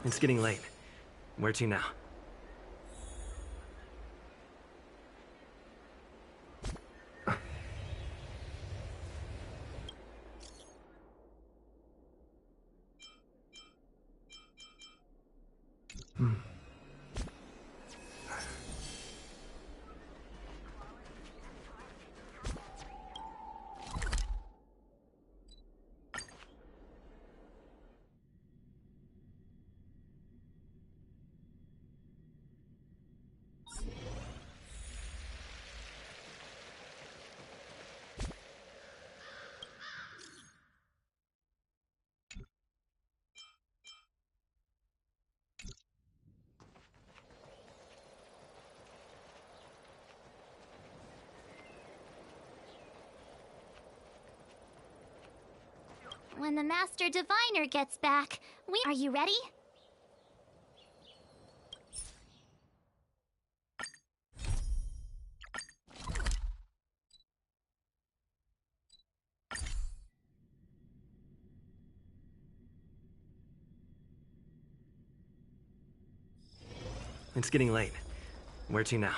It's getting late. Where to now? When the Master Diviner gets back, Are you ready? It's getting late. Where to now?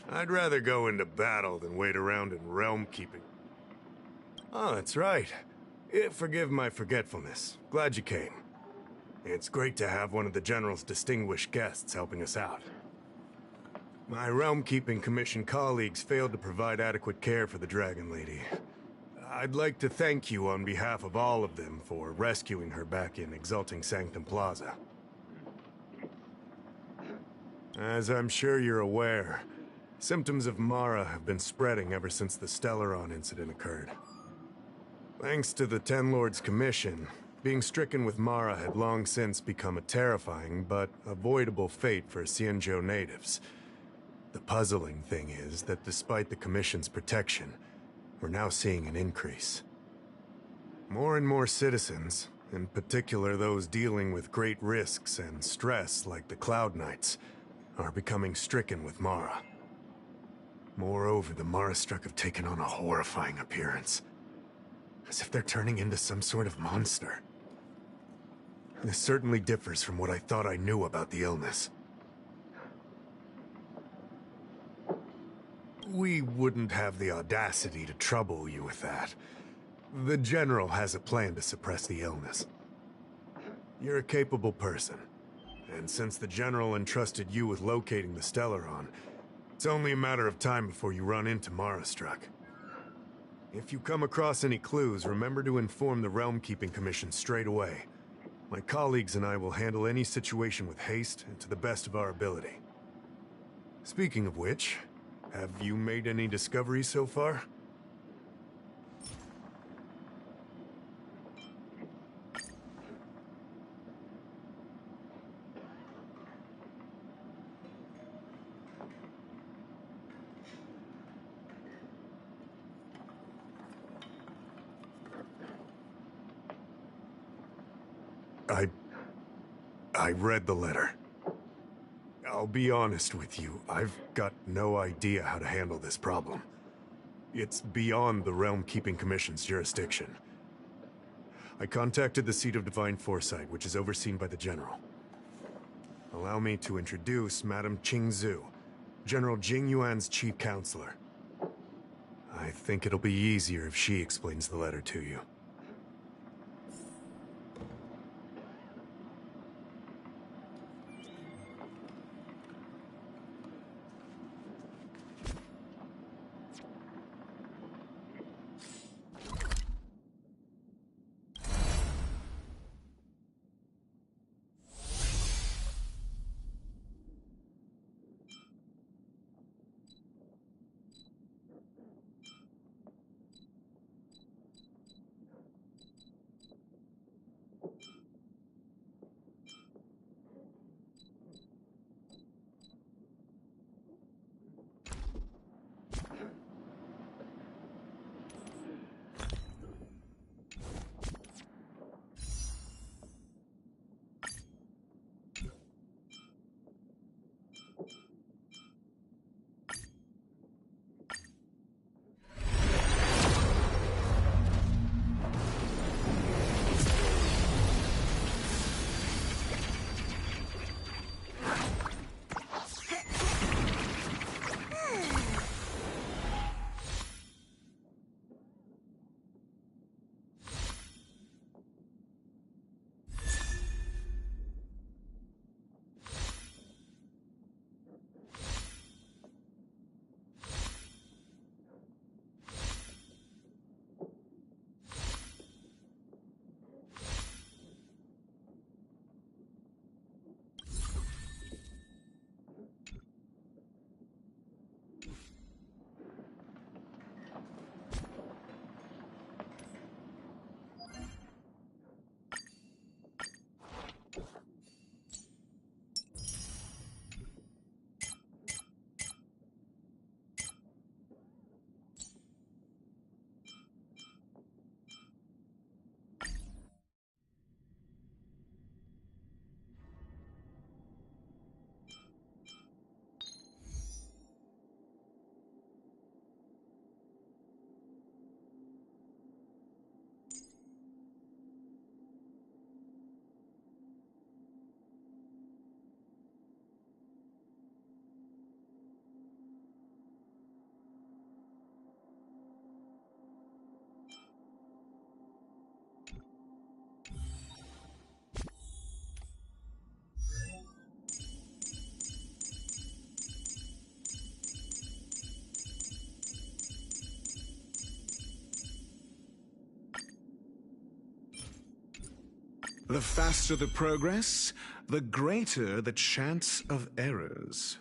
I'd rather go into battle than wait around in realm keeping. Oh, that's right. Forgive my forgetfulness. Glad you came. It's great to have one of the General's distinguished guests helping us out. My realm-keeping commission colleagues failed to provide adequate care for the Dragon Lady. I'd like to thank you on behalf of all of them for rescuing her back in Exalting Sanctum Plaza. As I'm sure you're aware, symptoms of Mara have been spreading ever since the Stellaron incident occurred. Thanks to the Ten Lords' Commission, being stricken with Mara had long since become a terrifying but avoidable fate for Xianzhou natives. The puzzling thing is that despite the Commission's protection, we're now seeing an increase. More and more citizens, in particular those dealing with great risks and stress like the Cloud Knights, are becoming stricken with Mara. Moreover, the Mara-struck have taken on a horrifying appearance, as if they're turning into some sort of monster. This certainly differs from what I thought I knew about the illness. We wouldn't have the audacity to trouble you with that. The General has a plan to suppress the illness. You're a capable person, and since the General entrusted you with locating the Stellaron, it's only a matter of time before you run into Mara-struck. If you come across any clues, remember to inform the Realm Keeping Commission straight away. My colleagues and I will handle any situation with haste and to the best of our ability. Speaking of which, have you made any discoveries so far? I read the letter. I'll be honest with you, I've got no idea how to handle this problem. It's beyond the Realm Keeping Commission's jurisdiction. I contacted the Seat of Divine Foresight, which is overseen by the General. Allow me to introduce Madame Qingzhu, General Jing Yuan's chief counselor. I think it'll be easier if she explains the letter to you. The faster the progress, the greater the chance of errors.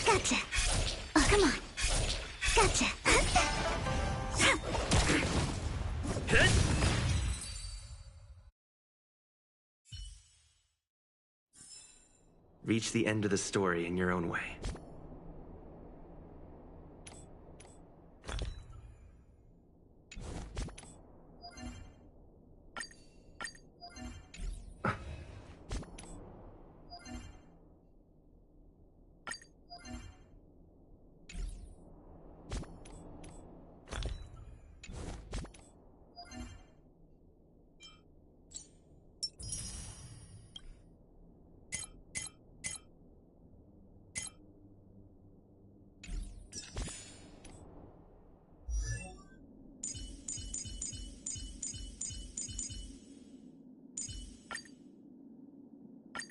Gotcha. Oh, come on. Gotcha. Reach the end of the story in your own way.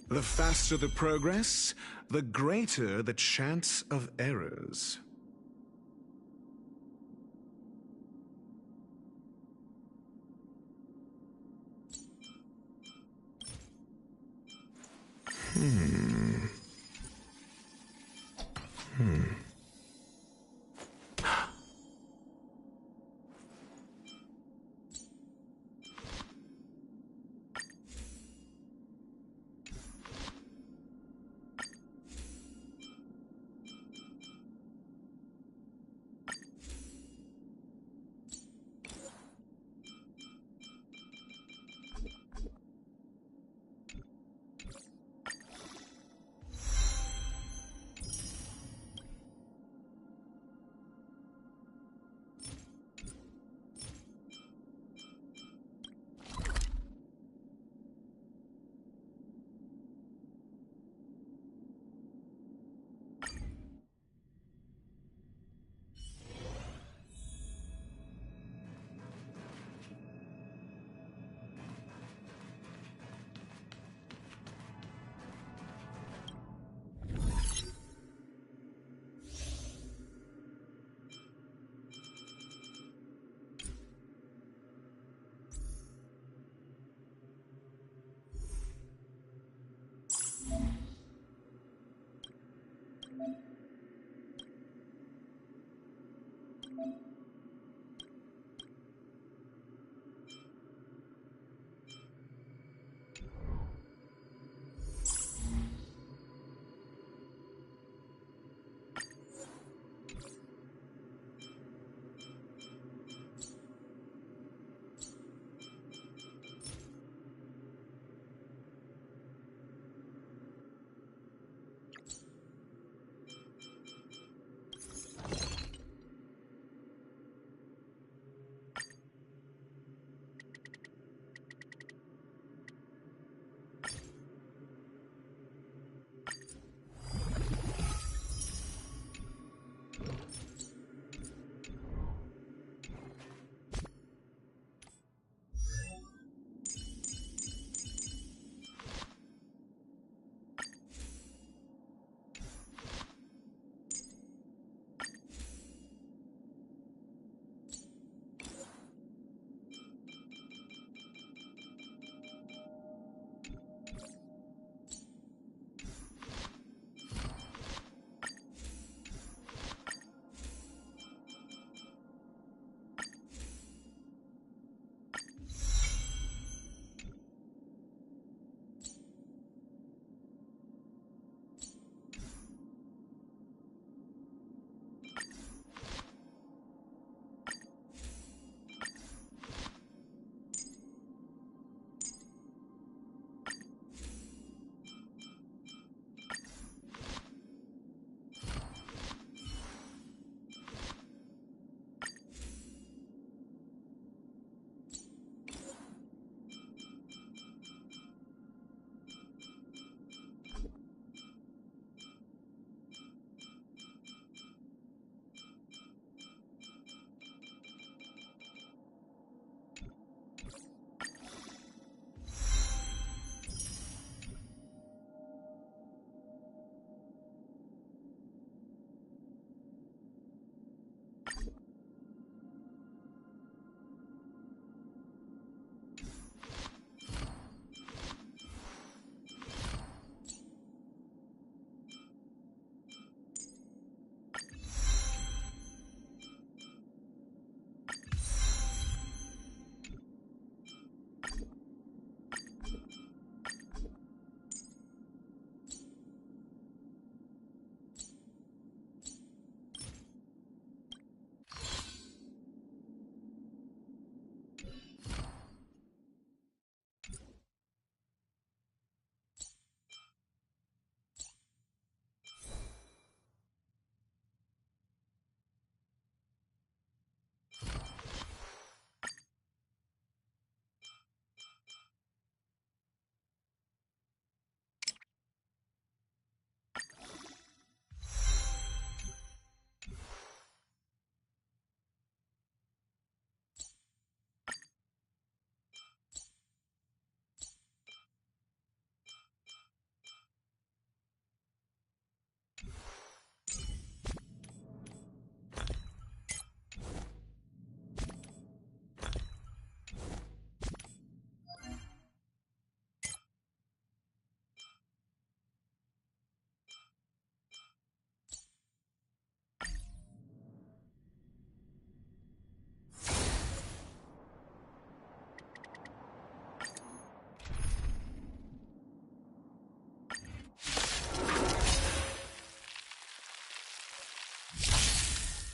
The faster the progress, the greater the chance of errors.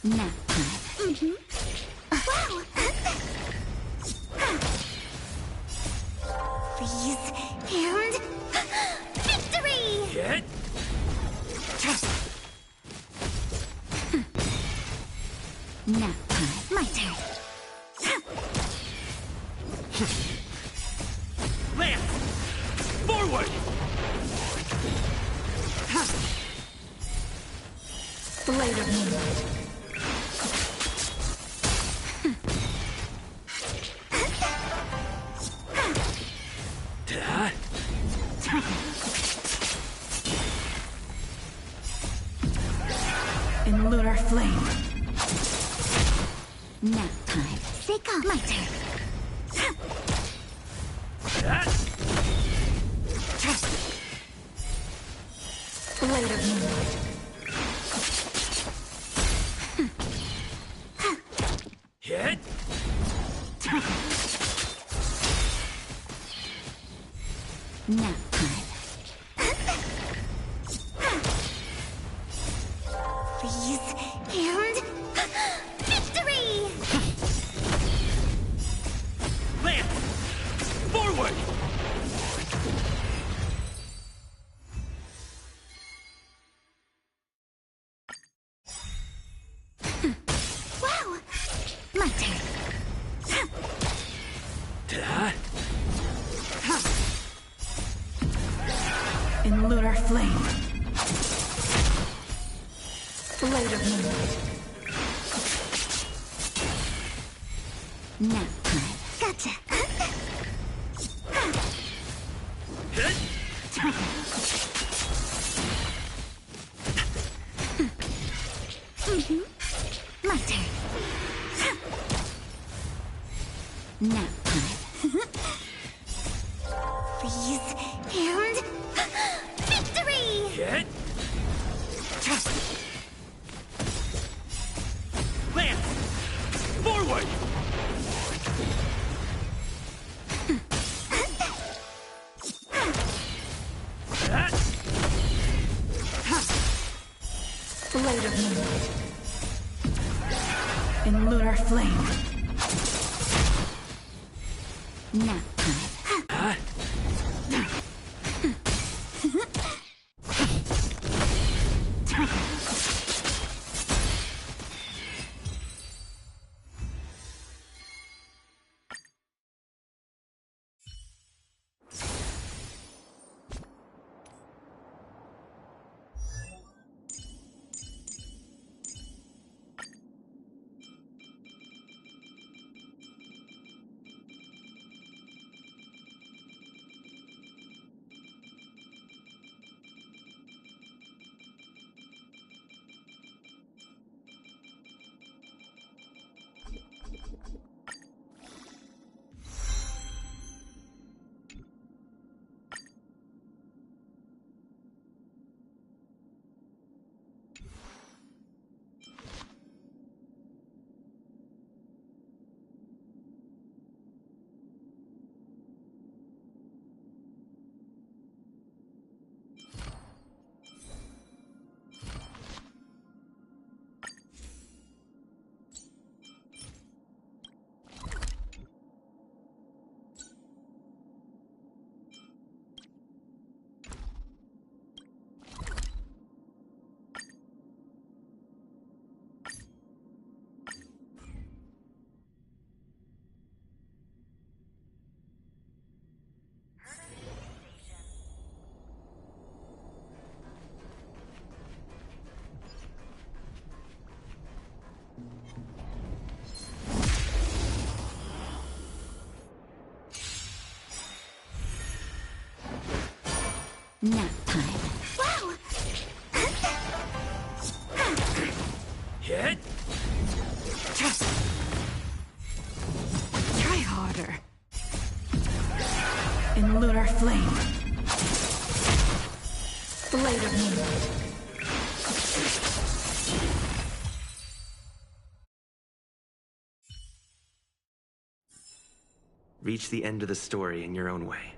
Nap time. Wow! Freeze and victory! Get. Nap time. My turn. Lance! Forward! Blade of Moonlight. Ta. In lunar flame. Nap time. Seiko. My turn. Ta. Blade of Moonlight. Hit. Nap time. Freeze and victory! Lance! Forward! Wow! My turn. Ta. In lunar flame. Blade of Moonlight. Nap time. Gotcha. Hit. My turn. Nap time. Freeze and victory! Hit. Lance! Forward! Ta. Blade of Moonlight. In lunar flame. Nap time. Ta. Nap time. Wow! Hit. Try harder. In lunar flame. Blade of Moonlight. Reach the end of the story in your own way.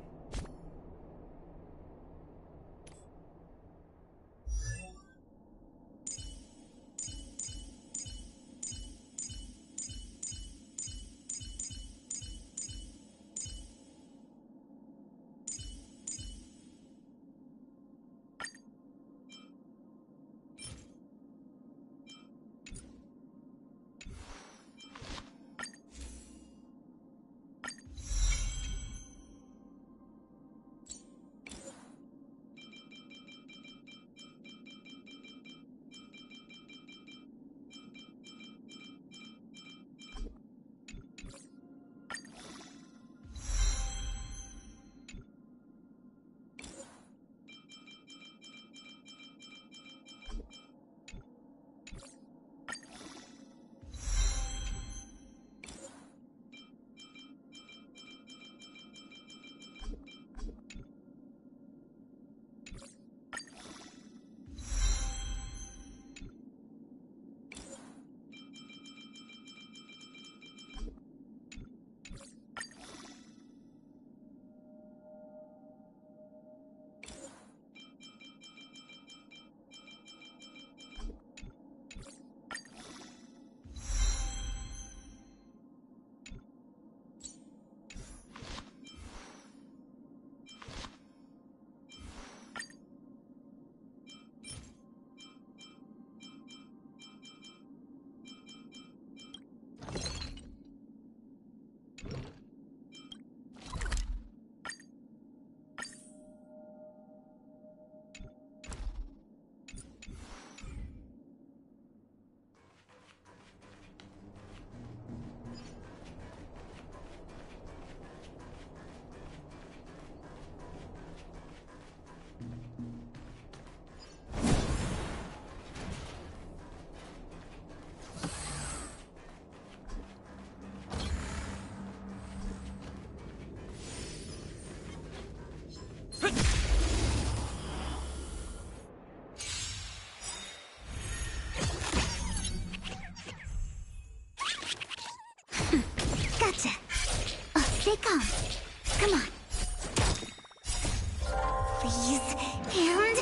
And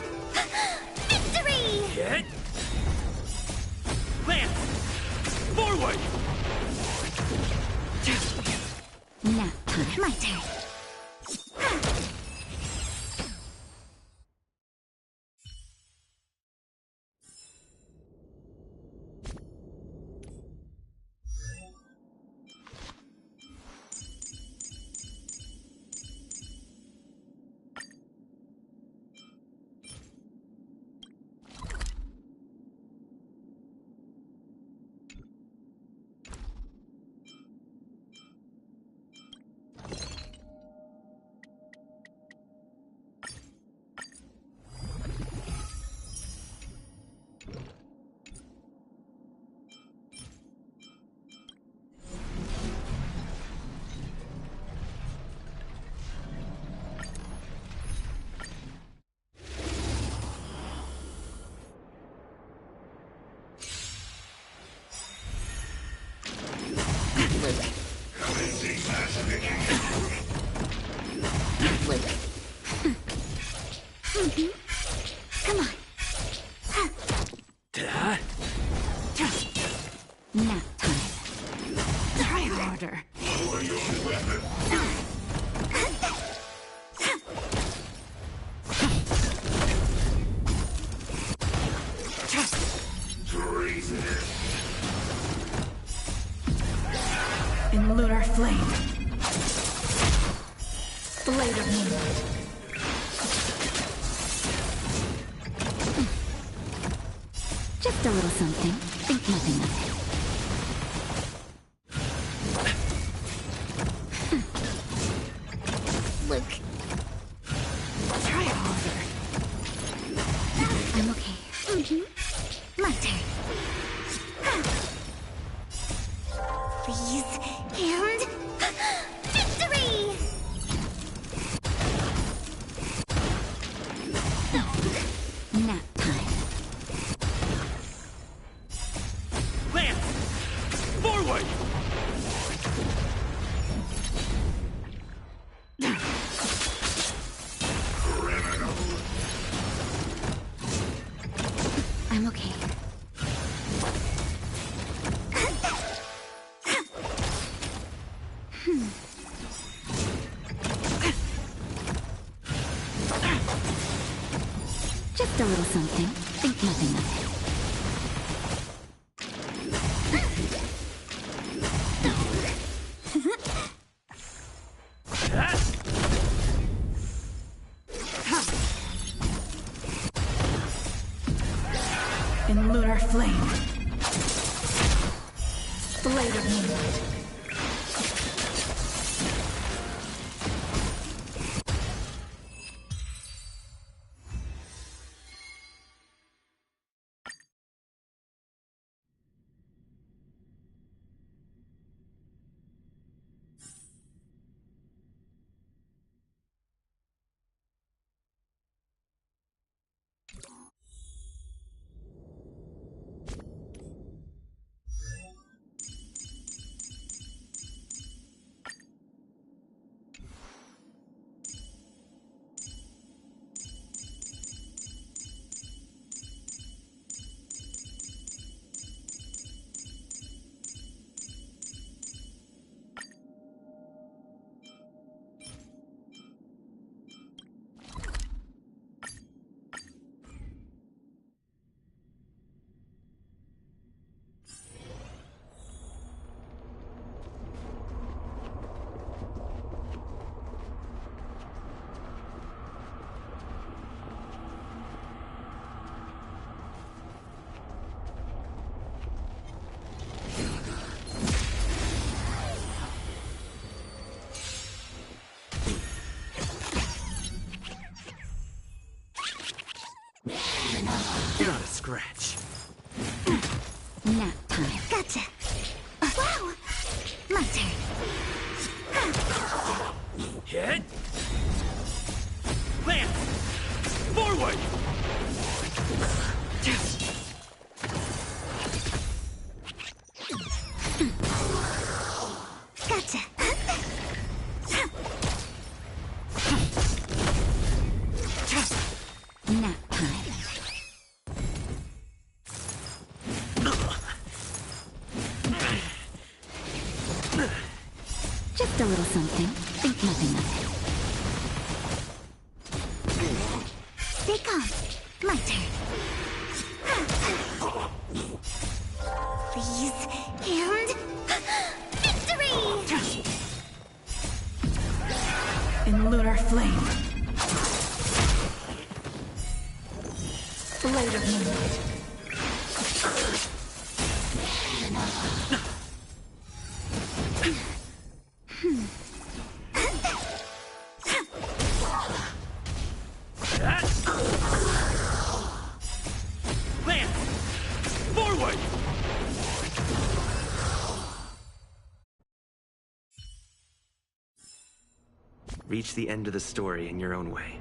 victory! Hit! Land! Forward! Nap time. My turn. Come on. Nap time. Try harder. In lunar flame. Blade of moonlight. Just a little something. Think nothing of it. Luke. Try harder. I'm okay. My turn. Freeze and victory! Nap time. Land! Forward! I'm okay. Just a little something. Think nothing of it. In lunar flame. Blade of moonlight. Not a scratch. Nap time. Gotcha. Wow! My turn. Hit! Land! Forward! Gotcha. Nap time. Just a little something. Think nothing of it. Stay calm. My turn. Please. And... victory! In lunar flame. Blade of moonlight. Reach the end of the story in your own way.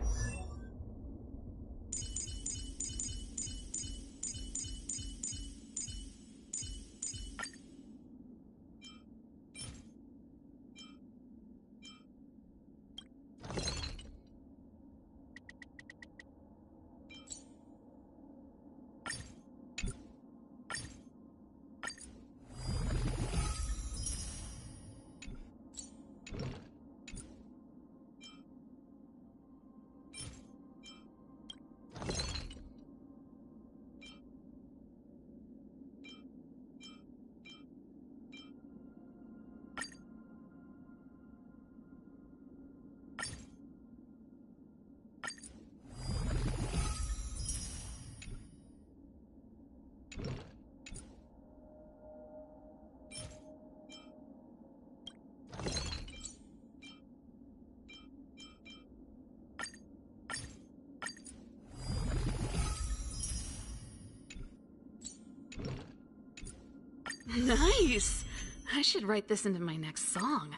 Nice! I should write this into my next song.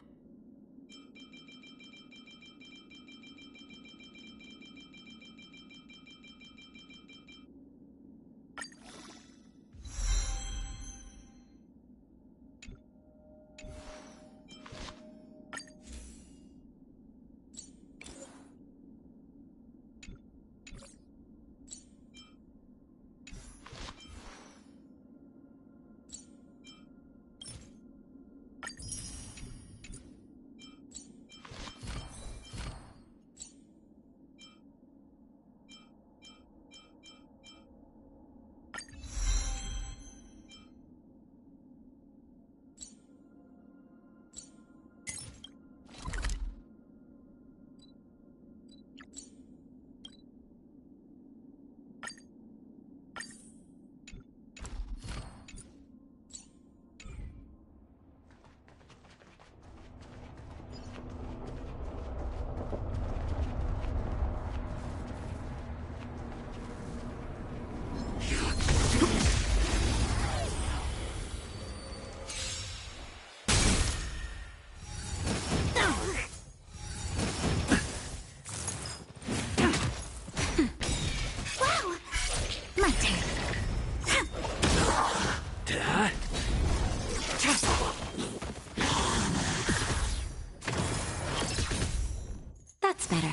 That's better.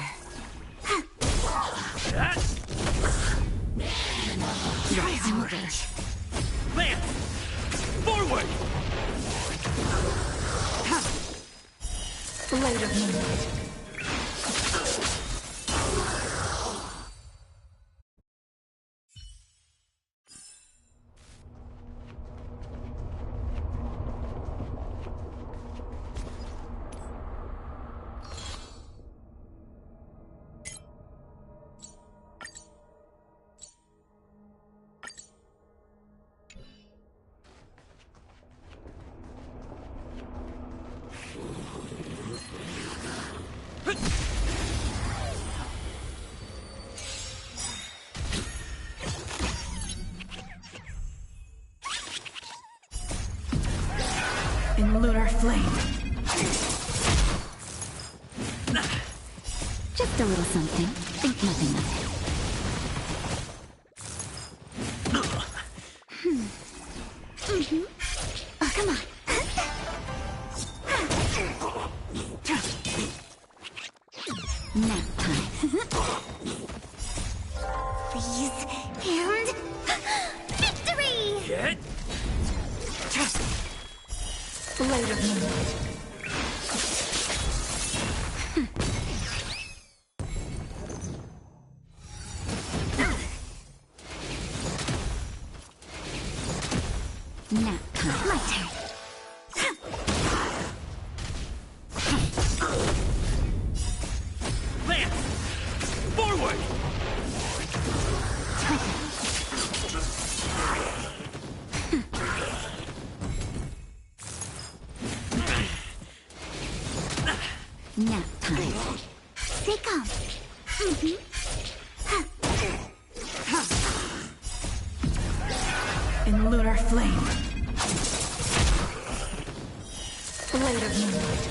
Rise in rage. Lance! Forward! Blade of moonlight. In lunar flame. Just a little something. Think nothing of it. Oh, come on. Nap time. please. And victory! Hit! Blade of Moonlight. Nap time. My turn. Lance! Forward! Nap time. Stay calm. In lunar flame. Blade of Moonlight.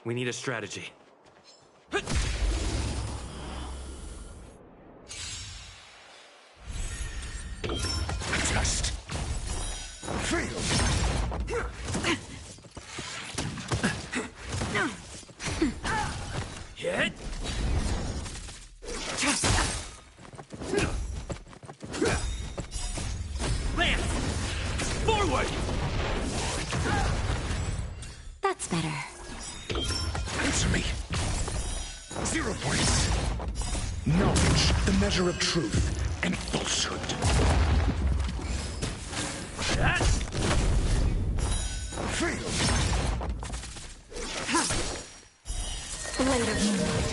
We need a strategy. Just feel. Hit! Lance! Forward! That's better. Answer me. 0 points. Knowledge, the measure of truth and falsehood. That! Fail. Blade of Moonlight.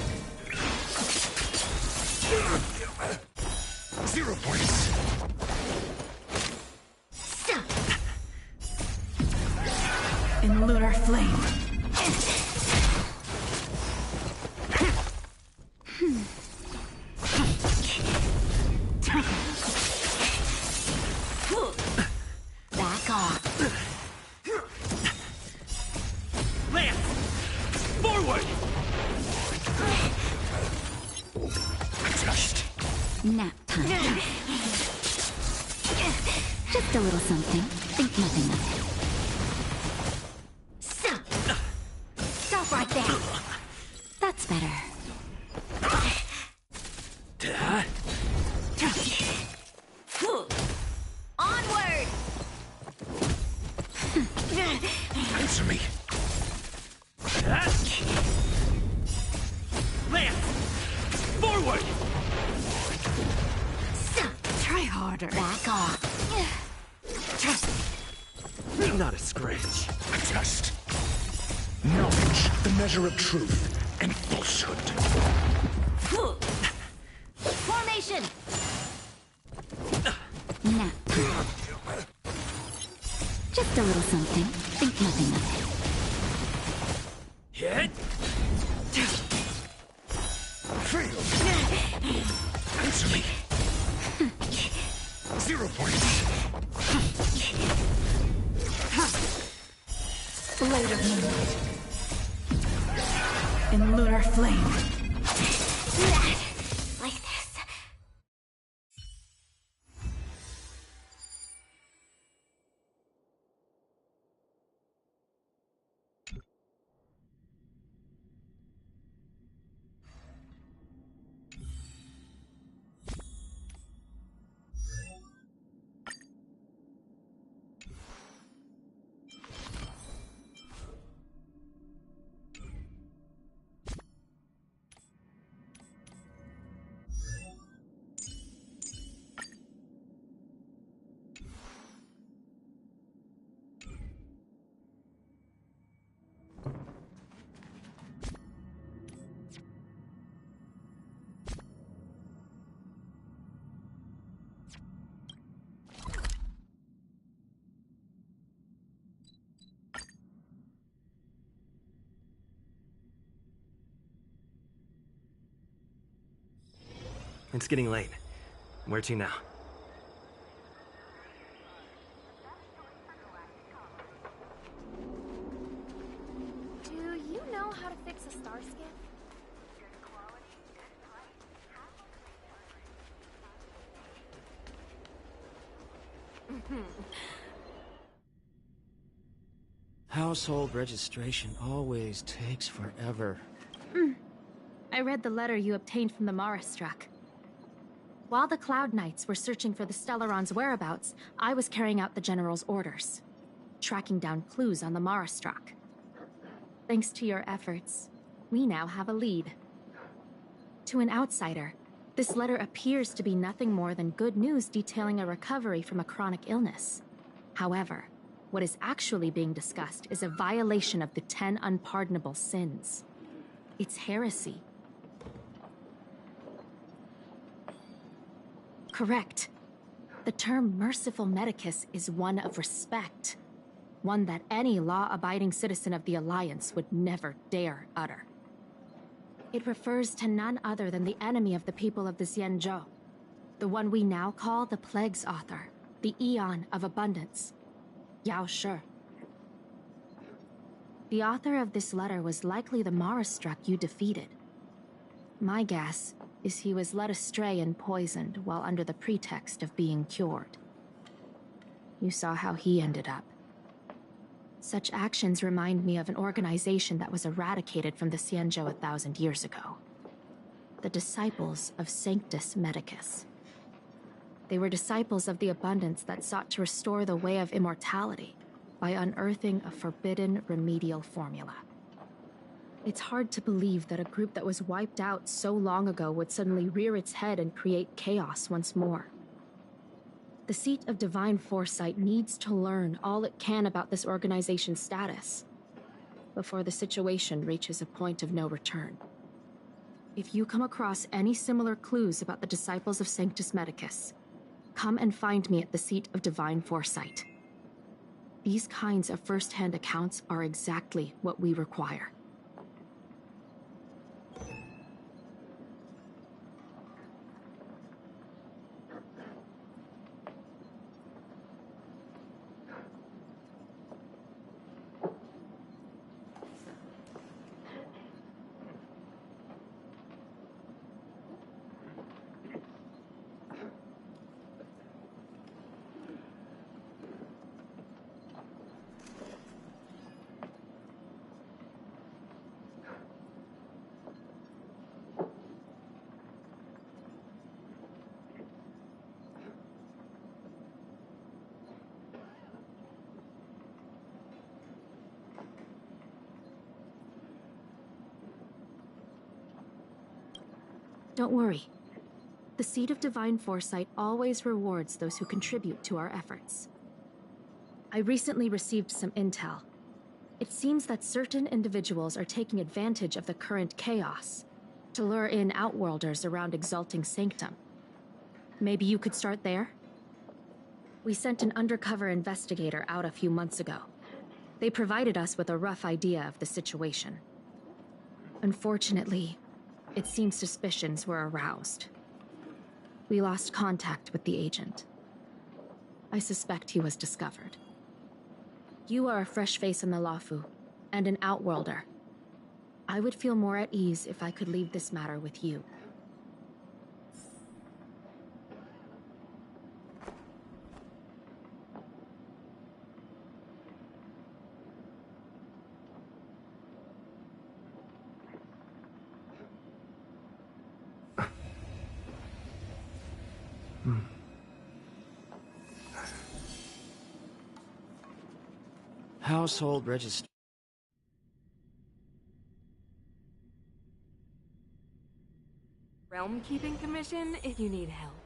0 points. Stop. In lunar flame. Nap time. Just a little something. Think nothing of it. Stop right there. That's better. Onward! Answer me. Lance! Forward! Try harder. Back off. Not a scratch. A test. Knowledge, the measure of truth and falsehood. Formation! Nap. Just a little something. Think nothing of Hit! Fail. Answer me. 0 points. Blade of moonlight. In lunar flame. Like this. It's getting late. Where to now? Do you know how to fix a star skip? Household registration always takes forever. I read the letter you obtained from the Marastruck. While the Cloud Knights were searching for the Stellaron's whereabouts, I was carrying out the General's orders, tracking down clues on the Marastruck. Thanks to your efforts, we now have a lead. To an outsider, this letter appears to be nothing more than good news detailing a recovery from a chronic illness. However, what is actually being discussed is a violation of the 10 unpardonable sins. It's heresy. Correct. The term merciful medicus is one of respect. One that any law-abiding citizen of the Alliance would never dare utter. It refers to none other than the enemy of the people of the Xianzhou. The one we now call the Plague's author, the Eon of Abundance, Yao Shi. The author of this letter was likely the Marastruck you defeated. My guess is he was led astray and poisoned while under the pretext of being cured. You saw how he ended up. Such actions remind me of an organization that was eradicated from the Xianzhou 1,000 years ago. The Disciples of Sanctus Medicus. They were disciples of the Abundance that sought to restore the way of immortality by unearthing a forbidden remedial formula. It's hard to believe that a group that was wiped out so long ago would suddenly rear its head and create chaos once more. The Seat of Divine Foresight needs to learn all it can about this organization's status before the situation reaches a point of no return. If you come across any similar clues about the Disciples of Sanctus Medicus, come and find me at the Seat of Divine Foresight. These kinds of first-hand accounts are exactly what we require. Don't worry. The Seed of Divine Foresight always rewards those who contribute to our efforts. I recently received some intel. It seems that certain individuals are taking advantage of the current chaos to lure in Outworlders around Exalting Sanctum. Maybe you could start there? We sent an undercover investigator out a few months ago. They provided us with a rough idea of the situation. Unfortunately, it seems suspicions were aroused. We lost contact with the agent. I suspect he was discovered. You are a fresh face in the Lafu, and an Outworlder. I would feel more at ease if I could leave this matter with you. Household registry. Realm Keeping Commission if you need help.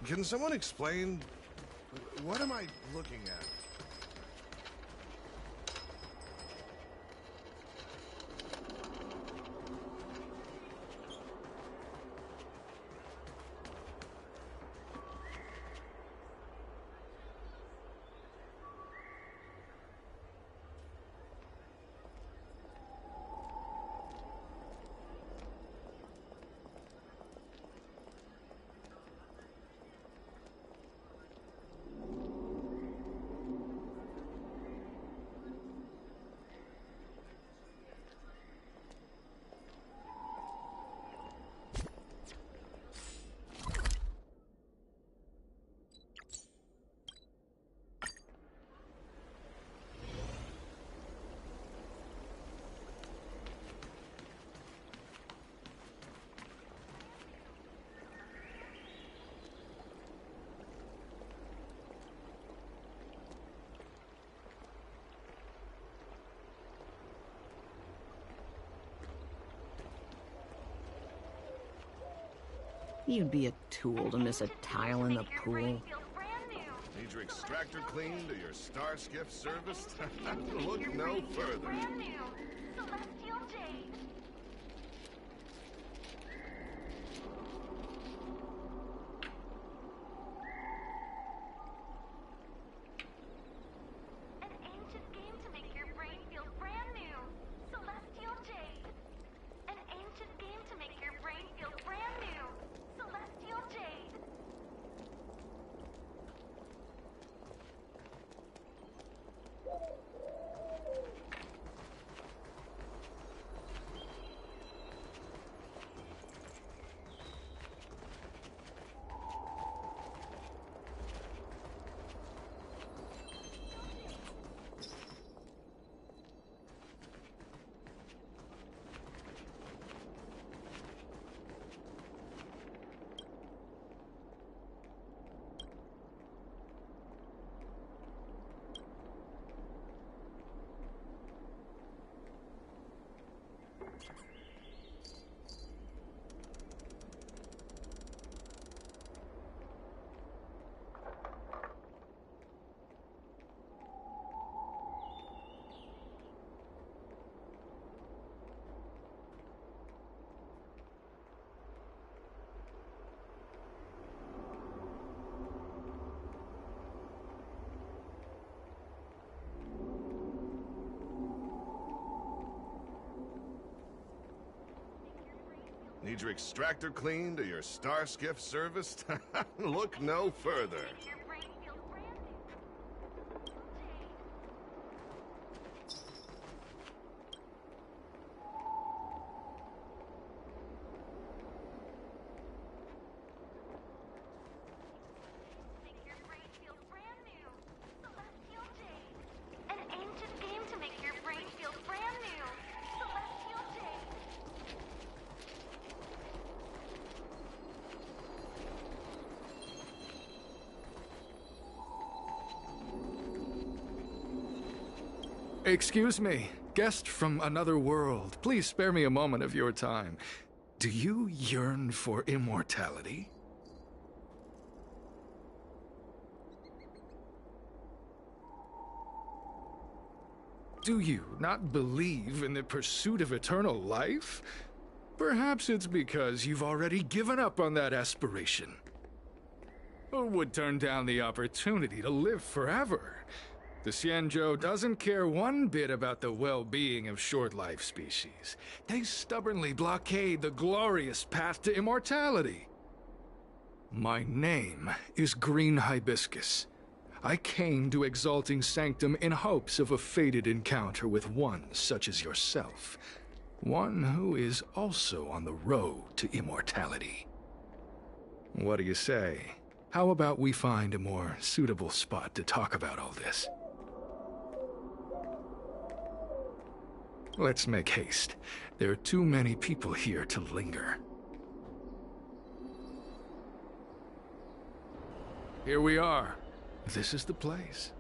Can someone explain? What am I looking at? You'd be a tool to miss a tile in the pool. Need your extractor cleaned or your star skiff serviced? Look no further. Need your extractor cleaned or your star skiff serviced? Look no further. Excuse me, guest from another world. Please spare me a moment of your time. Do you yearn for immortality? Do you not believe in the pursuit of eternal life? Perhaps it's because you've already given up on that aspiration. Or would turn down the opportunity to live forever. The Xianzhou doesn't care one bit about the well-being of short-life species. They stubbornly blockade the glorious path to immortality. My name is Green Hibiscus. I came to Exalting Sanctum in hopes of a fated encounter with one such as yourself. One who is also on the road to immortality. What do you say? How about we find a more suitable spot to talk about all this? Let's make haste. There are too many people here to linger. Here we are. This is the place.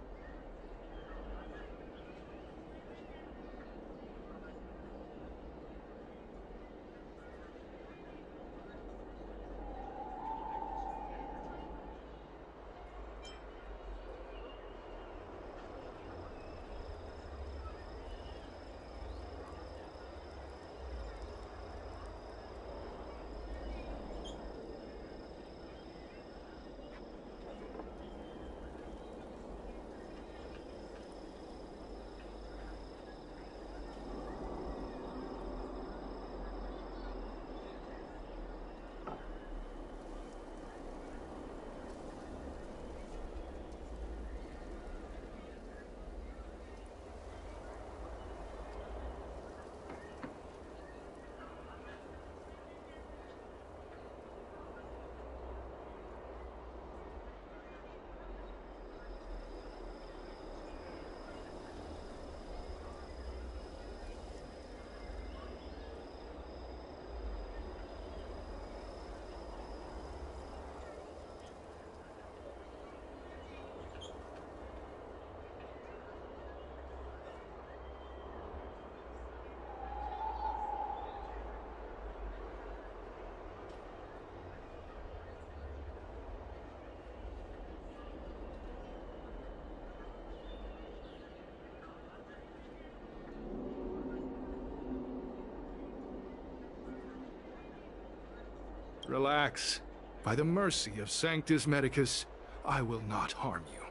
Relax. By the mercy of Sanctus Medicus, I will not harm you.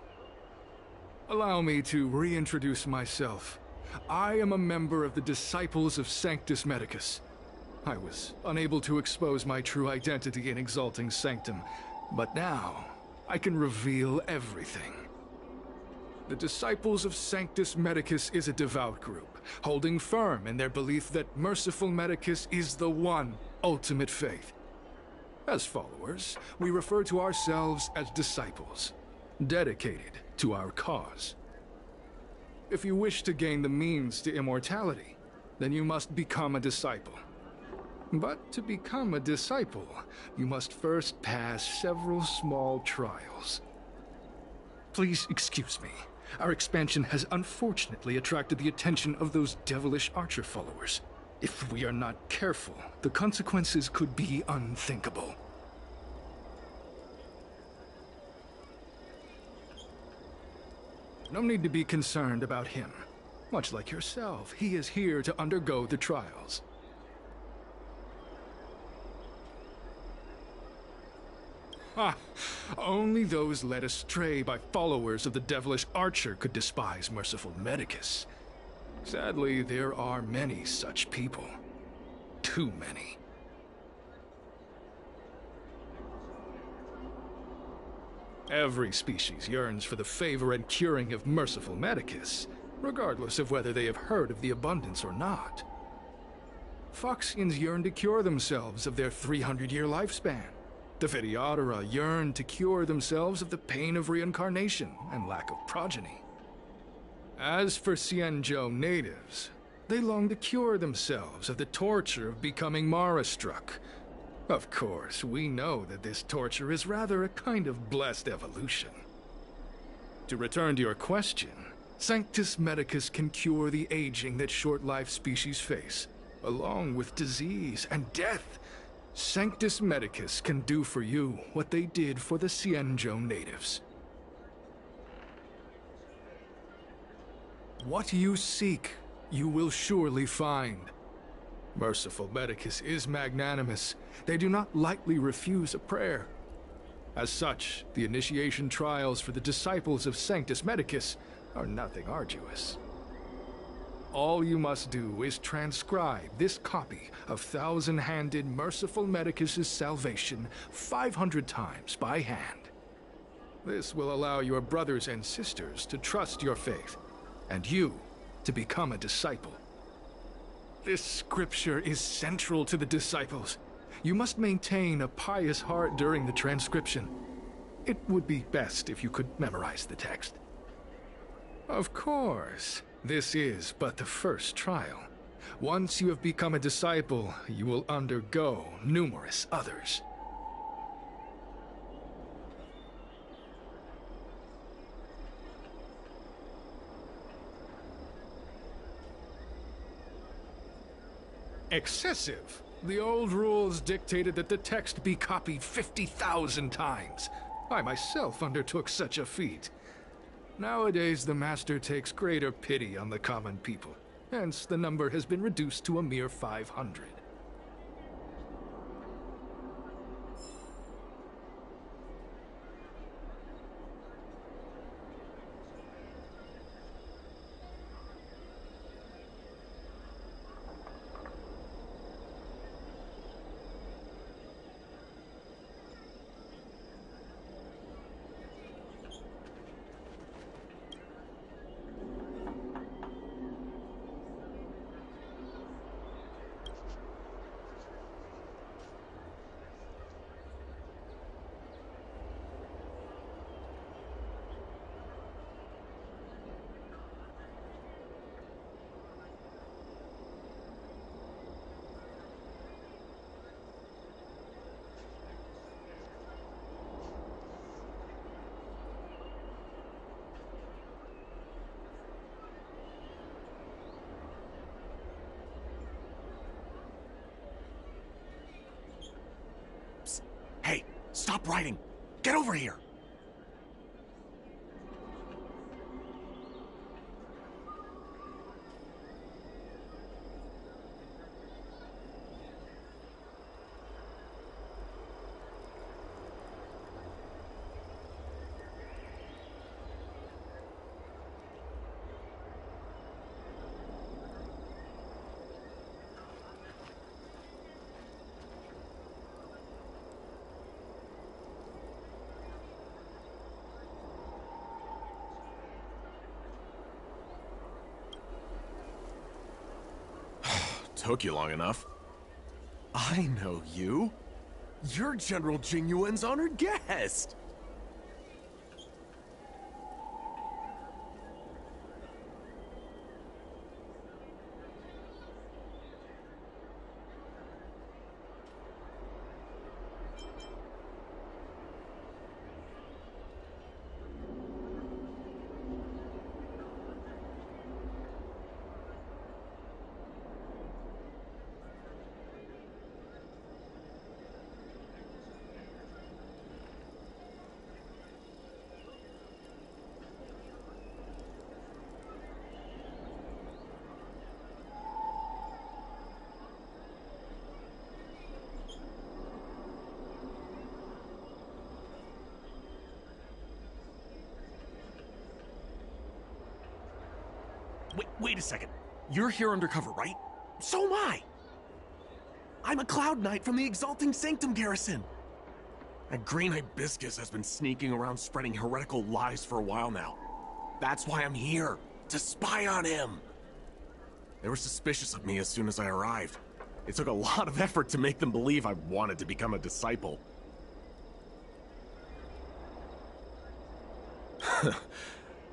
Allow me to reintroduce myself. I am a member of the Disciples of Sanctus Medicus. I was unable to expose my true identity in Exalting Sanctum, but now I can reveal everything. The Disciples of Sanctus Medicus is a devout group, holding firm in their belief that Merciful Medicus is the one ultimate faith. As followers, we refer to ourselves as disciples, dedicated to our cause. If you wish to gain the means to immortality, then you must become a disciple. But to become a disciple, you must first pass several small trials. Please excuse me. Our expansion has unfortunately attracted the attention of those devilish archer followers. If we are not careful, the consequences could be unthinkable. No need to be concerned about him. Much like yourself, he is here to undergo the trials. Ha! Only those led astray by followers of the devilish archer could despise Merciful Medicus. Sadly, there are many such people. Too many. Every species yearns for the favor and curing of merciful Medicus, regardless of whether they have heard of the abundance or not. Foxians yearn to cure themselves of their 300-year lifespan. The Vitiaura yearn to cure themselves of the pain of reincarnation and lack of progeny. As for Xianzhou natives, they long to cure themselves of the torture of becoming Mara-struck. Of course, we know that this torture is rather a kind of blessed evolution. To return to your question, Sanctus Medicus can cure the aging that short-lived species face, along with disease and death. Sanctus Medicus can do for you what they did for the Xianzhou natives. What you seek, you will surely find. Merciful Medicus is magnanimous. They do not lightly refuse a prayer. As such, the initiation trials for the disciples of Sanctus Medicus are nothing arduous. All you must do is transcribe this copy of Thousand-Handed Merciful Medicus's Salvation 500 times by hand. This will allow your brothers and sisters to trust your faith, and you to become a disciple. This scripture is central to the disciples. You must maintain a pious heart during the transcription. It would be best if you could memorize the text. Of course, this is but the first trial. Once you have become a disciple, you will undergo numerous others. Excessive. The old rules dictated that the text be copied 50,000 times. I myself undertook such a feat. Nowadays, the Master takes greater pity on the common people. Hence, the number has been reduced to a mere 500. Hey, stop writing! Get over here! Took you long enough. I know you. You're General Jingyuan's honored guest. Wait a second. You're here undercover, right? So am I! I'm a Cloud Knight from the Exalting Sanctum Garrison! That green hibiscus has been sneaking around spreading heretical lies for a while now. That's why I'm here, to spy on him. They were suspicious of me as soon as I arrived. It took a lot of effort to make them believe I wanted to become a disciple.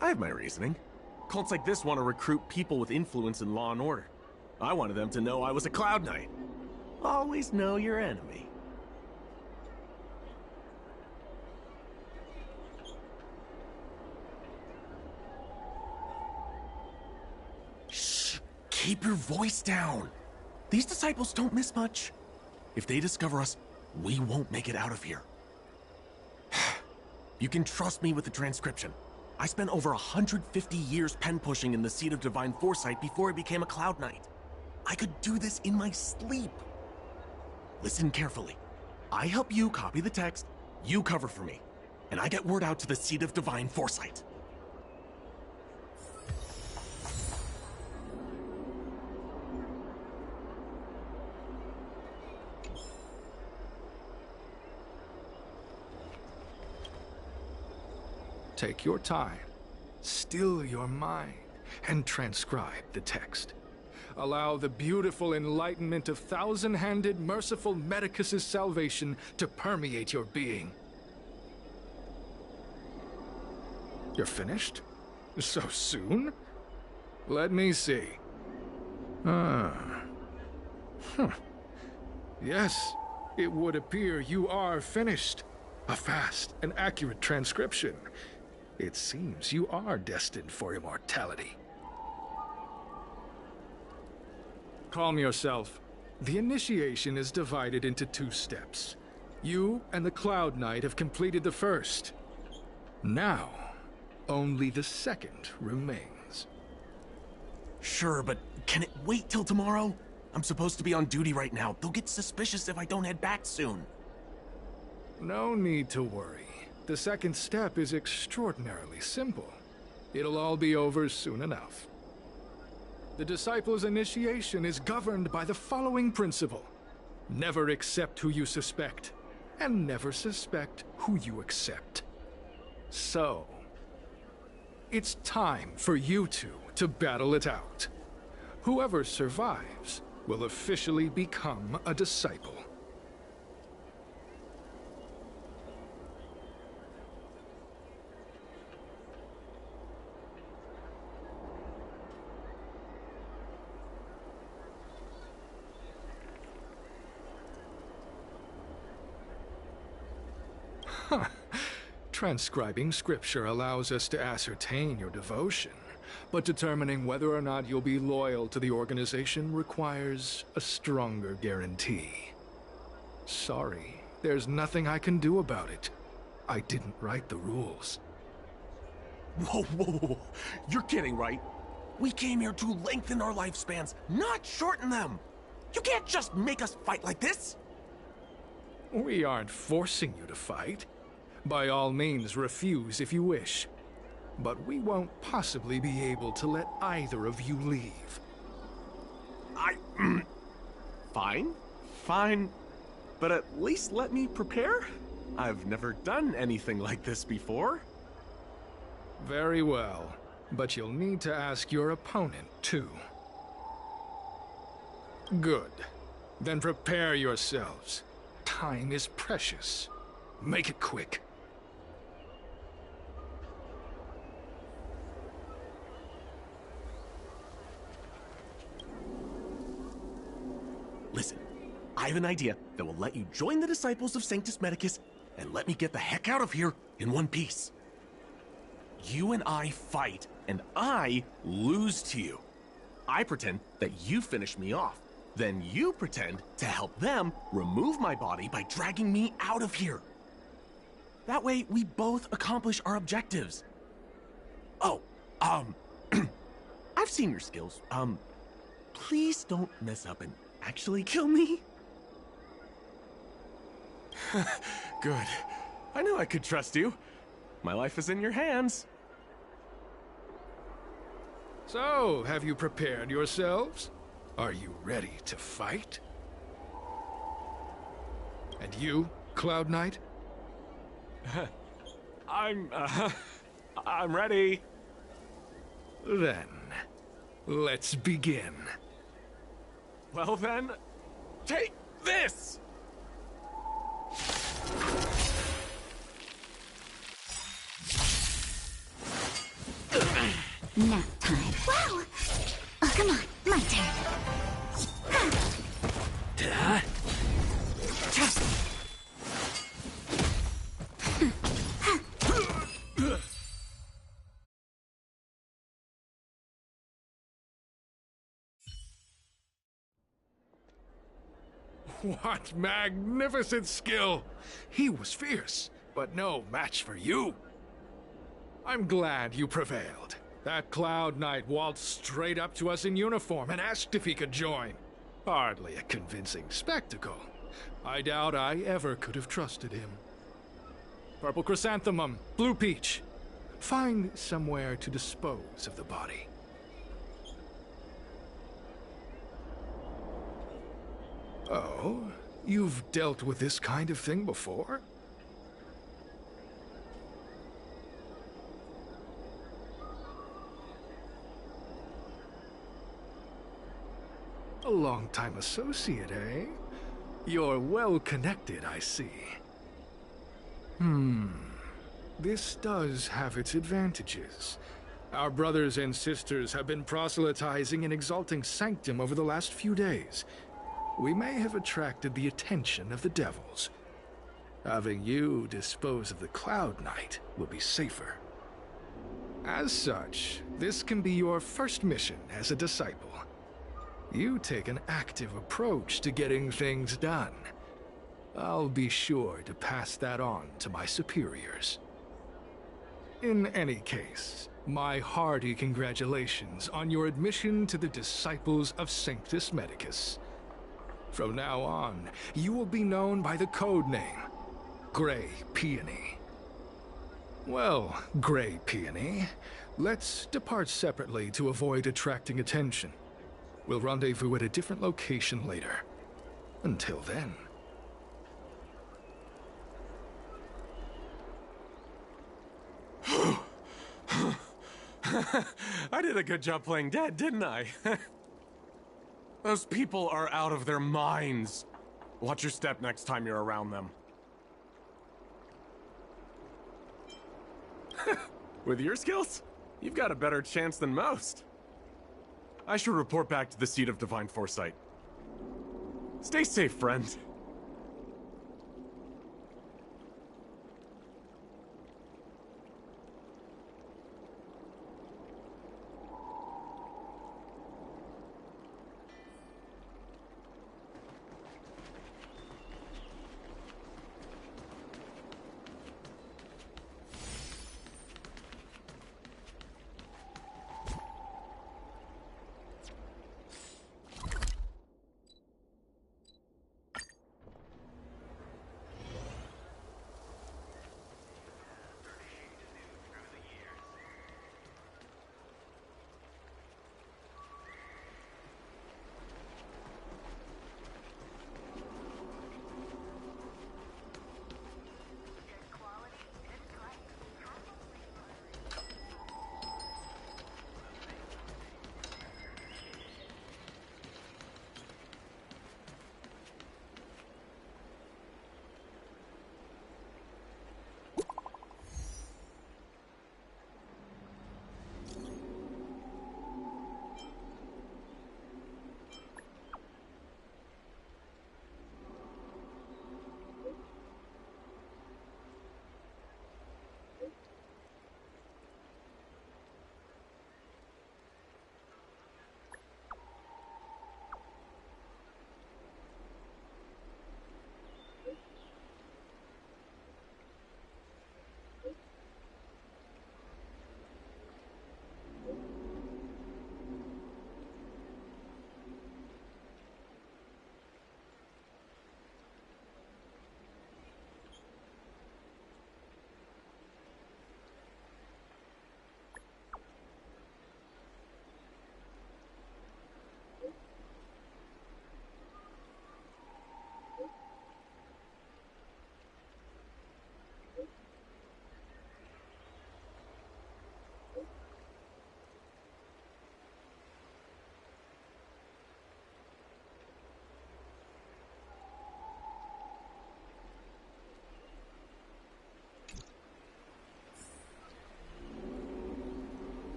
I have my reasoning. Cults like this want to recruit people with influence in law and order. I wanted them to know I was a Cloud Knight. Always know your enemy. Shh! Keep your voice down. These disciples don't miss much. If they discover us, we won't make it out of here. You can trust me with the transcription. I spent over 150 years pen pushing in the Seat of Divine Foresight before I became a Cloud Knight. I could do this in my sleep. Listen carefully. I help you copy the text, you cover for me, and I get word out to the Seat of Divine Foresight. Take your time, still your mind, and transcribe the text. Allow the beautiful enlightenment of thousand-handed, merciful Medicus's salvation to permeate your being. You're finished? So soon? Let me see. Yes, it would appear you are finished. A fast and accurate transcription. It seems you are destined for immortality. Calm yourself. The initiation is divided into 2 steps. You and the Cloud Knight have completed the first. Now, only the second remains. Sure, but can it wait till tomorrow? I'm supposed to be on duty right now. They'll get suspicious if I don't head back soon. No need to worry. The second step is extraordinarily simple. It'll all be over soon enough. The disciple's initiation is governed by the following principle. Never accept who you suspect, and never suspect who you accept. So, it's time for you two to battle it out. Whoever survives will officially become a disciple. Transcribing scripture allows us to ascertain your devotion, but determining whether or not you'll be loyal to the organization requires a stronger guarantee. Sorry, there's nothing I can do about it. I didn't write the rules. Whoa, whoa, whoa. You're kidding, right? We came here to lengthen our lifespans, not shorten them. You can't just make us fight like this. We aren't forcing you to fight. By all means, refuse if you wish. But we won't possibly be able to let either of you leave. Fine. But at least let me prepare? I've never done anything like this before. Very well. But you'll need to ask your opponent, too. Good. Then prepare yourselves. Time is precious. Make it quick. Listen, I have an idea that will let you join the Disciples of Sanctus Medicus and let me get the heck out of here in one piece. You and I fight, and I lose to you. I pretend that you finish me off. Then you pretend to help them remove my body by dragging me out of here. That way, we both accomplish our objectives. Oh, I've seen your skills. Please don't mess up and actually kill me. Good. I knew I could trust you. My life is in your hands. So, have you prepared yourselves? Are you ready to fight? And you, Cloud Knight? I'm ready. Then, let's begin. Well then, take this! Nap time. Wow! Oh, come on, my turn. Trust me. What magnificent skill! He was fierce, but no match for you. I'm glad you prevailed. That Cloud Knight waltzed straight up to us in uniform and asked if he could join. Hardly a convincing spectacle. I doubt I ever could have trusted him. Purple Chrysanthemum, Blue Peach. Find somewhere to dispose of the body. Oh, you've dealt with this kind of thing before? A long-time associate, eh? You're well-connected, I see. This does have its advantages. Our brothers and sisters have been proselytizing and exalting Sanctum over the last few days. We may have attracted the attention of the devils. Having you dispose of the Cloud Knight will be safer. As such, this can be your first mission as a disciple. You take an active approach to getting things done. I'll be sure to pass that on to my superiors. In any case, my hearty congratulations on your admission to the Disciples of Sanctus Medicus. From now on, you will be known by the code name, Grey Peony. Well, Grey Peony, let's depart separately to avoid attracting attention. We'll rendezvous at a different location later. Until then. I did a good job playing dead, didn't I? Those people are out of their minds. Watch your step next time you're around them. With your skills, you've got a better chance than most. I should report back to the seat of Divine Foresight. Stay safe, friend.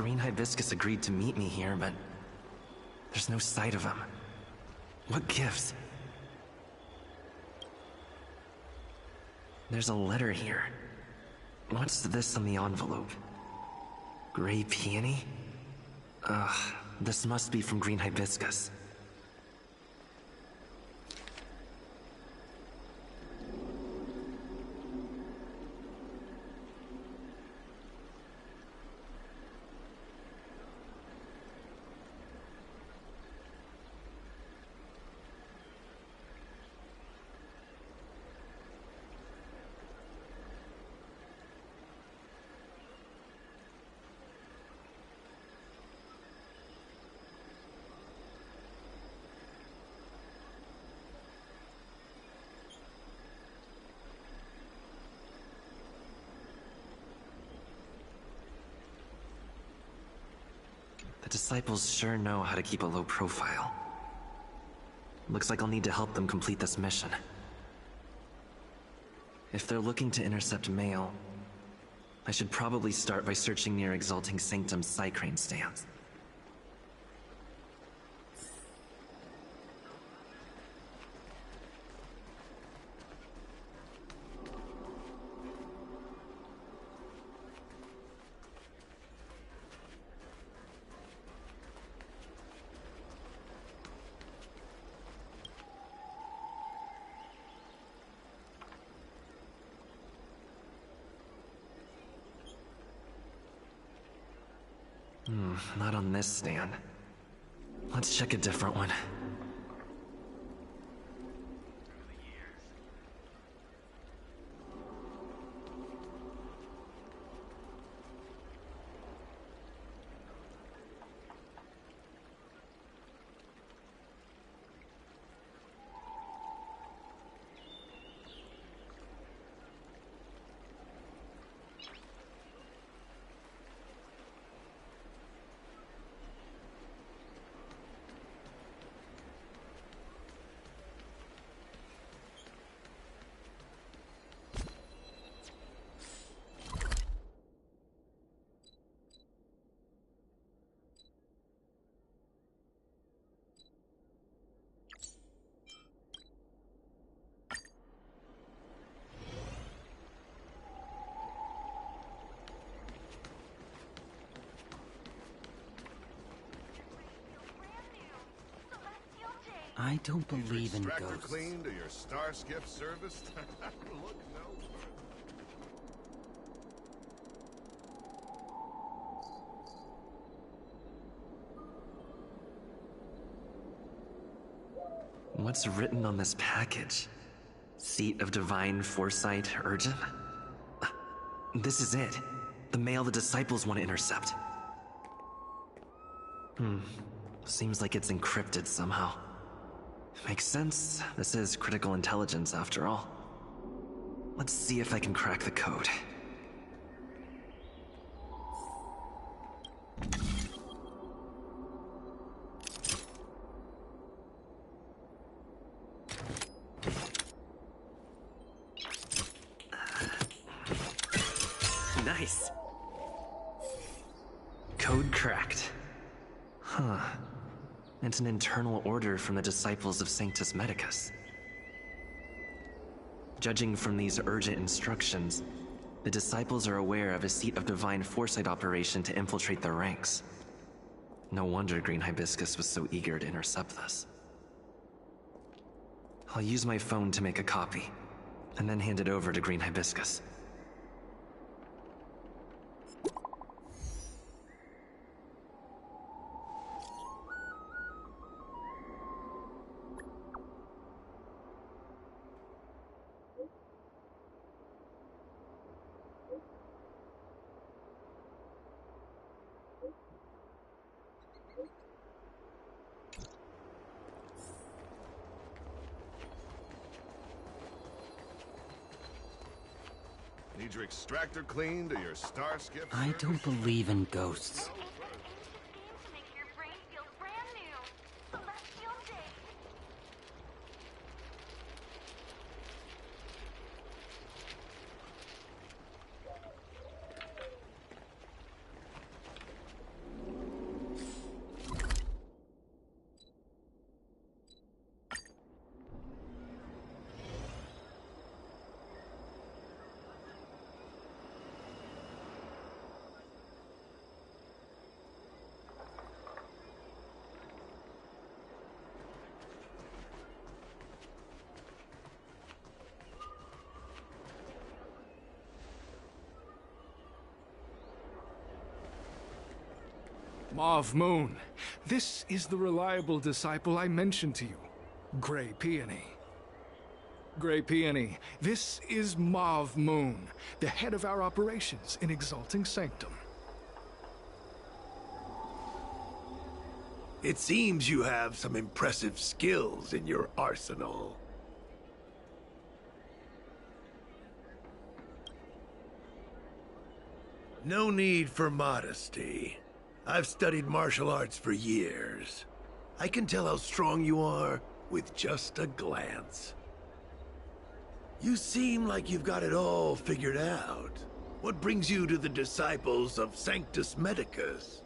Green Hibiscus agreed to meet me here, but there's no sight of him. What gives? There's a letter here. What's this on the envelope? Gray peony? Ugh, this must be from Green Hibiscus. The disciples sure know how to keep a low profile. Looks like I'll need to help them complete this mission. If they're looking to intercept mail, I should probably start by searching near Exalting Sanctum's Psycrane stands. Not on this stand. Let's check a different one. I don't believe in Extractor ghosts. clean to your star skiff serviced? Look no further. What's written on this package? Seat of Divine Foresight, urgent? This is it. The mail the disciples want to intercept. Seems like it's encrypted somehow. Makes sense. This is critical intelligence after all. Let's see if I can crack the code. Nice. Code cracked. Huh. It's an internal order from the disciples of Sanctus Medicus. Judging from these urgent instructions, the disciples are aware of a Seat of Divine Foresight operation to infiltrate their ranks. No wonder Green Hibiscus was so eager to intercept this. I'll use my phone to make a copy, and then hand it over to Green Hibiscus. Need your extractor clean to your star skiff I don't believe in ghosts. Mauve Moon, this is the reliable disciple I mentioned to you, Grey Peony. Grey Peony, this is Mauve Moon, the head of our operations in Exalting Sanctum. It seems you have some impressive skills in your arsenal. No need for modesty. I've studied martial arts for years. I can tell how strong you are with just a glance. You seem like you've got it all figured out. What brings you to the disciples of Sanctus Medicus?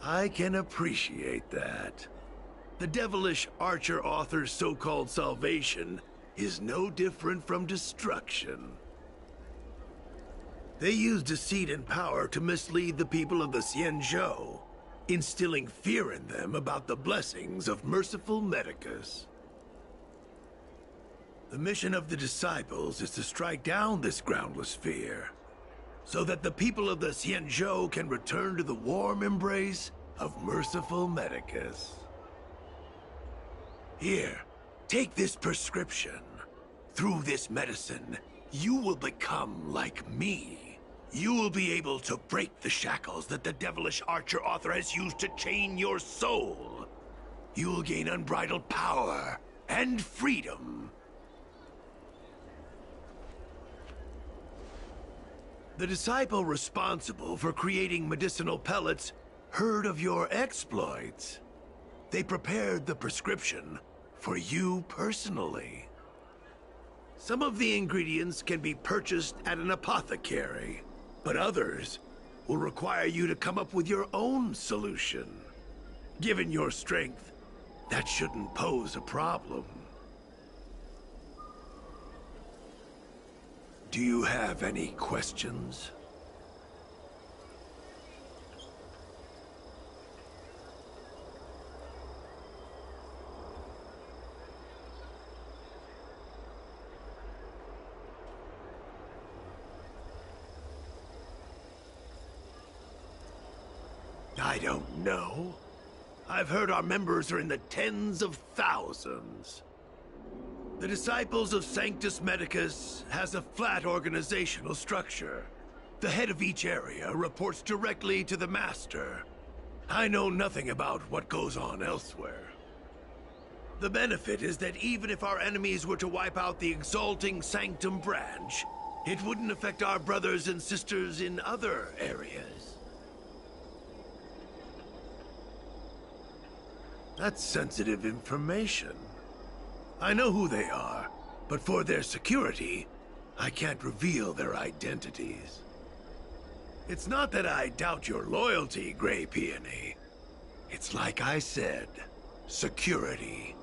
I can appreciate that. The devilish archer author's so-called salvation is no different from destruction. They use deceit and power to mislead the people of the Xianzhou, instilling fear in them about the blessings of merciful Medicus. The mission of the disciples is to strike down this groundless fear, so that the people of the Xianzhou can return to the warm embrace of merciful Medicus. Here, take this prescription. Through this medicine, you will become like me. You will be able to break the shackles that the devilish archer author has used to chain your soul. You will gain unbridled power and freedom. The disciple responsible for creating medicinal pellets heard of your exploits. They prepared the prescription for you personally. Some of the ingredients can be purchased at an apothecary, but others will require you to come up with your own solution. Given your strength, that shouldn't pose a problem. Do you have any questions? I don't know. I've heard our members are in the tens of thousands. The Disciples of Sanctus Medicus has a flat organizational structure. The head of each area reports directly to the Master. I know nothing about what goes on elsewhere. The benefit is that even if our enemies were to wipe out the Exalting Sanctum branch, it wouldn't affect our brothers and sisters in other areas. That's sensitive information. I know who they are, but for their security, I can't reveal their identities. It's not that I doubt your loyalty, Grey Peony. It's like I said, security.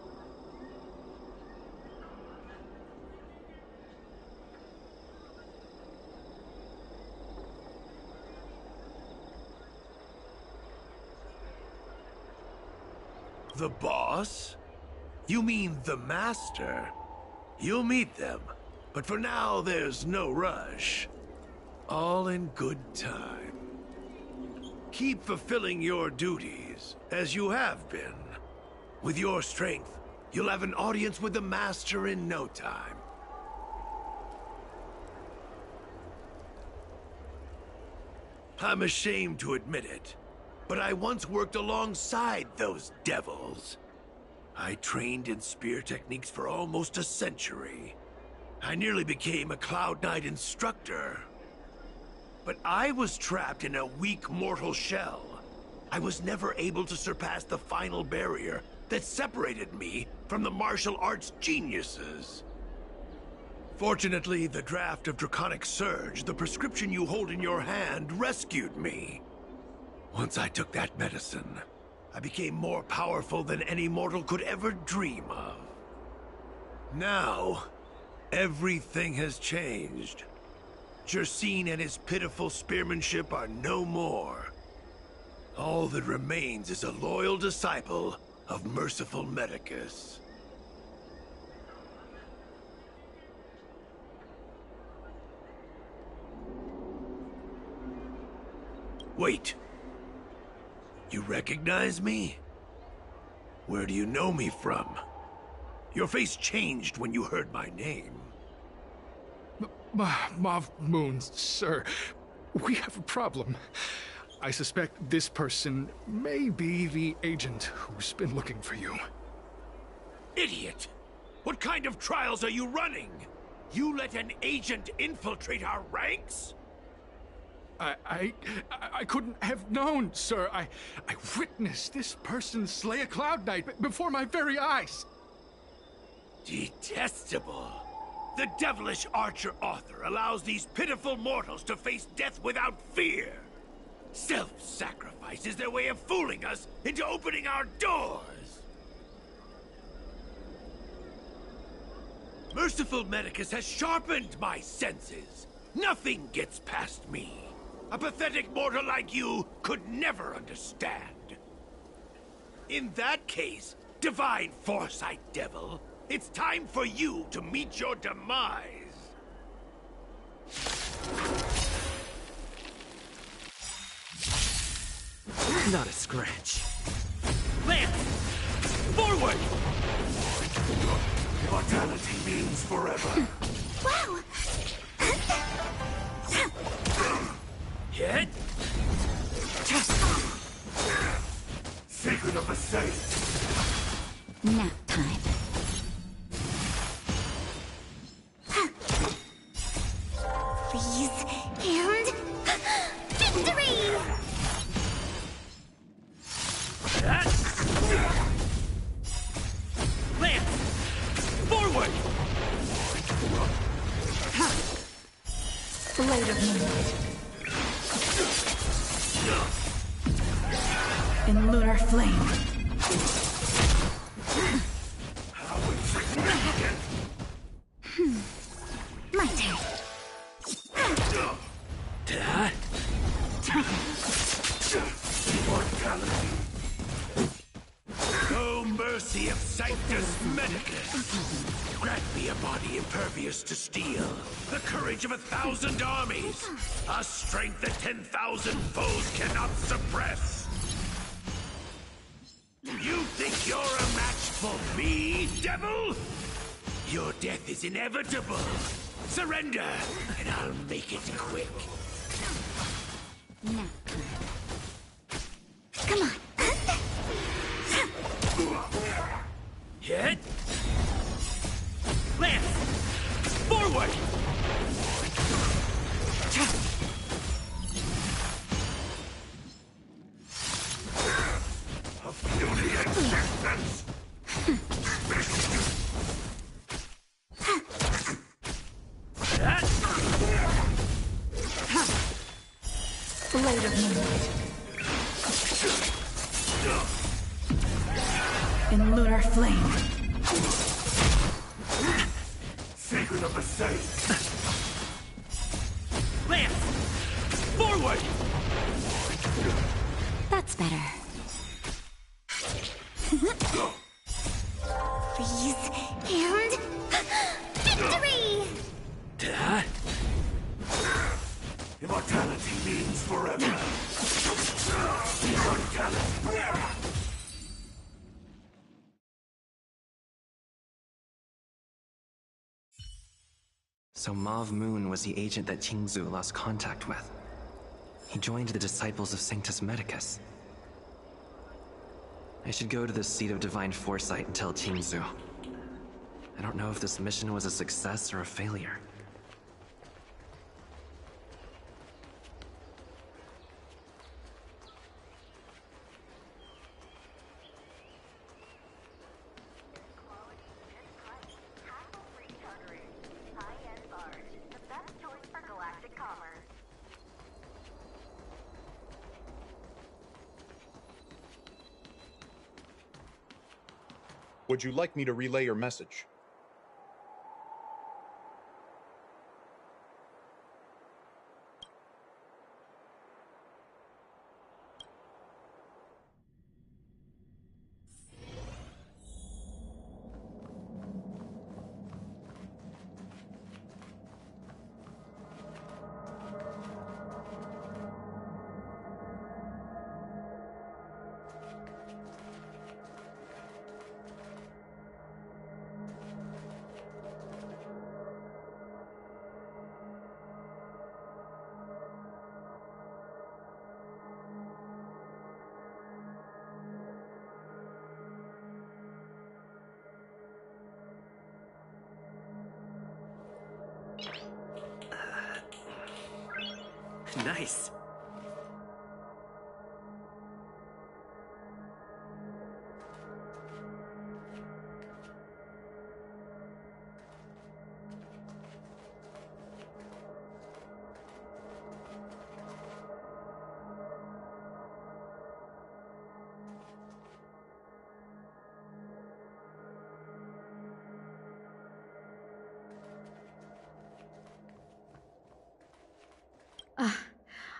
The boss? You mean the Master? You'll meet them, but for now there's no rush. All in good time. Keep fulfilling your duties, as you have been. With your strength, you'll have an audience with the Master in no time. I'm ashamed to admit it, but I once worked alongside those devils. I trained in spear techniques for almost a century. I nearly became a Cloud Knight instructor. But I was trapped in a weak mortal shell. I was never able to surpass the final barrier that separated me from the martial arts geniuses. Fortunately, the draft of Draconic Surge, the prescription you hold in your hand, rescued me. Once I took that medicine, I became more powerful than any mortal could ever dream of. Now, everything has changed. Jersine and his pitiful spearmanship are no more. All that remains is a loyal disciple of merciful Medicus. Wait. You recognize me? Where do you know me from? Your face changed when you heard my name. Mauve Moon, sir. We have a problem. I suspect this person may be the agent who's been looking for you. Idiot! What kind of trials are you running? You let an agent infiltrate our ranks? I couldn't have known, sir. I witnessed this person slay a Cloud Knight before my very eyes. Detestable. The devilish archer author allows these pitiful mortals to face death without fear. Self-sacrifice is their way of fooling us into opening our doors. Merciful Medicus has sharpened my senses. Nothing gets past me. A pathetic mortal like you could never understand. In that case, Divine Foresight Devil, it's time for you to meet your demise. Not a scratch. Lance! Forward! Mortality means forever. Wow! Hit! Secret of the safe. Nap time. Please, and victory! Lance! Forward! Blade of Moonlight. In lunar flame. My turn. Oh, mercy of Sanctus Medicus! Grant me a body impervious to steel, the courage of 1,000 armies, a strength that 10,000 foes cannot suppress. You think you're a match for me, devil? Your death is inevitable. Surrender, and I'll make it quick. Nap time. Come on. Hit! Lance! Forward! A beauty existence! Blade of Moonlight. In lunar flame. Secret of the safe! Lance! Forward! That's better. Please, and victory! Immortality means forever. Immortality. So Mauve Moon was the agent that Qingzu lost contact with. He joined the Disciples of Sanctus Medicus. I should go to the seat of Divine Foresight and tell Qingzu. I don't know if this mission was a success or a failure. Would you like me to relay your message? Nice.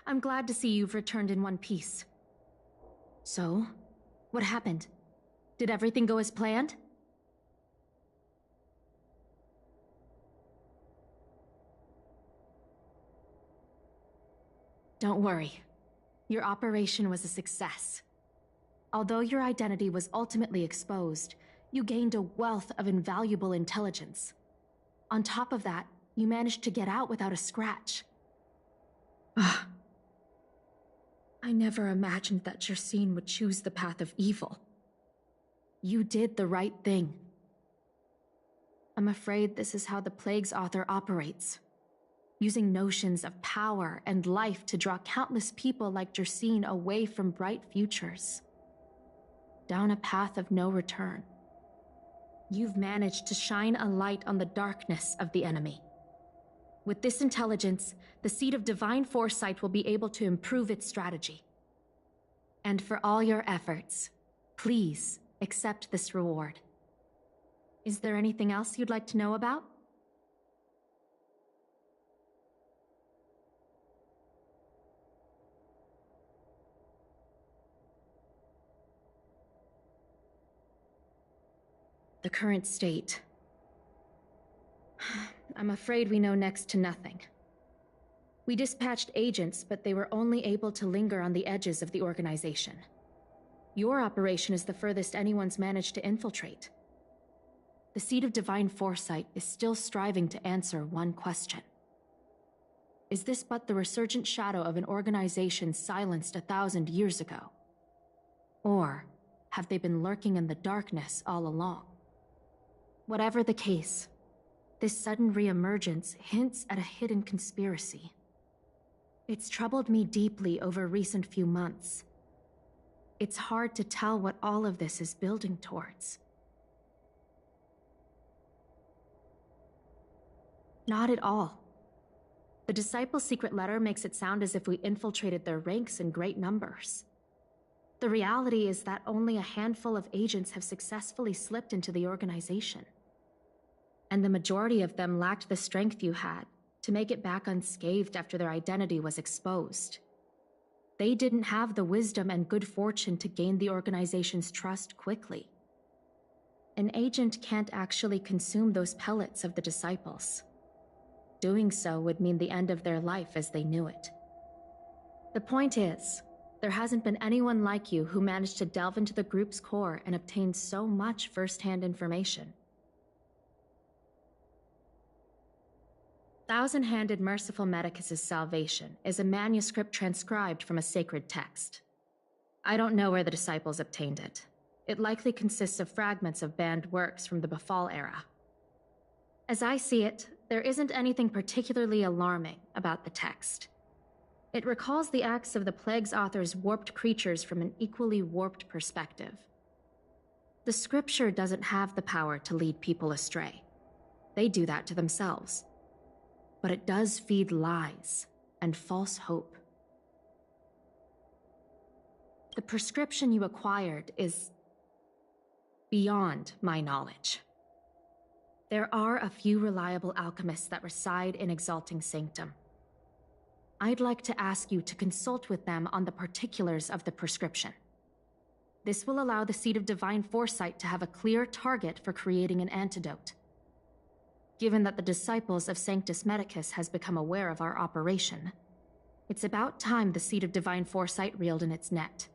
I'm glad to see you've returned in one piece. So, what happened? Did everything go as planned? Don't worry. Your operation was a success. Although your identity was ultimately exposed, you gained a wealth of invaluable intelligence. On top of that, you managed to get out without a scratch. I never imagined that Jersine would choose the path of evil. You did the right thing. I'm afraid this is how the Plague's author operates, using notions of power and life to draw countless people like Jersine away from bright futures, down a path of no return. You've managed to shine a light on the darkness of the enemy. With this intelligence, the Seed of Divine Foresight will be able to improve its strategy. And for all your efforts, please accept this reward. Is there anything else you'd like to know about? The current state. I'm afraid we know next to nothing. We dispatched agents, but they were only able to linger on the edges of the organization. Your operation is the furthest anyone's managed to infiltrate. The Seed of Divine Foresight is still striving to answer one question. Is this but the resurgent shadow of an organization silenced 1,000 years ago? Or have they been lurking in the darkness all along? Whatever the case, this sudden reemergence hints at a hidden conspiracy. It's troubled me deeply over recent few months. It's hard to tell what all of this is building towards. Not at all. The Disciples' secret letter makes it sound as if we infiltrated their ranks in great numbers. The reality is that only a handful of agents have successfully slipped into the organization. And the majority of them lacked the strength you had to make it back unscathed after their identity was exposed. They didn't have the wisdom and good fortune to gain the organization's trust quickly. An agent can't actually consume those pellets of the Disciples. Doing so would mean the end of their life as they knew it. The point is, there hasn't been anyone like you who managed to delve into the group's core and obtain so much first-hand information. Thousand-Handed Merciful Medicus' Salvation is a manuscript transcribed from a sacred text. I don't know where the Disciples obtained it. It likely consists of fragments of banned works from the Befall era. As I see it, there isn't anything particularly alarming about the text. It recalls the acts of the Plague's author's warped creatures from an equally warped perspective. The scripture doesn't have the power to lead people astray. They do that to themselves. But it does feed lies and false hope. The prescription you acquired is beyond my knowledge. There are a few reliable alchemists that reside in Exalting Sanctum. I'd like to ask you to consult with them on the particulars of the prescription. This will allow the Seed of Divine Foresight to have a clear target for creating an antidote. Given that the Disciples of Sanctus Medicus has become aware of our operation, it's about time the Seed of Divine Foresight reeled in its net.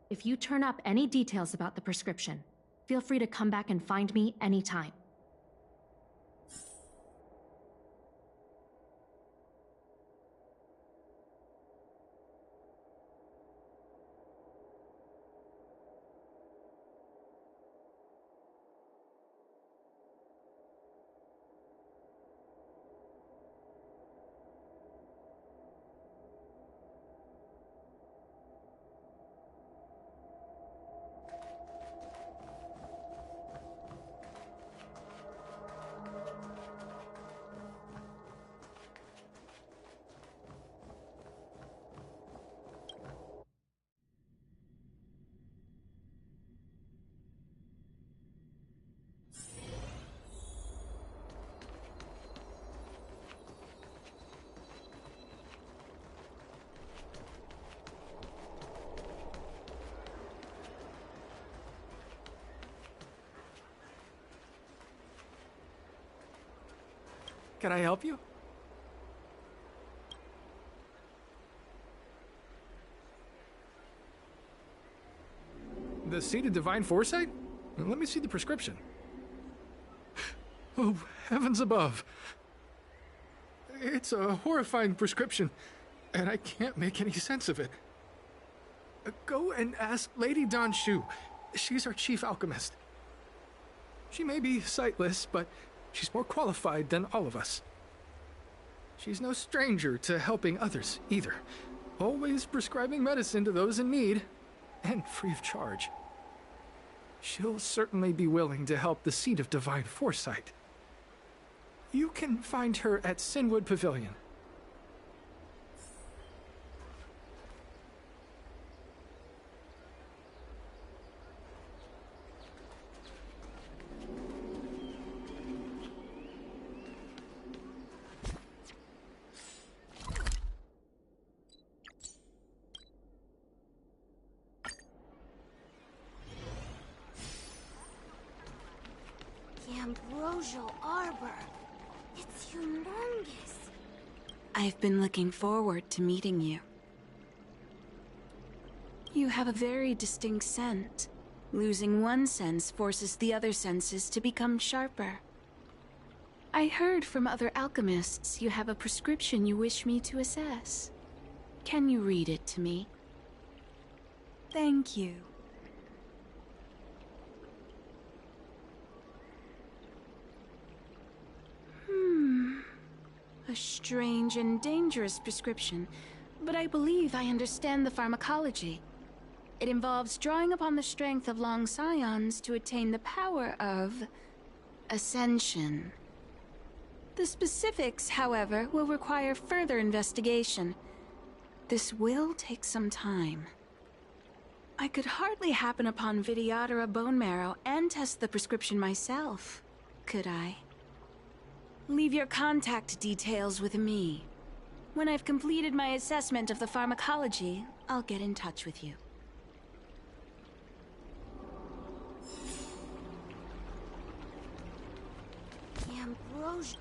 If you turn up any details about the prescription, feel free to come back and find me anytime. Can I help you? The Seed of Divine Foresight? Let me see the prescription. Oh, heavens above. It's a horrifying prescription, and I can't make any sense of it. Go and ask Lady Dan Shu. She's our chief alchemist. She may be sightless, but she's more qualified than all of us. She's no stranger to helping others, either. Always prescribing medicine to those in need, and free of charge. She'll certainly be willing to help the Seed of Divine Foresight. You can find her at Sinwood Pavilion. The Ambrosial Arbor. It's humongous. I've been looking forward to meeting you. You have a very distinct scent. Losing one sense forces the other senses to become sharper. I heard from other alchemists you have a prescription you wish me to assess. Can you read it to me? Thank you. A strange and dangerous prescription, but I believe I understand the pharmacology. It involves drawing upon the strength of long scions to attain the power of ascension. The specifics, however, will require further investigation. This will take some time. I could hardly happen upon Vidyadhara bone marrow and test the prescription myself, could I? Leave your contact details with me. When I've completed my assessment of the pharmacology, I'll get in touch with you. The Ambrosial.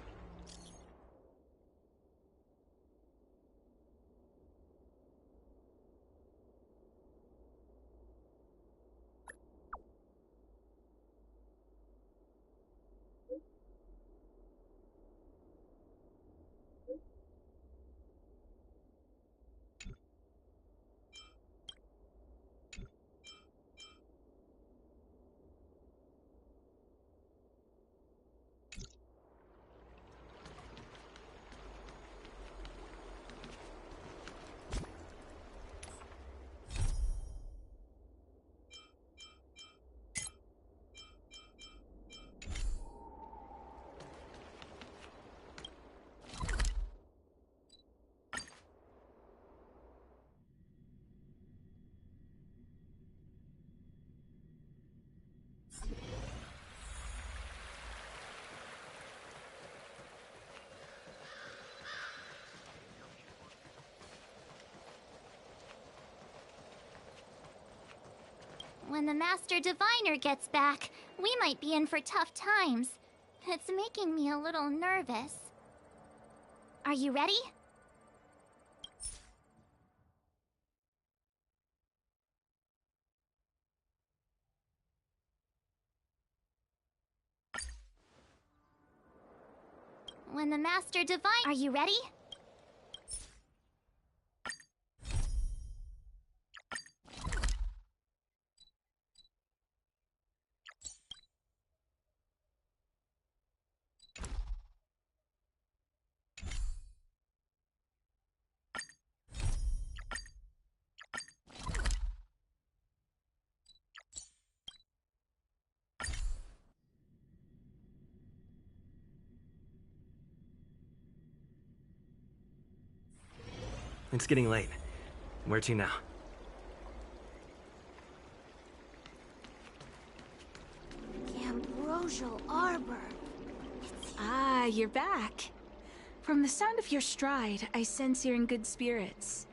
When the Master Diviner gets back, we might be in for tough times. It's making me a little nervous. Are you ready? When the Master Diviner... Are you ready? It's getting late. Where to now? The Ambrosial Arbor. Ah, you're back. From the sound of your stride, I sense you're in good spirits.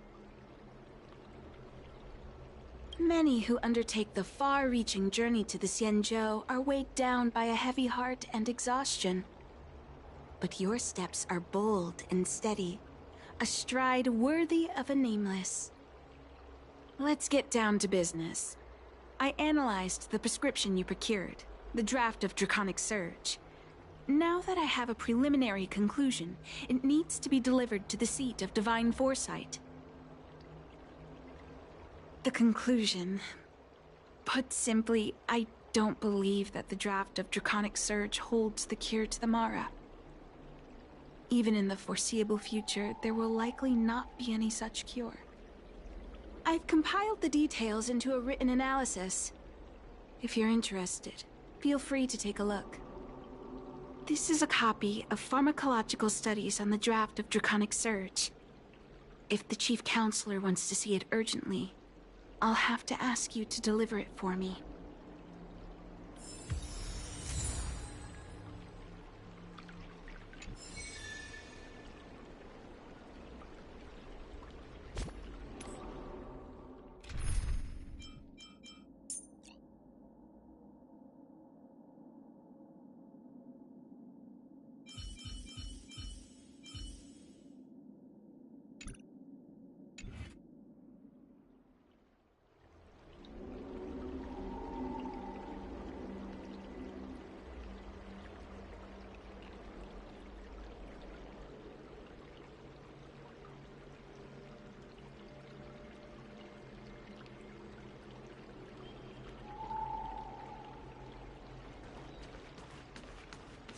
Many who undertake the far-reaching journey to the Xianzhou are weighed down by a heavy heart and exhaustion. But your steps are bold and steady, a stride worthy of a nameless. Let's get down to business. I analyzed the prescription you procured, the draft of Draconic Surge. Now that I have a preliminary conclusion, it needs to be delivered to the seat of Divine Foresight. The conclusion. Put simply, I don't believe that the draft of Draconic Surge holds the cure to the Mara. Even in the foreseeable future, there will likely not be any such cure. I've compiled the details into a written analysis. If you're interested, feel free to take a look. This is a copy of pharmacological studies on the draft of Draconic Surge. If the Chief Counselor wants to see it urgently, I'll have to ask you to deliver it for me.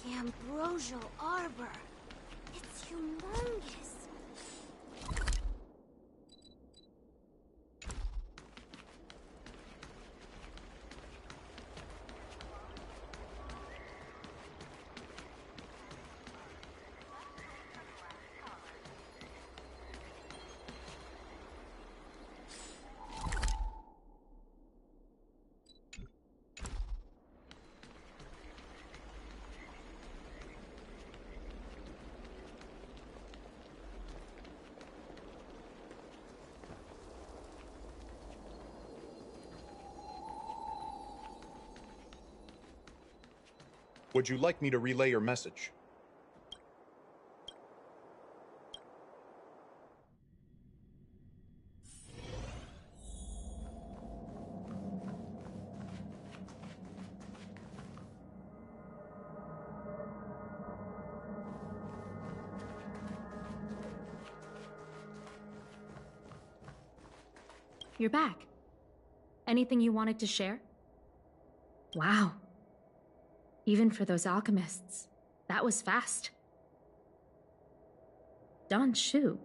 The Ambrosial Arbor. It's humongous. Would you like me to relay your message? You're back. Anything you wanted to share? Wow. Even for those alchemists, that was fast. Don Shu.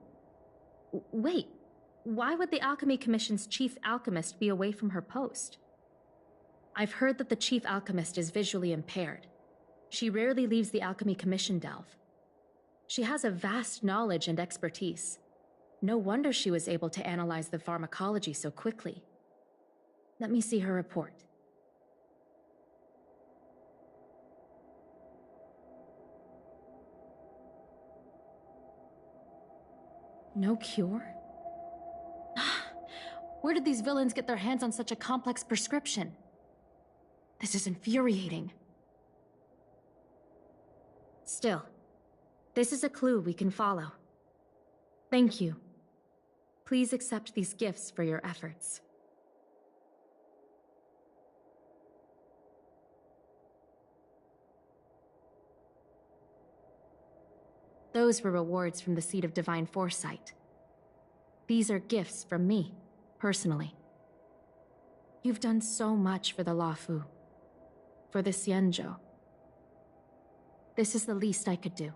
Wait, why would the Alchemy Commission's chief alchemist be away from her post? I've heard that the chief alchemist is visually impaired. She rarely leaves the Alchemy Commission delve. She has a vast knowledge and expertise. No wonder she was able to analyze the pharmacology so quickly. Let me see her report. No cure? Where did these villains get their hands on such a complex prescription? This is infuriating. Still, this is a clue we can follow. Thank you. Please accept these gifts for your efforts. Those were rewards from the Seat of Divine Foresight. These are gifts from me, personally. You've done so much for the Luofu, for the Xianzhou. This is the least I could do.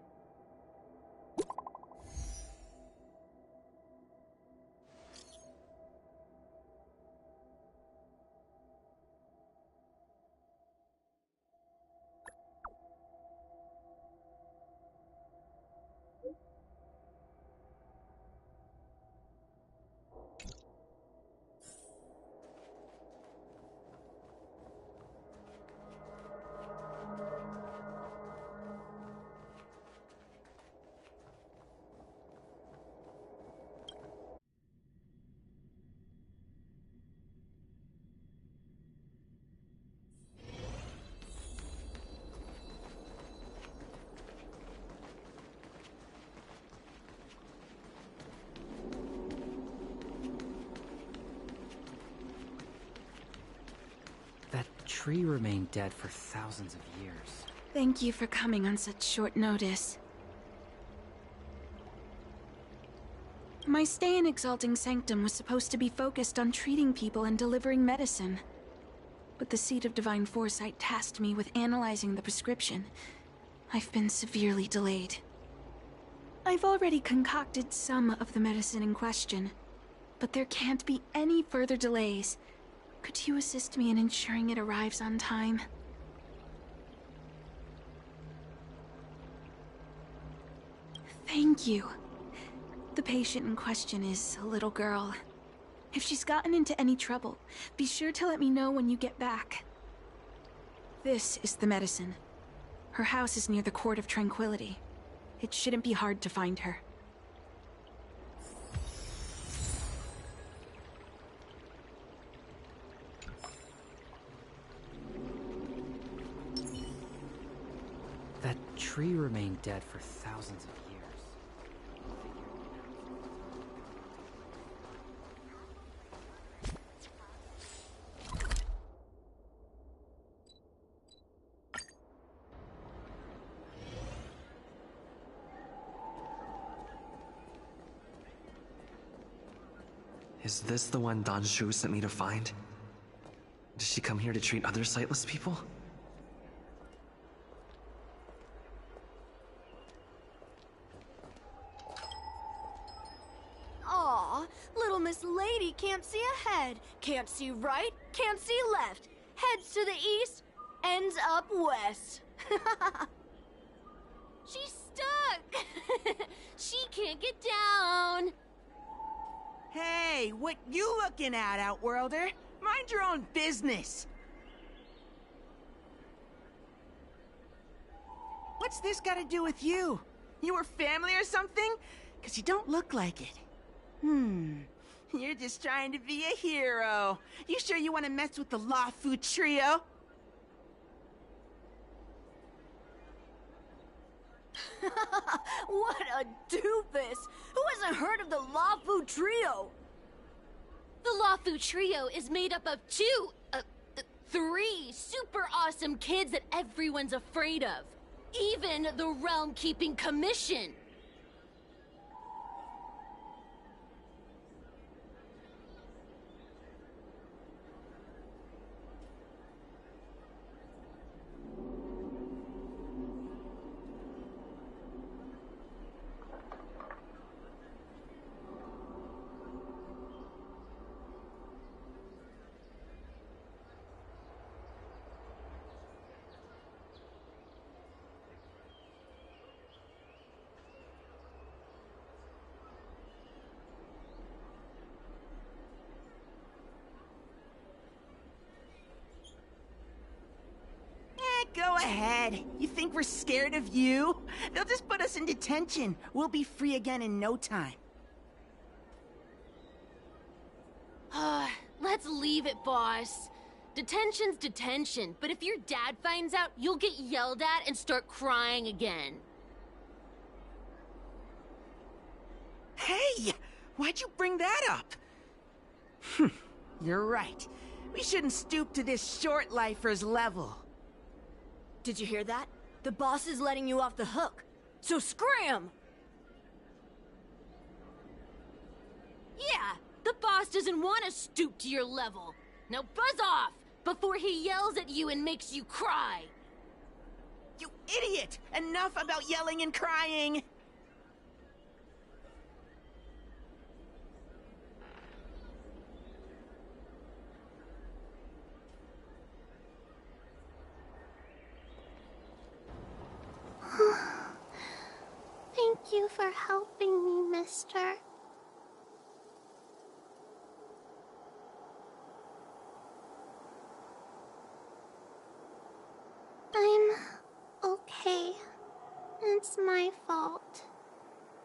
tree remained dead for thousands of years. Thank you for coming on such short notice. My stay in Exalting Sanctum was supposed to be focused on treating people and delivering medicine. But the Seat of Divine Foresight tasked me with analyzing the prescription. I've been severely delayed. I've already concocted some of the medicine in question, but there can't be any further delays. Could you assist me in ensuring it arrives on time? Thank you. The patient in question is a little girl. If she's gotten into any trouble, be sure to let me know when you get back. This is the medicine. Her house is near the Court of Tranquility. It shouldn't be hard to find her. That tree remained dead for thousands of years. Is this the one Dan Shu sent me to find? Does she come here to treat other sightless people? Aw, little Miss Lady can't see ahead, can't see right, can't see left. Heads to the east, ends up west. She's stuck! She can't get down! Hey, what you looking at, Outworlder? Mind your own business! What's this got to do with you? You were family or something? 'Cause you don't look like it. You're just trying to be a hero. You sure you want to mess with the Lafu trio? What a doofus! Who hasn't heard of the Lafu Trio? The Lafu Trio is made up of three super awesome kids that everyone's afraid of. Even the Realm Keeping Commission. Go ahead. You think we're scared of you? They'll just put us in detention. We'll be free again in no time. Let's leave it, boss. Detention's detention, but if your dad finds out, you'll get yelled at and start crying again. Hey! Why'd you bring that up? You're right. We shouldn't stoop to this short-lifer's level. Did you hear that? The boss is letting you off the hook. So scram! Yeah, the boss doesn't want to stoop to your level. Now buzz off before he yells at you and makes you cry. You idiot! Enough about yelling and crying! Thank you for helping me, mister. I'm okay. It's my fault.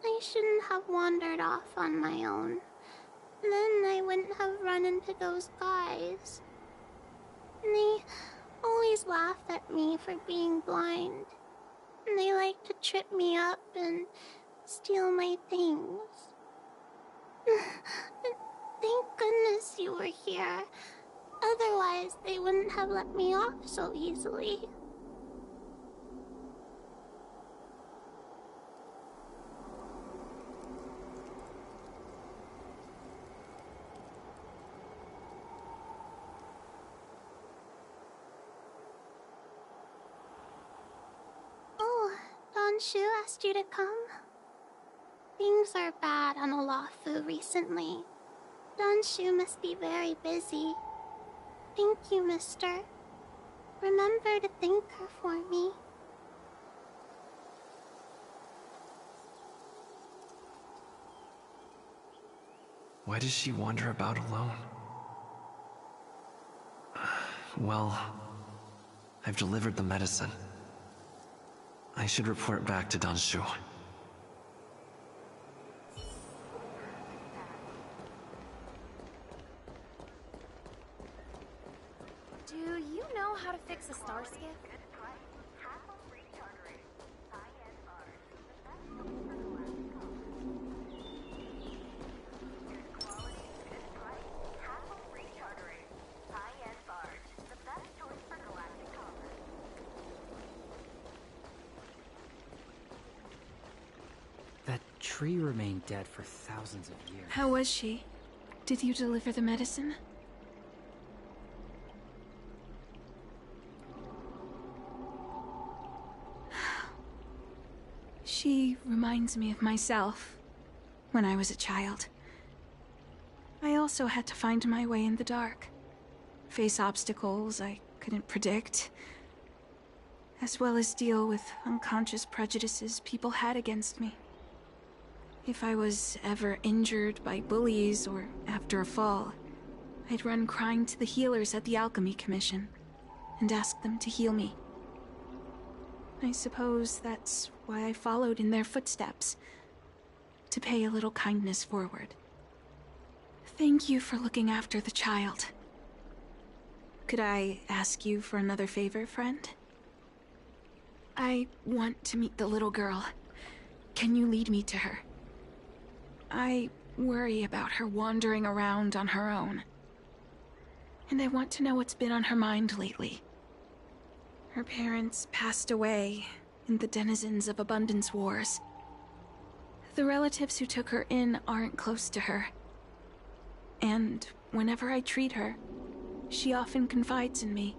I shouldn't have wandered off on my own. Then I wouldn't have run into those guys. They always laughed at me for being blind. And they like to trip me up and steal my things. Thank goodness you were here. Otherwise, they wouldn't have let me off so easily. Oh, Don Shu asked you to come? Things are bad on Olafu recently. Don Shu must be very busy. Thank you, mister. Remember to thank her for me. Why does she wander about alone? Well, I've delivered the medicine. I should report back to Danshu. Do you know how to fix a star skiff? That tree remained dead for thousands of years. How was she? Did you deliver the medicine? She reminds me of myself when I was a child. I also had to find my way in the dark, face obstacles I couldn't predict, as well as deal with unconscious prejudices people had against me. If I was ever injured by bullies or after a fall, I'd run crying to the healers at the Alchemy Commission and ask them to heal me. I suppose that's why I followed in their footsteps, to pay a little kindness forward. Thank you for looking after the child. Could I ask you for another favor, friend? I want to meet the little girl. Can you lead me to her? I worry about her wandering around on her own. And I want to know what's been on her mind lately. Her parents passed away in the denizens of Abundance Wars. The relatives who took her in aren't close to her. And whenever I treat her, she often confides in me.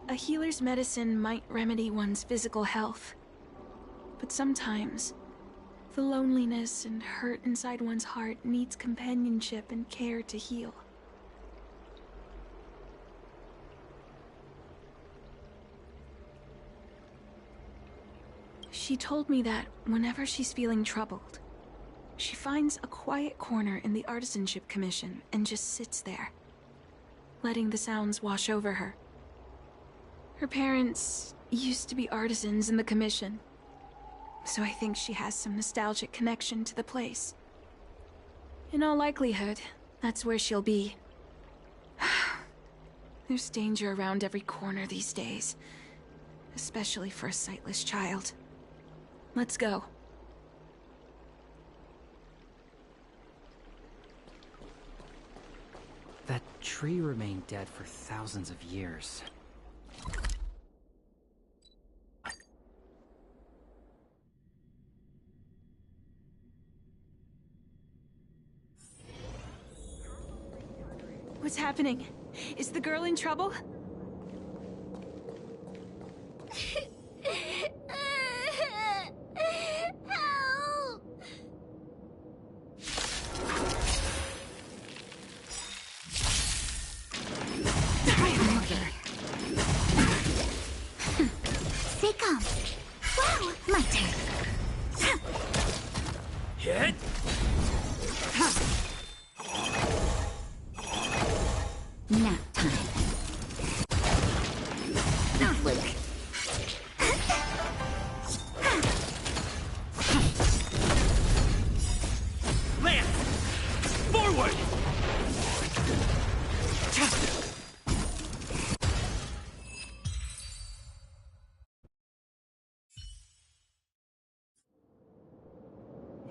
A healer's medicine might remedy one's physical health, but sometimes the loneliness and hurt inside one's heart needs companionship and care to heal. She told me that whenever she's feeling troubled, she finds a quiet corner in the Artisanship Commission and just sits there, letting the sounds wash over her. Her parents used to be artisans in the Commission, so I think she has some nostalgic connection to the place. In all likelihood, that's where she'll be. There's danger around every corner these days, especially for a sightless child. Let's go. That tree remained dead for thousands of years. What's happening? Is the girl in trouble? Help! Secom! Wow! My turn! Hit! Nap time. Outlook. Lance! Forward!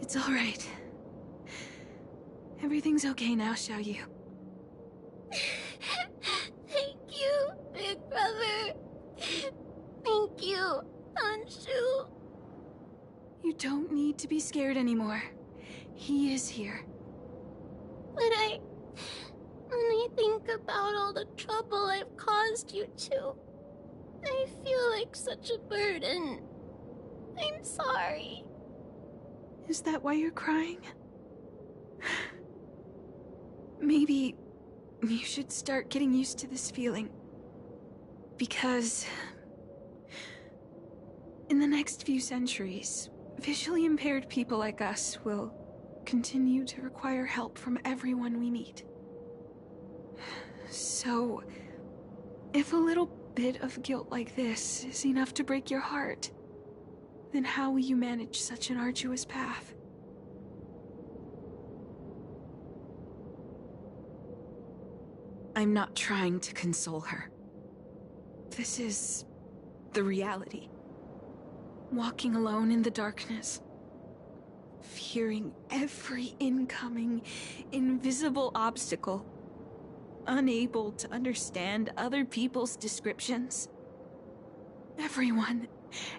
It's all right. Everything's okay now, Xiao Yu. need to be scared anymore. He is here. But when I think about all the trouble I've caused you two, I feel like such a burden. I'm sorry. Is that why you're crying? Maybe you should start getting used to this feeling. Because in the next few centuries, visually impaired people like us will continue to require help from everyone we meet. So, if a little bit of guilt like this is enough to break your heart, then how will you manage such an arduous path? I'm not trying to console her. This is the reality. Walking alone in the darkness, fearing every incoming, invisible obstacle, unable to understand other people's descriptions. Everyone,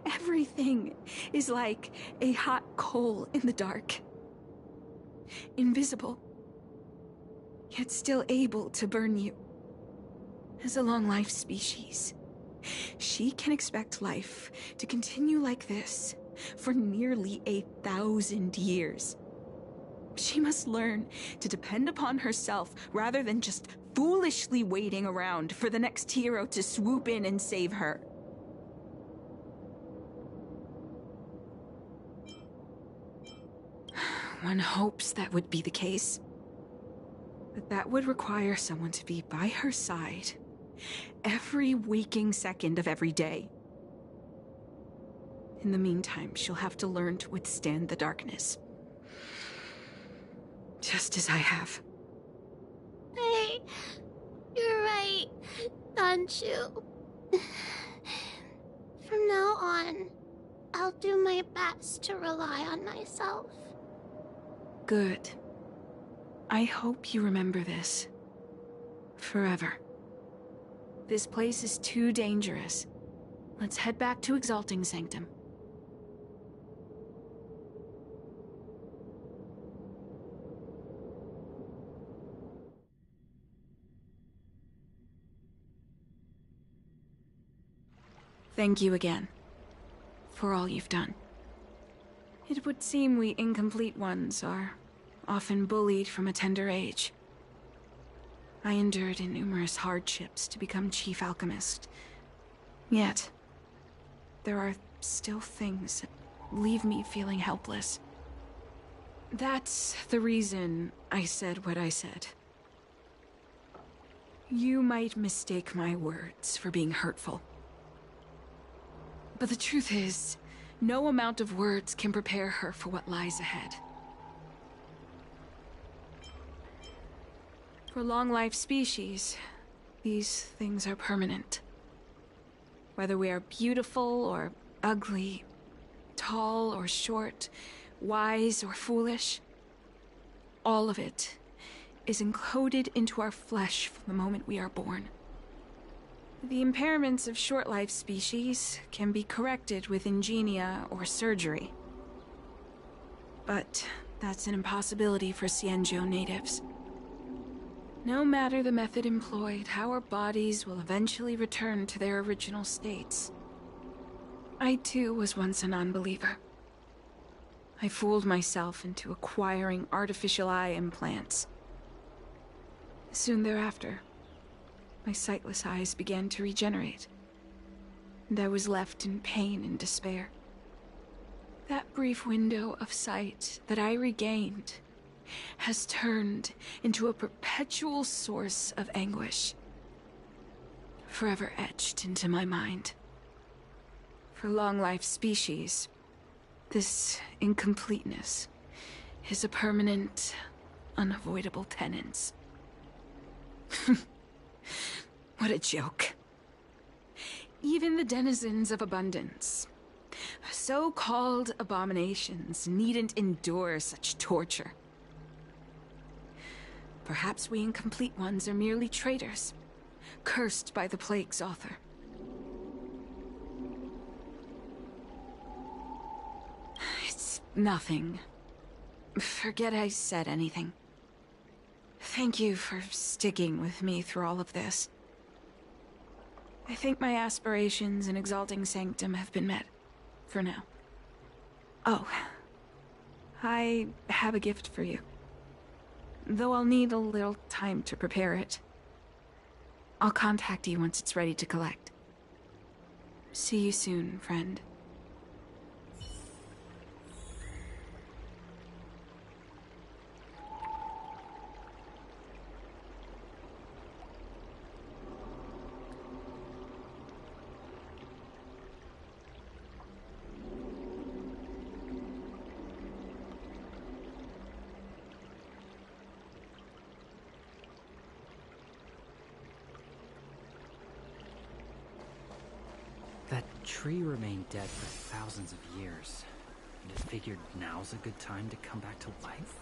everything is like a hot coal in the dark. Invisible, yet still able to burn you. As a long-life species, she can expect life to continue like this for nearly 1,000 years. She must learn to depend upon herself rather than just foolishly waiting around for the next hero to swoop in and save her. One hopes that would be the case. But that would require someone to be by her side every waking second of every day. In the meantime, she'll have to learn to withstand the darkness. Just as I have. Hey, you're right, Danchu. From now on, I'll do my best to rely on myself. Good. I hope you remember this. Forever. This place is too dangerous. Let's head back to Exalting Sanctum. Thank you again, for all you've done. It would seem we incomplete ones are often bullied from a tender age. I endured numerous hardships to become Chief Alchemist. Yet, there are still things that leave me feeling helpless. That's the reason I said what I said. You might mistake my words for being hurtful. But the truth is, no amount of words can prepare her for what lies ahead. For long-life species, these things are permanent. Whether we are beautiful or ugly, tall or short, wise or foolish, all of it is encoded into our flesh from the moment we are born. The impairments of short-life species can be corrected with ingenia or surgery. But that's an impossibility for Xianzhou natives. No matter the method employed, our bodies will eventually return to their original states. I too was once a non-believer. I fooled myself into acquiring artificial eye implants. Soon thereafter, my sightless eyes began to regenerate, and I was left in pain and despair. That brief window of sight that I regained has turned into a perpetual source of anguish, forever etched into my mind. For long-life species, this incompleteness is a permanent, unavoidable tenance. What a joke. Even the denizens of abundance, so-called abominations, needn't endure such torture. Perhaps we incomplete ones are merely traitors, cursed by the plague's author. It's Nothing. Forget I said anything. Thank you for sticking with me through all of this. I think my aspirations in exalting Sanctum have been met. For now. Oh. I have a gift for you. Though I'll need a little time to prepare it. I'll contact you once it's ready to collect. See you soon, friend. That tree remained dead for thousands of years. And it figured now's a good time to come back to life?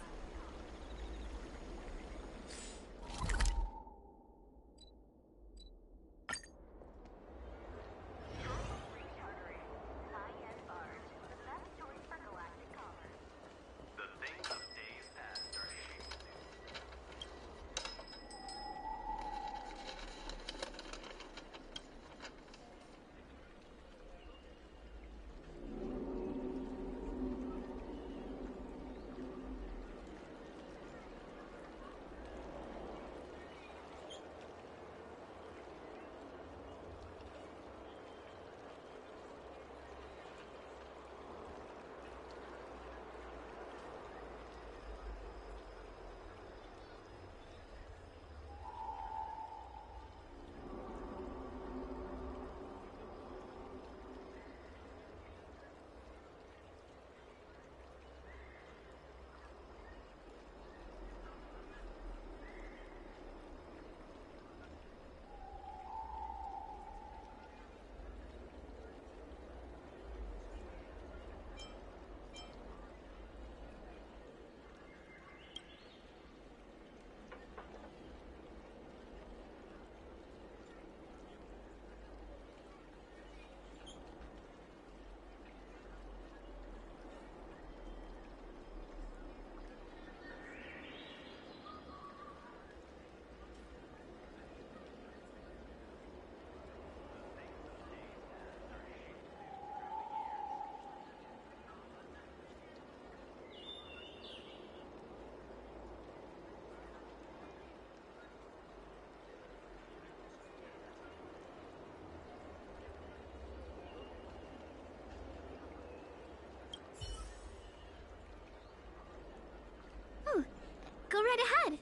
Go right ahead.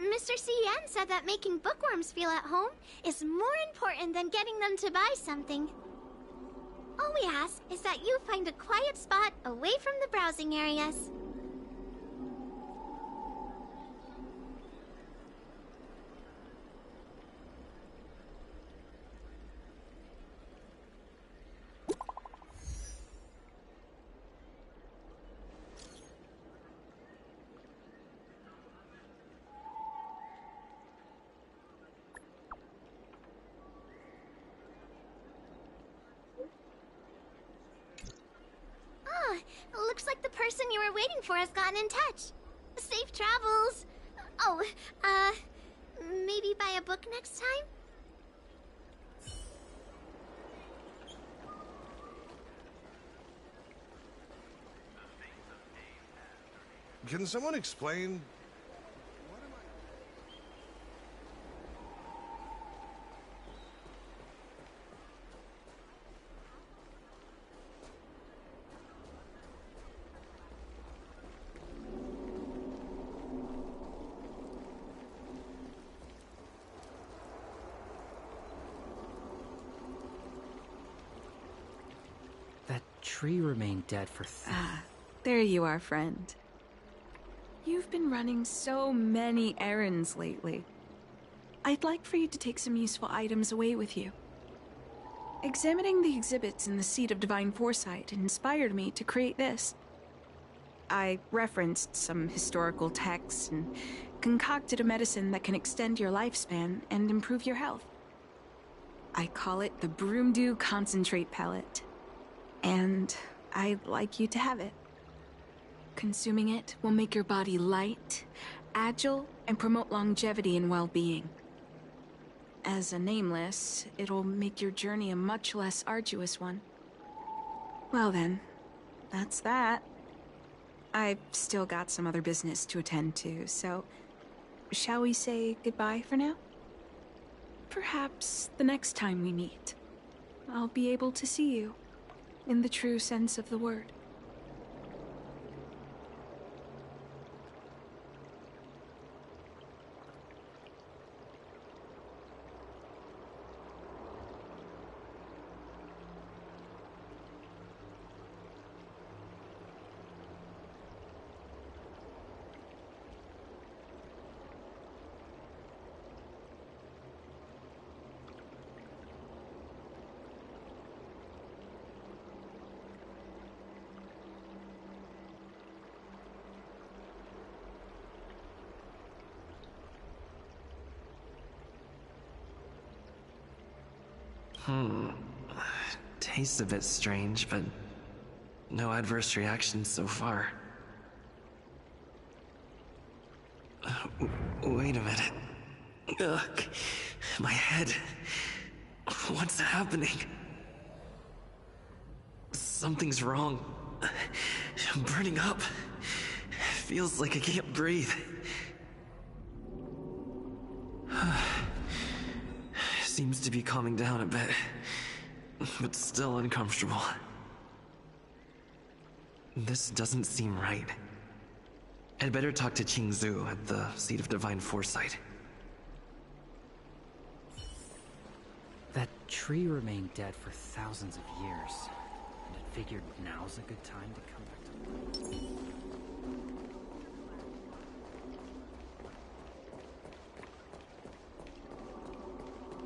Mr. C.N. said that making bookworms feel at home is more important than getting them to buy something. All we ask is that you find a quiet spot away from the browsing areas. Looks like the person you were waiting for has gotten in touch. Safe travels. Oh, maybe buy a book next time? Can someone explain? That tree remained dead for There you are, friend. You've been running so many errands lately. I'd like for you to take some useful items away with you. Examining the exhibits in the Seat of Divine Foresight inspired me to create this. I referenced some historical texts and concocted a medicine that can extend your lifespan and improve your health. I call it the Broomdew Concentrate Pellet. And I'd like you to have it. Consuming it will make your body light, agile, and promote longevity and well-being. As a nameless, it'll make your journey a much less arduous one. Well then, that's that. I've still got some other business to attend to, so shall we say goodbye for now? Perhaps the next time we meet, I'll be able to see you, in the true sense of the word. Tastes a bit strange, but no adverse reactions so far. Wait a minute. Ugh, my head. What's happening? Something's wrong. I'm burning up. Feels like I can't breathe. Seems to be calming down a bit, but still uncomfortable. This doesn't seem right. I'd better talk to Qingzu at the Seat of Divine Foresight. That tree remained dead for thousands of years, and it figured now's a good time to come back to life.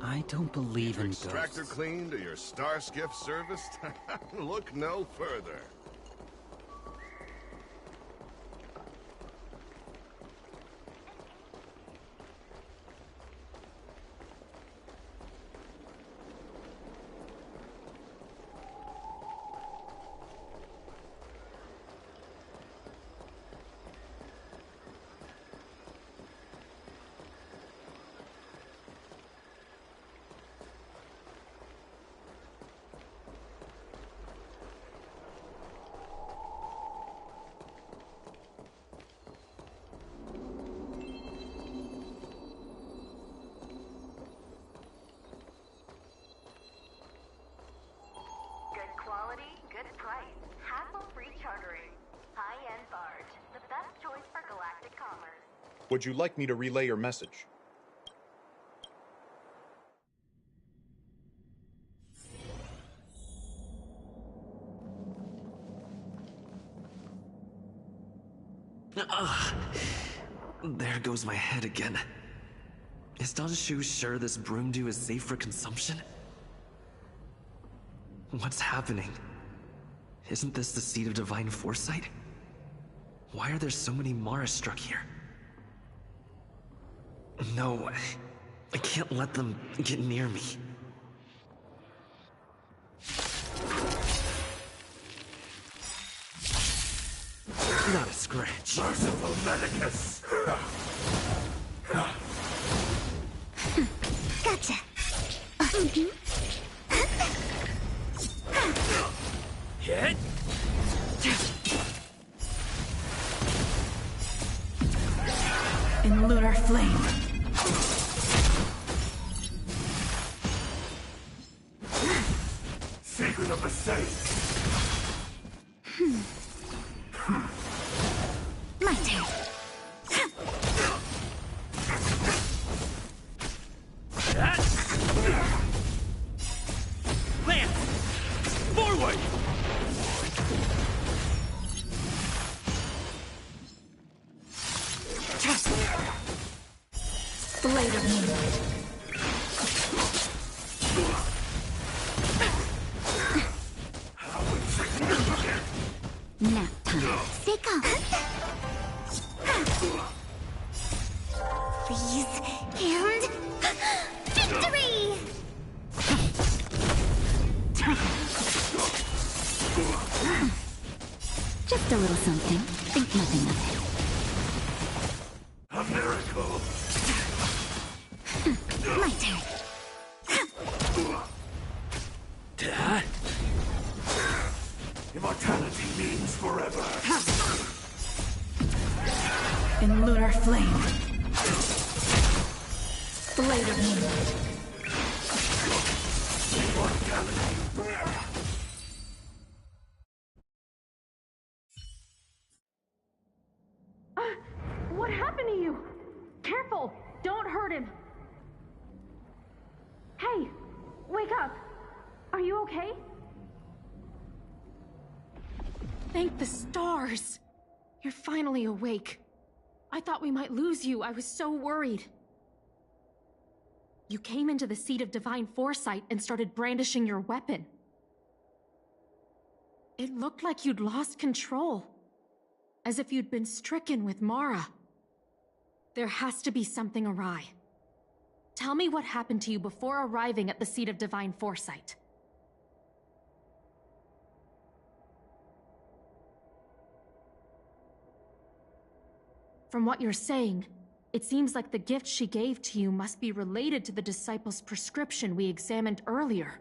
I don't believe in ghosts. Extractor cleaned or your star skiff serviced? Look no further. Would you like me to relay your message? There goes my head again. Is Danshu sure this broom dew is safe for consumption? What's happening? Isn't this the Seat of Divine Foresight? Why are there so many Mara struck here? No, I can't let them get near me. Not a scratch. Merciful Medicus! Gotcha. Hit? In lunar flame. Secret of the saints. My turn. Lance! Forward! Blade of Moonlight. Nap time. Sick up. Freeze and victory! Just Just a little something. Think nothing of it. A miracle. My turn. Dad? Immortality means forever. In lunar flame. Blade of moonlight. Immortality. What happened to you? Careful! Don't hurt him! Hey! Wake up! Are you okay? Thank the stars! You're finally awake. I thought we might lose you. I was so worried. You came into the seat of divine foresight and started brandishing your weapon. It looked like you'd lost control. As if you'd been stricken with Mara. There has to be something awry. Tell me what happened to you before arriving at the seat of divine foresight. From what you're saying, it seems like the gift she gave to you must be related to the disciple's prescription we examined earlier.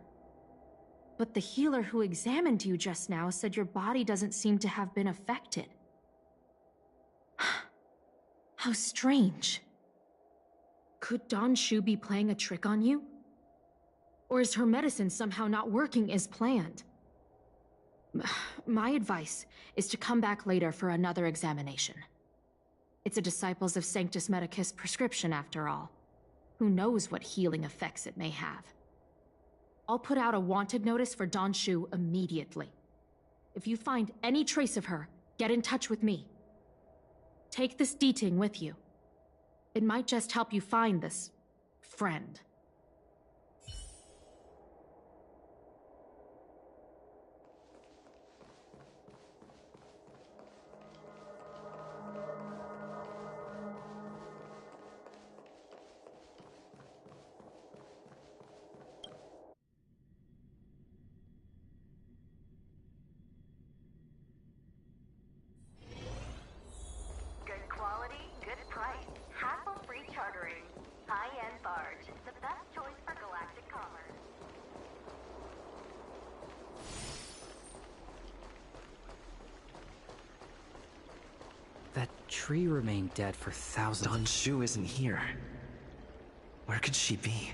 But the healer who examined you just now said your body doesn't seem to have been affected. How strange. Could Don Shu be playing a trick on you? Or is her medicine somehow not working as planned? My advice is to come back later for another examination. It's a Disciples of Sanctus Medicus prescription, after all. Who knows what healing effects it may have? I'll put out a wanted notice for Don Shu immediately. If you find any trace of her, get in touch with me. Take this D-Ting with you. It might just help you find this friend. That tree remained dead for thousands. Don Shu isn't here. Where could she be?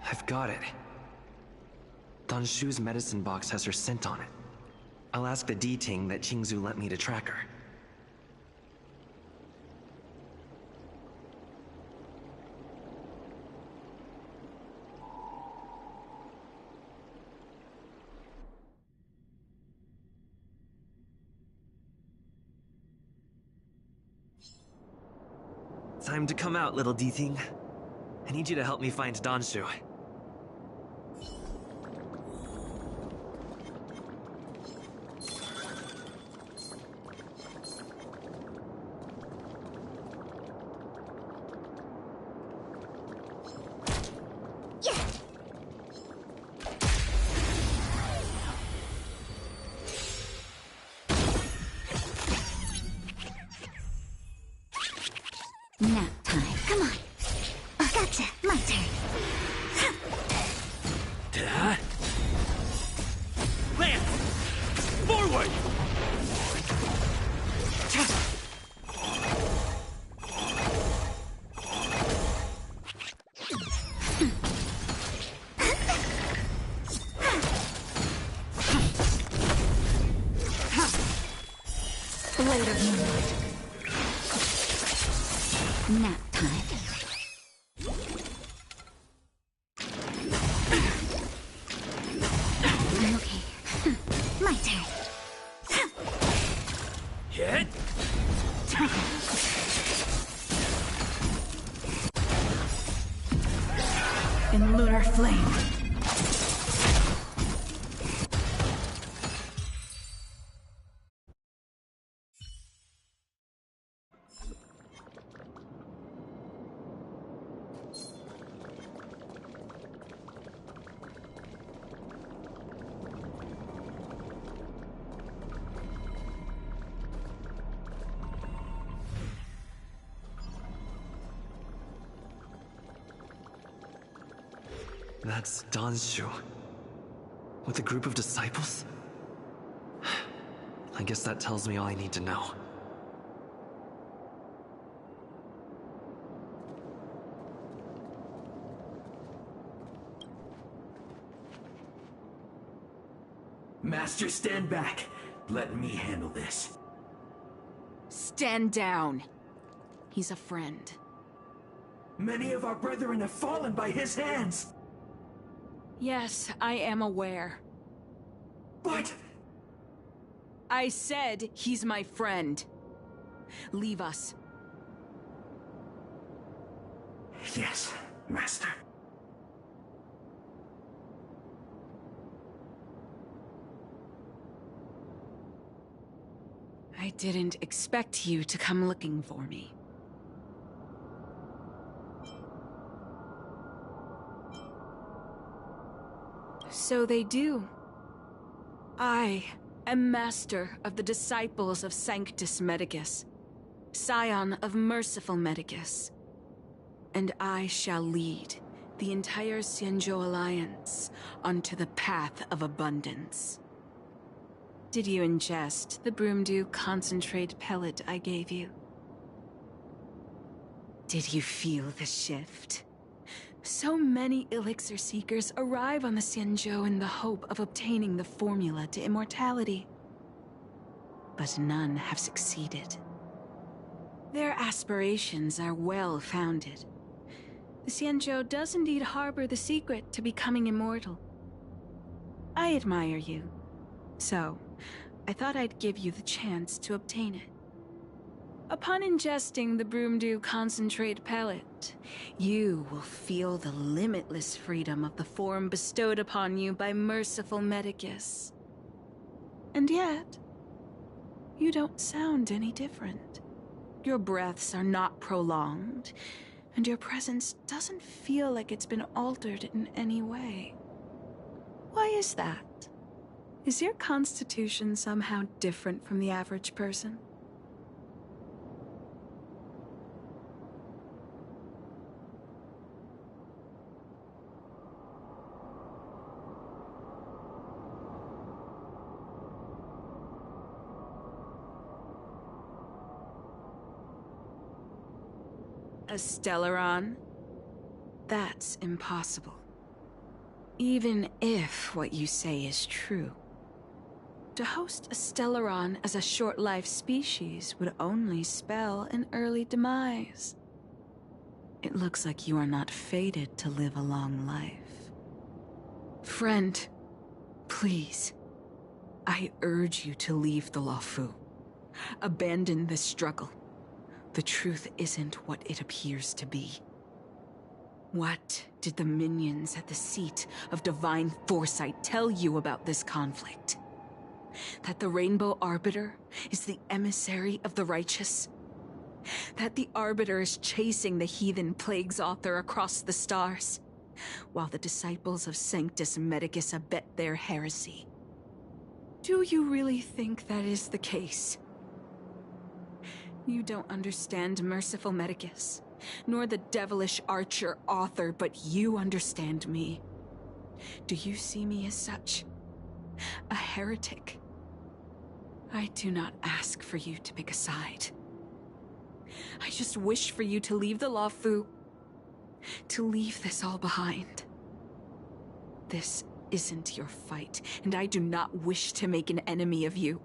I've got it. Don Shu's medicine box has her scent on it. I'll ask the D-Ting that Qingzu lent me to track her. Time to come out, little D-Ting. I need you to help me find Don Shu. Nap time. Come on. Gotcha. My turn. Dad? Lance! Forward! Blade of moonlight. Nap time. Okay. My turn. Hit! In lunar flame. That's Danshu. With a group of disciples? I guess that tells me all I need to know. Master, stand back. Let me handle this. Stand down. He's a friend. Many of our brethren have fallen by his hands. Yes, I am aware. But... I said he's my friend. Leave us. Yes, Master. I didn't expect you to come looking for me. So they do. I am master of the disciples of Sanctus Medicus, scion of merciful Medicus, and I shall lead the entire Xianzhou Alliance onto the path of abundance. Did you ingest the Broomdew concentrate pellet I gave you? Did you feel the shift? So many elixir seekers arrive on the Xianzhou in the hope of obtaining the formula to immortality. But none have succeeded. Their aspirations are well founded. The Xianzhou does indeed harbor the secret to becoming immortal. I admire you, so I thought I'd give you the chance to obtain it. Upon ingesting the Broomdew concentrate pellet, you will feel the limitless freedom of the form bestowed upon you by merciful Medicus. And yet, you don't sound any different. Your breaths are not prolonged, and your presence doesn't feel like it's been altered in any way. Why is that? Is your constitution somehow different from the average person? A Stellaron? That's impossible. Even if what you say is true. To host a Stellaron as a short-life species would only spell an early demise. It looks like you are not fated to live a long life. Friend, please, I urge you to leave the Luofu. Abandon this struggle. The truth isn't what it appears to be. What did the minions at the seat of divine foresight tell you about this conflict? That the Rainbow Arbiter is the emissary of the righteous? That the Arbiter is chasing the heathen plagues author across the stars, while the disciples of Sanctus Medicus abet their heresy? Do you really think that is the case? You don't understand merciful Medicus, nor the devilish archer author, but you understand me. Do you see me as such? A heretic? I do not ask for you to pick a side. I just wish for you to leave the Luofu, to leave this all behind. This isn't your fight, and I do not wish to make an enemy of you.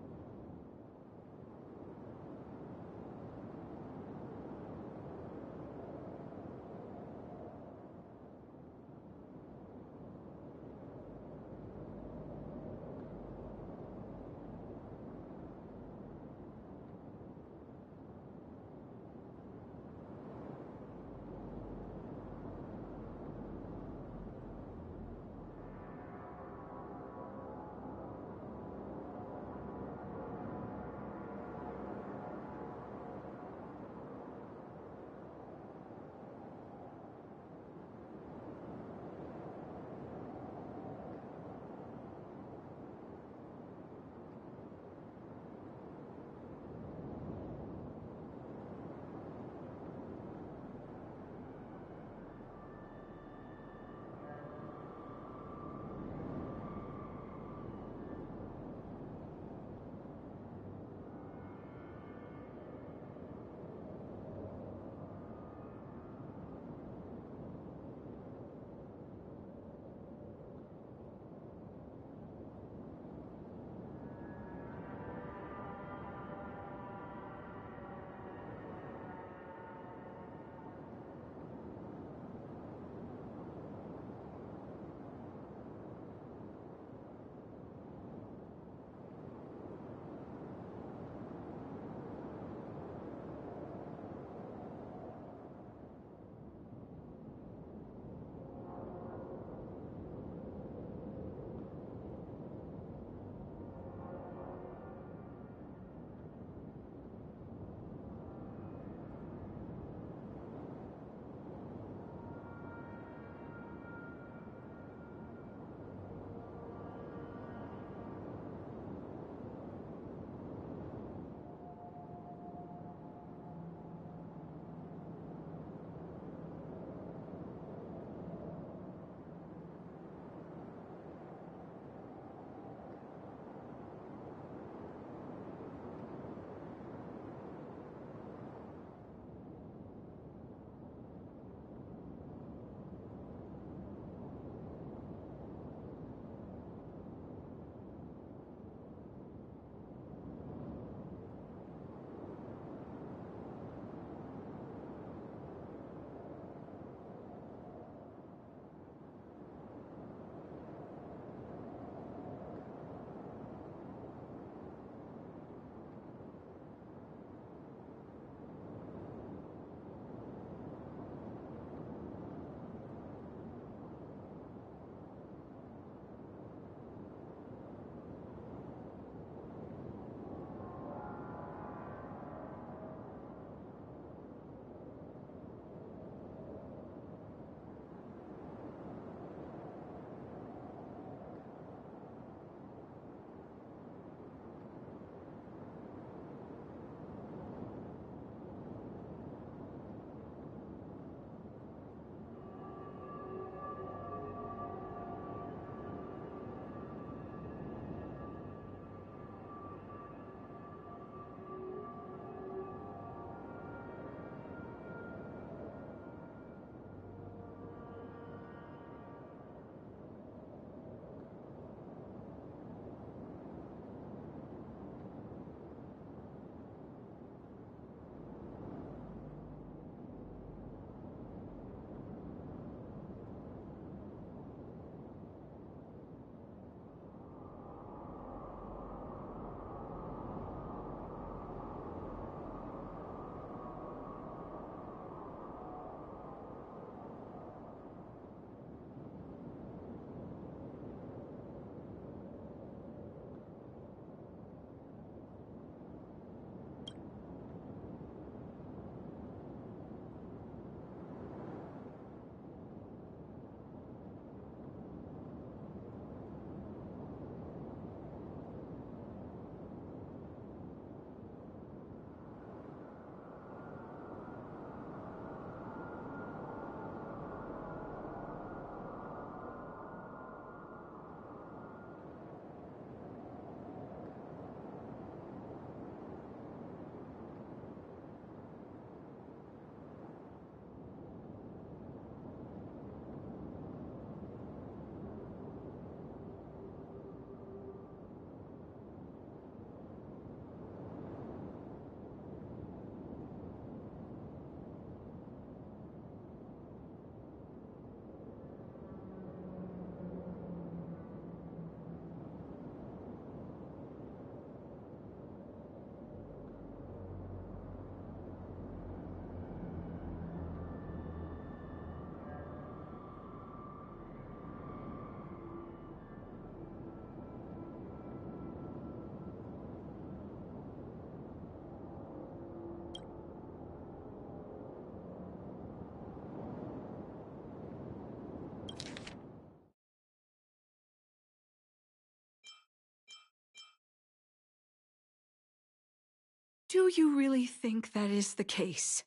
Do you really think that is the case?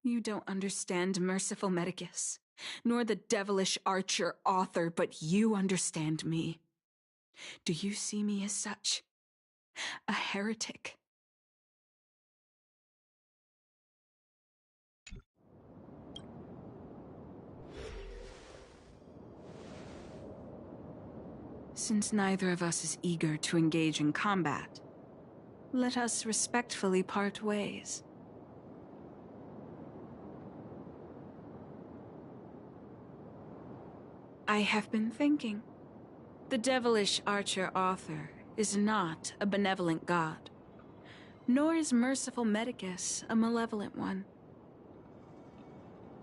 You don't understand Merciful Medicus, nor the devilish archer author, but you understand me. Do you see me as such? A heretic? Since neither of us is eager to engage in combat, let us respectfully part ways. I have been thinking. The devilish archer author is not a benevolent god, nor is Merciful Medicus a malevolent one.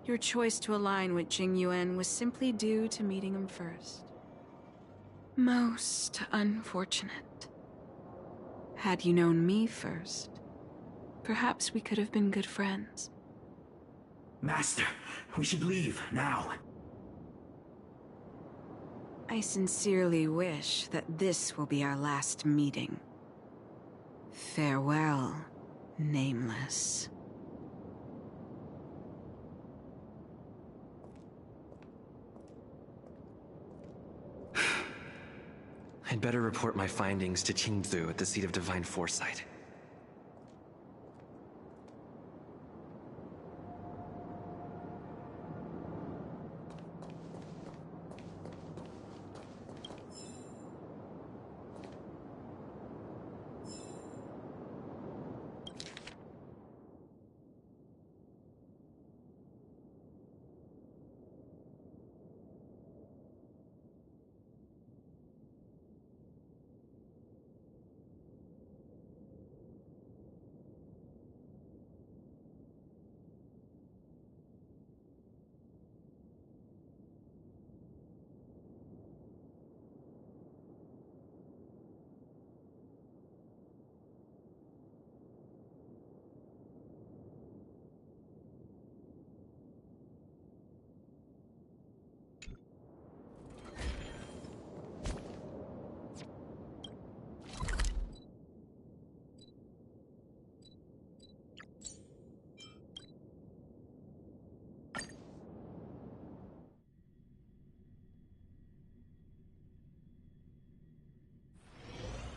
Your choice to align with Jing Yuan was simply due to meeting him first. Most unfortunate. Had you known me first, perhaps we could have been good friends. Master, we should leave, now. I sincerely wish that this will be our last meeting. Farewell, Nameless. I'd better report my findings to Qingzu at the seat of divine foresight.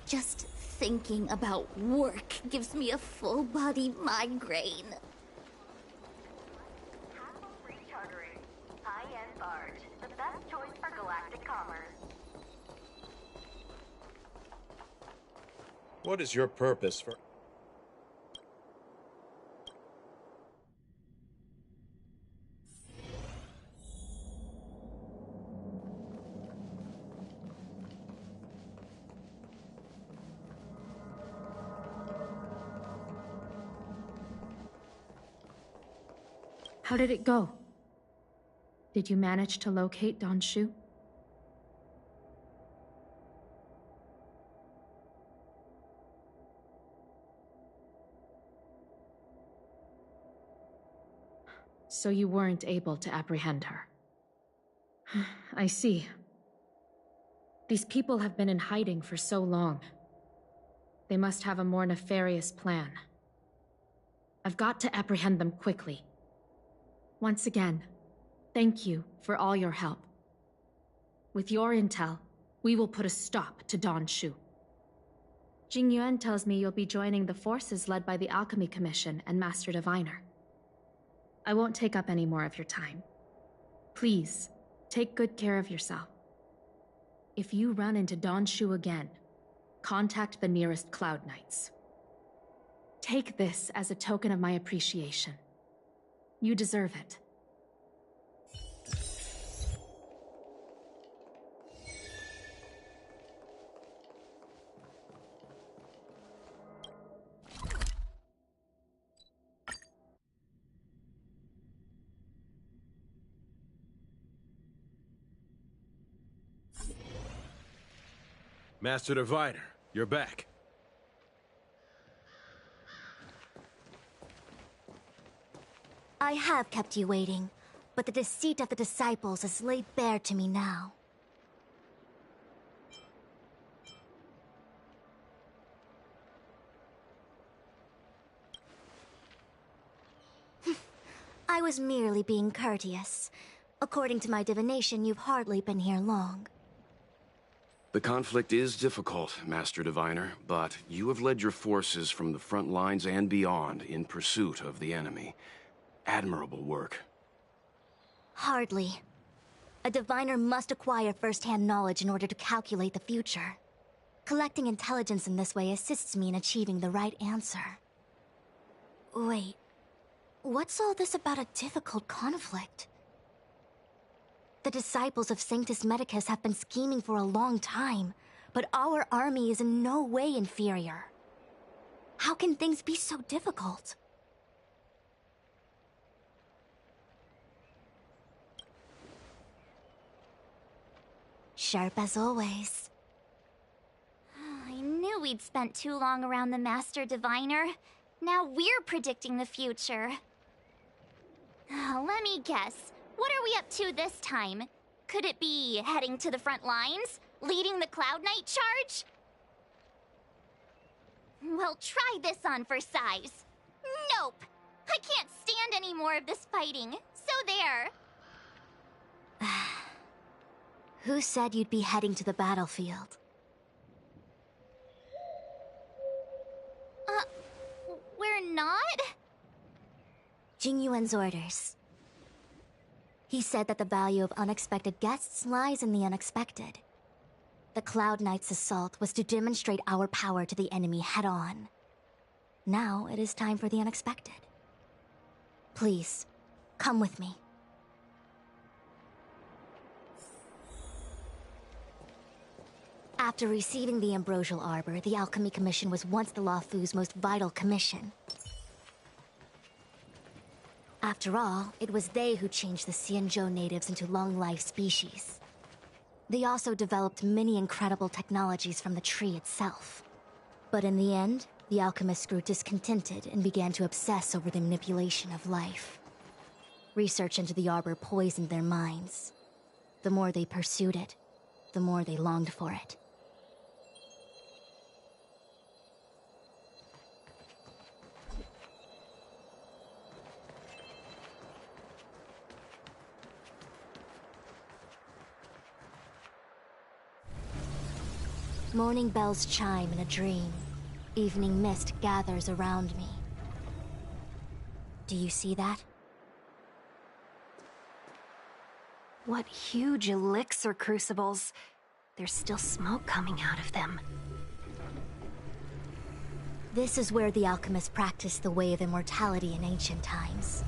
Just thinking about work gives me a full-body migraine. Hassle-free chartering. High-end barge. The best choice for galactic commerce. What is your purpose for... How did it go? Did you manage to locate Don Shu? So you weren't able to apprehend her. I see. These people have been in hiding for so long. They must have a more nefarious plan. I've got to apprehend them quickly. Once again, thank you for all your help. With your intel, we will put a stop to Don Shu. Jing Yuan tells me you'll be joining the forces led by the Alchemy Commission and Master Diviner. I won't take up any more of your time. Please, take good care of yourself. If you run into Don Shu again, contact the nearest Cloud Knights. Take this as a token of my appreciation. You deserve it. Master Diviner, you're back. I have kept you waiting, but the deceit of the disciples is laid bare to me now. I was merely being courteous. According to my divination, you've hardly been here long. The conflict is difficult, Master Diviner, but you have led your forces from the front lines and beyond in pursuit of the enemy. Admirable work. Hardly. A diviner must acquire first-hand knowledge in order to calculate the future. Collecting intelligence in this way assists me in achieving the right answer. Wait, what's all this about a difficult conflict? The disciples of Sanctus Medicus have been scheming for a long time, but our army is in no way inferior. How can things be so difficult? Sharp as always. I knew we'd spent too long around the Master Diviner. Now we're predicting the future. Let me guess. What are we up to this time? Could it be heading to the front lines? Leading the Cloud Knight charge? Well, try this on for size. Nope! I can't stand any more of this fighting. So there. Who said you'd be heading to the battlefield? We're not? Jingyuan's orders. He said that the value of unexpected guests lies in the unexpected. The Cloud Knight's assault was to demonstrate our power to the enemy head-on. Now it is time for the unexpected. Please, come with me. After receiving the Ambrosial Arbor, the Alchemy Commission was once the Luofu's most vital commission. After all, it was they who changed the Xianzhou natives into long-life species. They also developed many incredible technologies from the tree itself. But in the end, the alchemists grew discontented and began to obsess over the manipulation of life. Research into the arbor poisoned their minds. The more they pursued it, the more they longed for it. Morning bells chime in a dream. Evening mist gathers around me. Do you see that? What huge elixir crucibles. There's still smoke coming out of them. This is where the alchemists practiced the way of immortality in ancient times.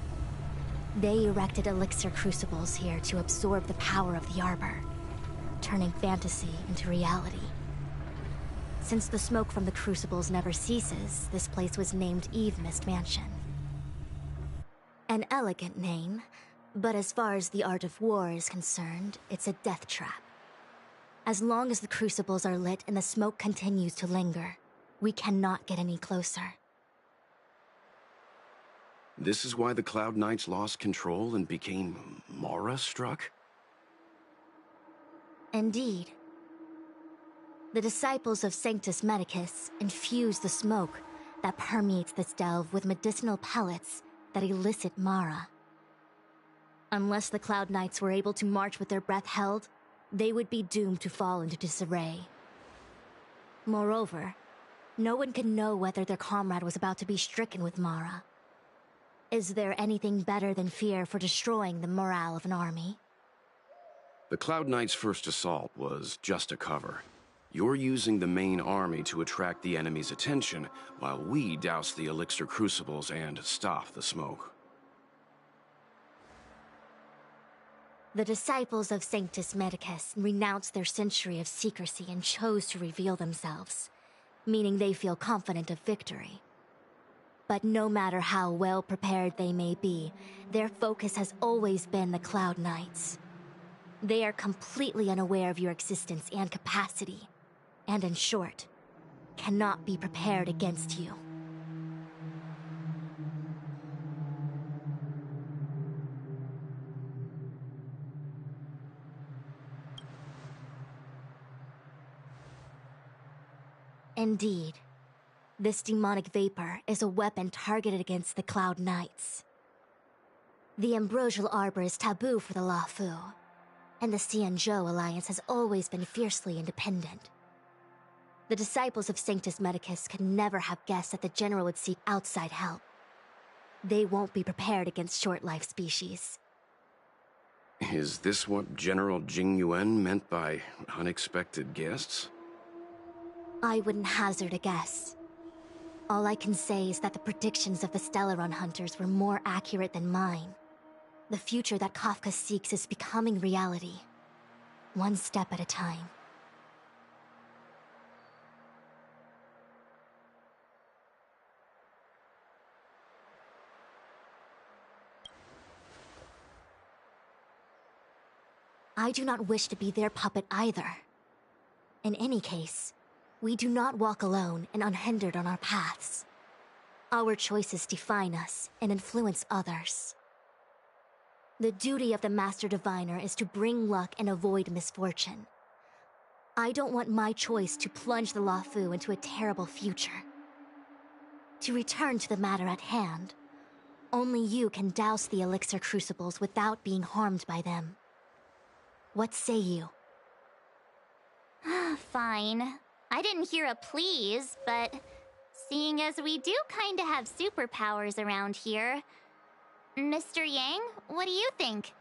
They erected elixir crucibles here to absorb the power of the arbor, turning fantasy into reality. Since the smoke from the crucibles never ceases, this place was named Eve Mist Mansion. An elegant name, but as far as the art of war is concerned, it's a death trap. As long as the crucibles are lit and the smoke continues to linger, we cannot get any closer. This is why the Cloud Knights lost control and became Mara-struck? Indeed. The disciples of Sanctus Medicus infuse the smoke that permeates this delve with medicinal pellets that elicit Mara. Unless the Cloud Knights were able to march with their breath held, they would be doomed to fall into disarray. Moreover, no one can know whether their comrade was about to be stricken with Mara. Is there anything better than fear for destroying the morale of an army? The Cloud Knights' first assault was just a cover. You're using the main army to attract the enemy's attention, while we douse the elixir crucibles and stop the smoke. The disciples of Sanctus Medicus renounced their century of secrecy and chose to reveal themselves, meaning they feel confident of victory. But no matter how well prepared they may be, their focus has always been the Cloud Knights. They are completely unaware of your existence and capacity, and in short, cannot be prepared against you. Indeed, this demonic vapor is a weapon targeted against the Cloud Knights. The Ambrosial Arbor is taboo for the Luofu, and the Xianzhou Alliance has always been fiercely independent. The disciples of Sanctus Medicus could never have guessed that the General would seek outside help. They won't be prepared against short-life species. Is this what General Jing Yuan meant by unexpected guests? I wouldn't hazard a guess. All I can say is that the predictions of the Stellaron hunters were more accurate than mine. The future that Kafka seeks is becoming reality, one step at a time. I do not wish to be their puppet either. In any case, we do not walk alone and unhindered on our paths. Our choices define us and influence others. The duty of the Master Diviner is to bring luck and avoid misfortune. I don't want my choice to plunge the Luofu into a terrible future. To return to the matter at hand, only you can douse the elixir crucibles without being harmed by them. What say you? Fine. I didn't hear a please, but seeing as we do kinda have superpowers around here, Mr. Yang, what do you think?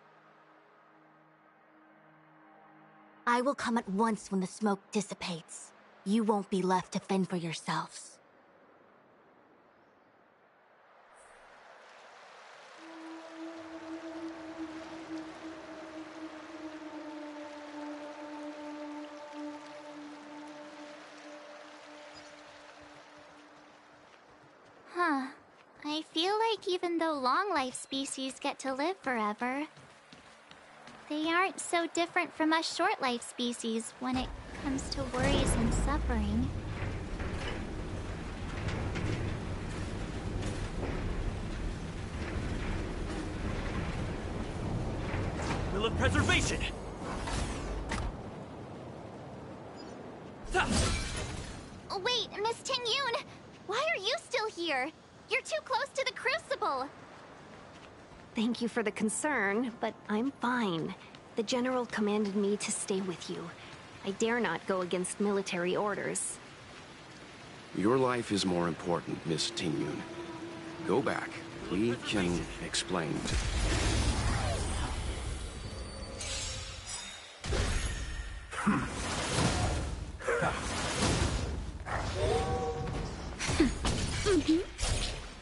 I will come at once when the smoke dissipates. You won't be left to fend for yourselves. Huh. I feel like even though long-life species get to live forever, they aren't so different from us short-life species when it comes to worries and suffering. Will of preservation! Wait, Miss Tingyun! Why are you still here? You're too close to the Crucible! Thank you for the concern, but I'm fine. The General commanded me to stay with you. I dare not go against military orders. Your life is more important, Miss Tingyun. Go back. We can explain.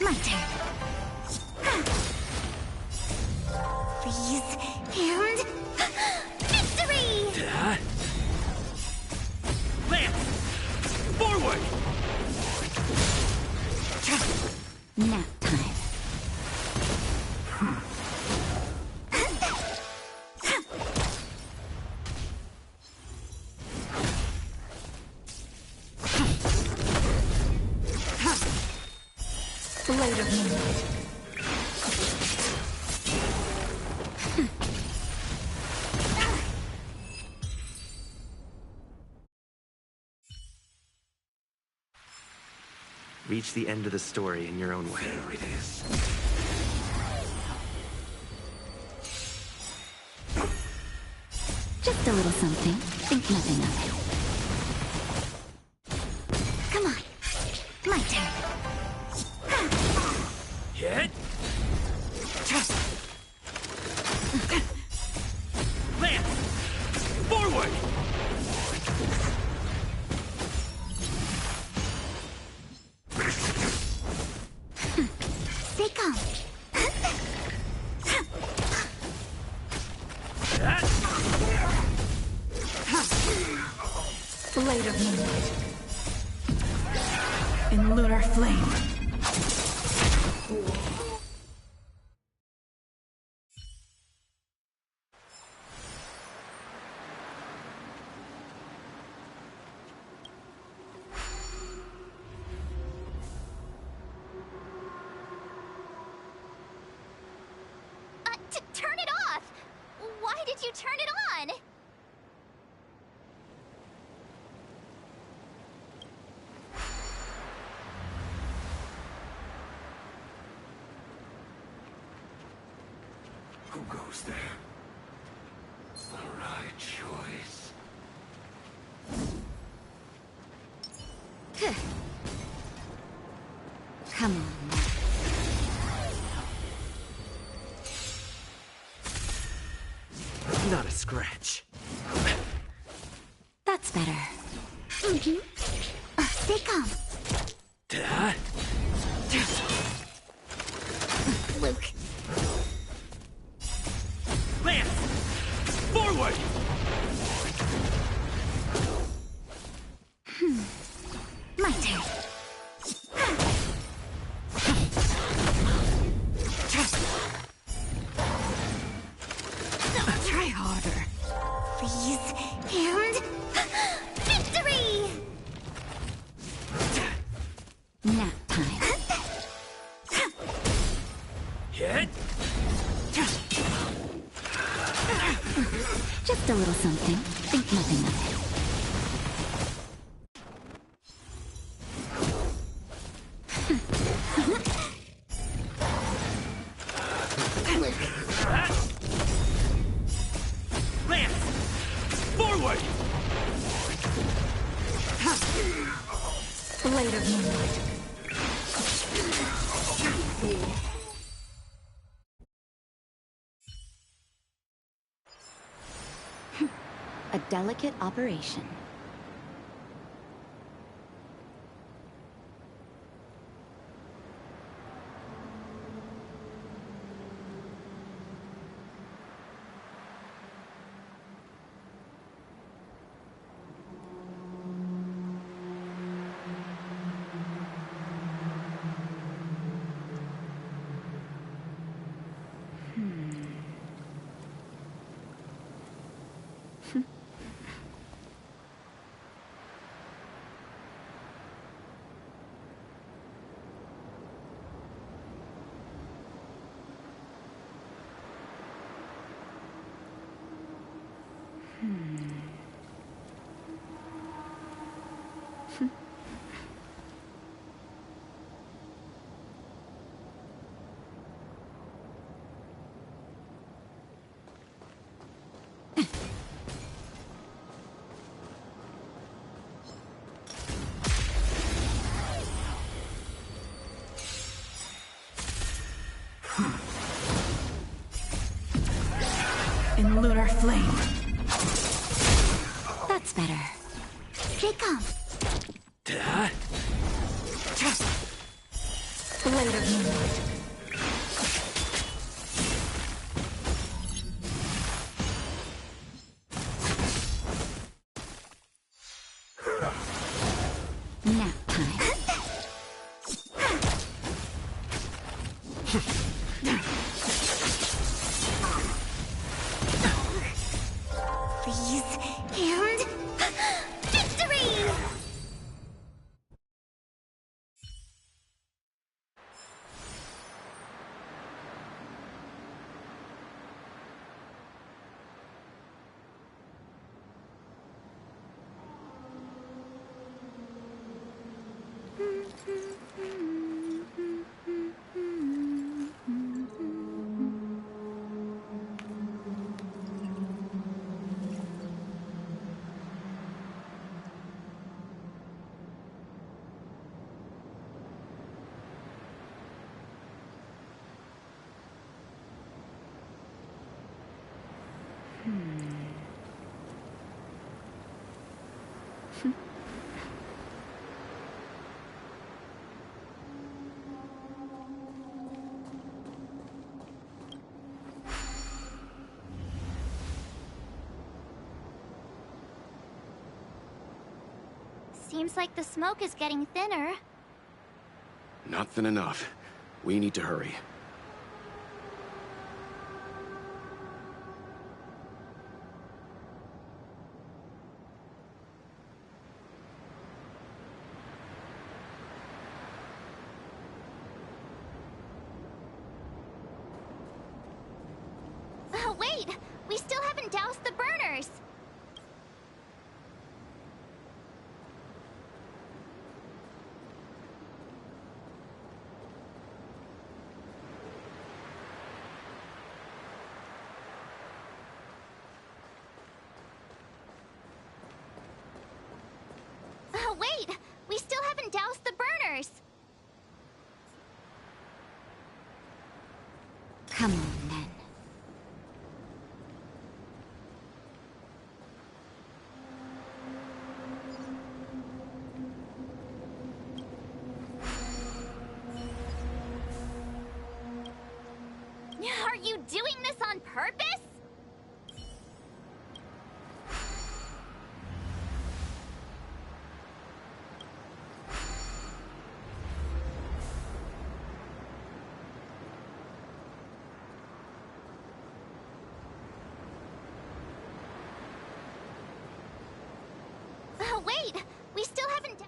My turn. Freeze and victory! Lance! Forward! Nap time. Blade of Moonlight. Reach the end of the story in your own way. There it is. Just a little something. Think nothing of it. Come on. My turn. Hit! Lance! Forward! Stay calm. Blade of Moonlight. In lunar flame. Turn it off! Why did you turn it on? Come on now. Not a scratch. That's better. Stay calm. Luke. Lance! Forward! My turn. Try harder. Please. And... victory! Nap time. Hit! Just a little something. Think nothing of it. Lance! Forward! Blade of moonlight. A delicate operation. In lunar flame. That's better. Stay calm. Blade of moonlight. Nap time. Please, and victory! Seems like the smoke is getting thinner. Not thin enough. We need to hurry. Wait! We still haven't doused the burners! Wait! We still haven't and douse the burners! Come on, then. Are you doing this on purpose? Wait! We still haven't...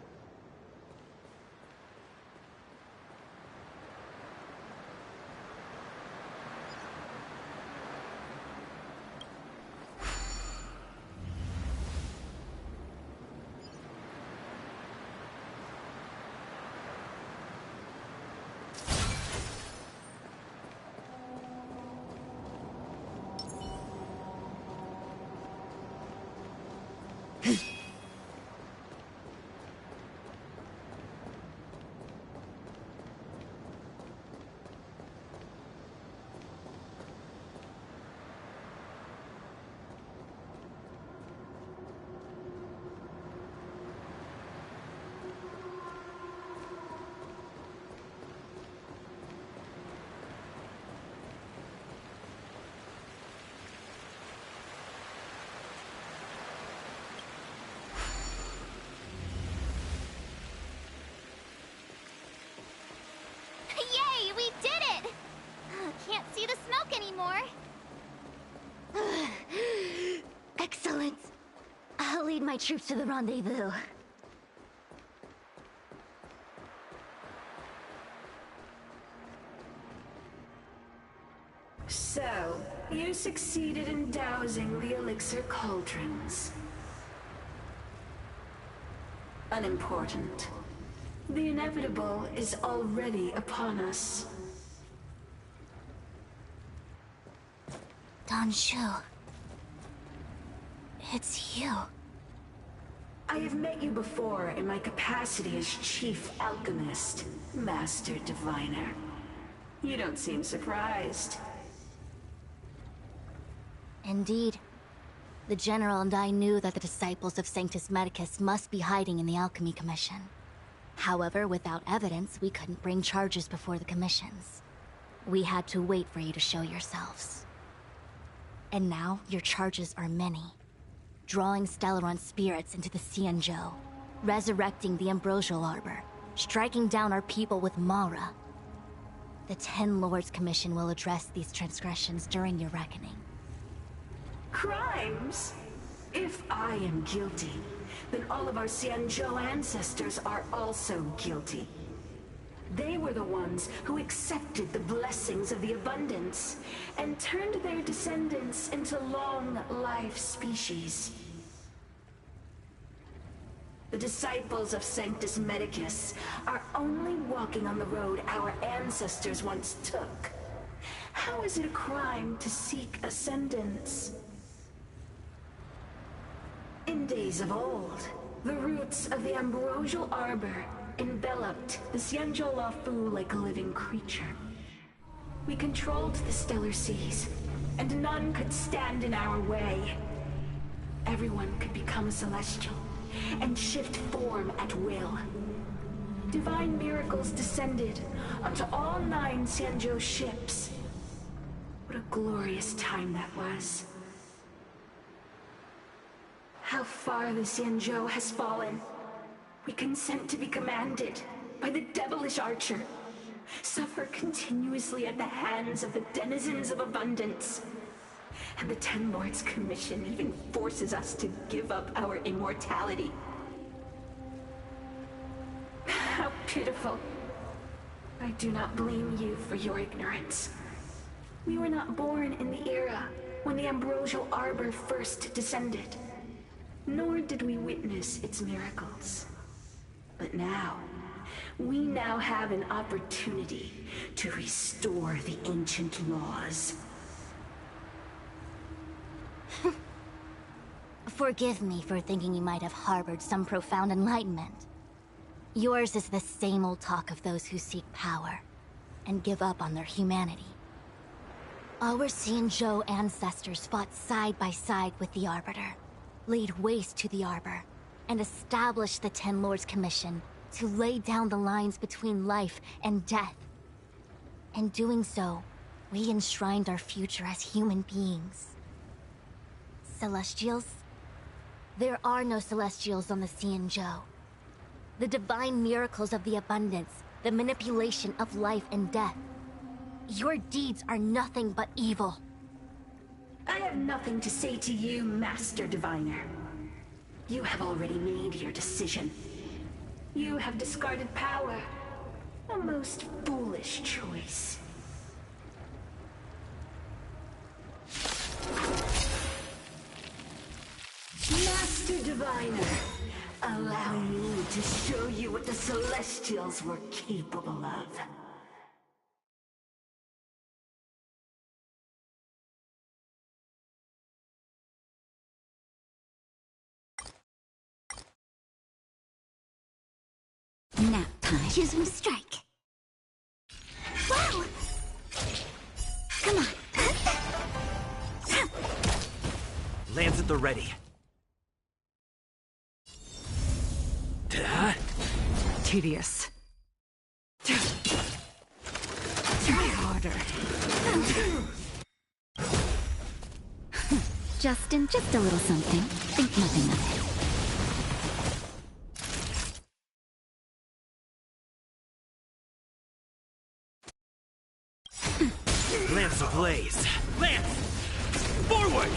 Yay! We did it! Can't see the smoke anymore. Excellent. I'll lead my troops to the rendezvous. So, you succeeded in dousing the elixir cauldrons. Unimportant. The inevitable is already upon us. Danshu. It's you. I have met you before in my capacity as Chief Alchemist, Master Diviner. You don't seem surprised. Indeed. The General and I knew that the disciples of Sanctus Medicus must be hiding in the Alchemy Commission. However, without evidence, we couldn't bring charges before the commissions. We had to wait for you to show yourselves. And now, your charges are many. Drawing Stellaron spirits into the Xianzhou, resurrecting the Ambrosial Arbor, striking down our people with Mara. The Ten Lords Commission will address these transgressions during your reckoning. Crimes? If I am guilty, then all of our Xianzhou ancestors are also guilty. They were the ones who accepted the blessings of the abundance and turned their descendants into long-life species. The disciples of Sanctus Medicus are only walking on the road our ancestors once took. How is it a crime to seek ascendance? In days of old, the roots of the Ambrosial Arbor enveloped the Xianzhou Lafu like a living creature. We controlled the stellar seas, and none could stand in our way. Everyone could become a celestial, and shift form at will. Divine miracles descended onto all 9 Xianzhou ships. What a glorious time that was. How far the Xianzhou has fallen. We consent to be commanded by the devilish archer. Suffer continuously at the hands of the denizens of abundance. And the Ten Lords Commission even forces us to give up our immortality. How pitiful. I do not blame you for your ignorance. We were not born in the era when the Ambrosial Arbor first descended. Nor did we witness its miracles. But now, we now have an opportunity to restore the ancient laws. Forgive me for thinking you might have harbored some profound enlightenment. Yours is the same old talk of those who seek power and give up on their humanity. Our Xianzhou ancestors fought side by side with the Arbiter, laid waste to the Arbor, and established the Ten Lords Commission to lay down the lines between life and death. In doing so, we enshrined our future as human beings. Celestials? There are no Celestials on the Xianzhou. The divine miracles of the abundance, the manipulation of life and death. Your deeds are nothing but evil. I have nothing to say to you, Master Diviner. You have already made your decision. You have discarded power. A most foolish choice. Master Diviner, allow me to show you what the Celestials were capable of. Nap time. Choose me strike. Wow! Come on. Lands at the ready. Tedious. Try harder. Justin, just a little something. Think nothing of it. Lance ablaze. Lance! Forward!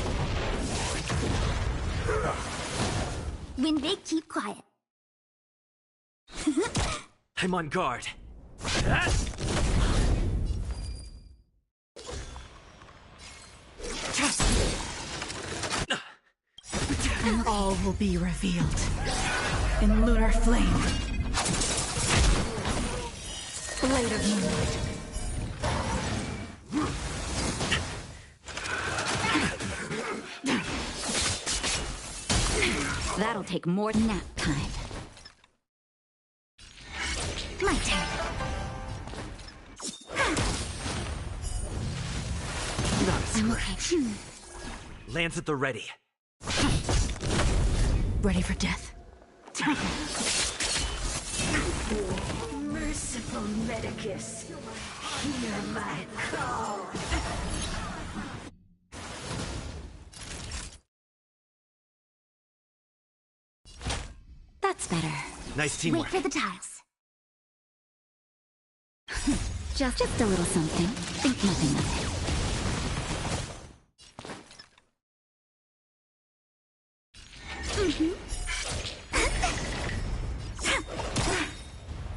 When they keep quiet. I'm on guard. All will be revealed in lunar flame. Blade of moonlight. That'll take more nap time. My turn. Not a I'm scratch. okay. Lands at the ready. Ready for death. Merciful Medicus, hear my call. That's better. Nice teamwork. Wait for the tiles. just a little something. Think nothing of it.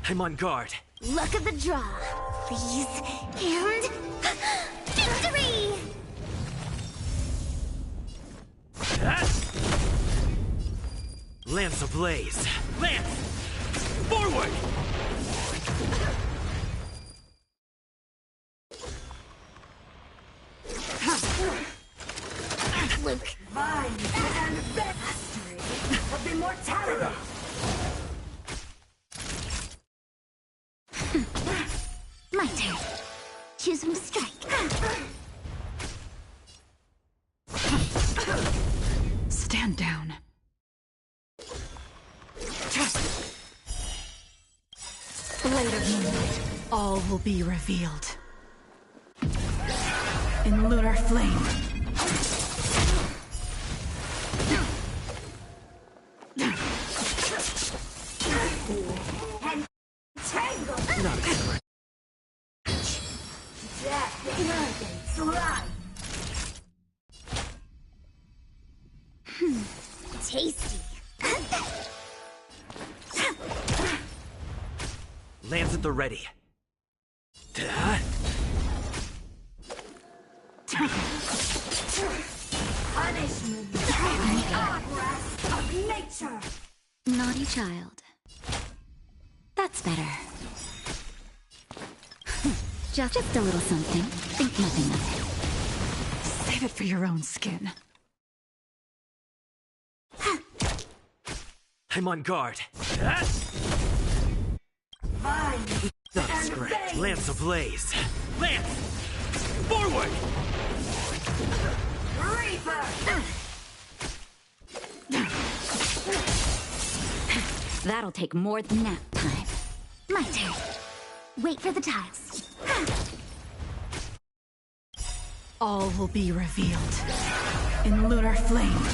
I'm on guard. Luck of the draw. Please. And... victory! Lance ablaze. Lance! Forward! Luke. Mine and mastery of immortality. My turn. Choose from strike. Stand down. Blade of moonlight. All will be revealed in lunar flame. Not a scratch. Tasty. Lands at the ready. Punishment. Progress of nature. Naughty child. That's better. just a little something. Think nothing of it. Save it for your own skin. I'm on guard. Scratch. Lance ablaze. Lance! Forward! Reaper! That'll take more than nap time. My turn. Wait for the tiles. All will be revealed in lunar flame.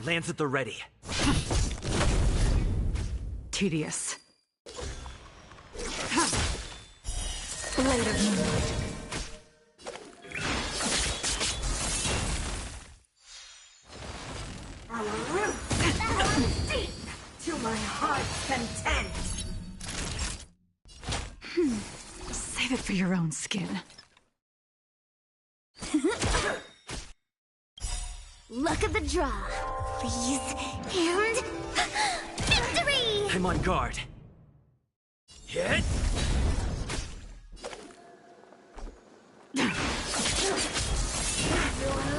Lance at the ready. Tedious. Blade of moonlight. Deep to my heart's content. Save it for your own skin. Luck of the draw. Freeze and victory! I'm on guard. Hit! Your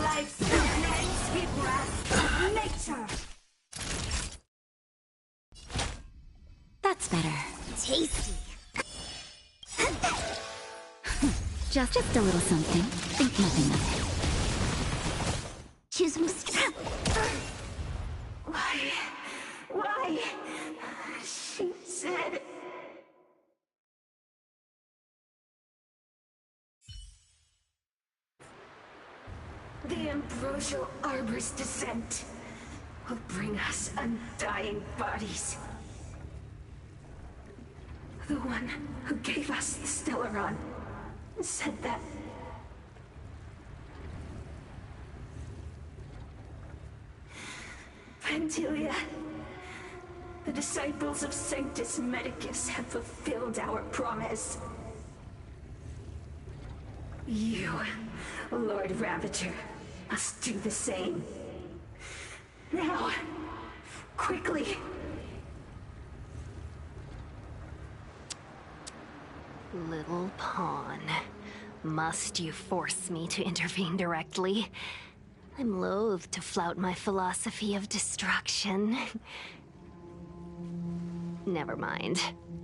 life's nasty breath of nature. That's better. Tasty. Just a little something. Think nothing of it. Choose from Why? She said... The ambrosial arbor's descent will bring us undying bodies. The one who gave us the Stellaron said that. Pantilia, the disciples of Sanctus Medicus have fulfilled our promise. You, Lord Ravager, must do the same. Now, quickly. Little pawn. Must you force me to intervene directly? I'm loath to flout my philosophy of destruction. Never mind.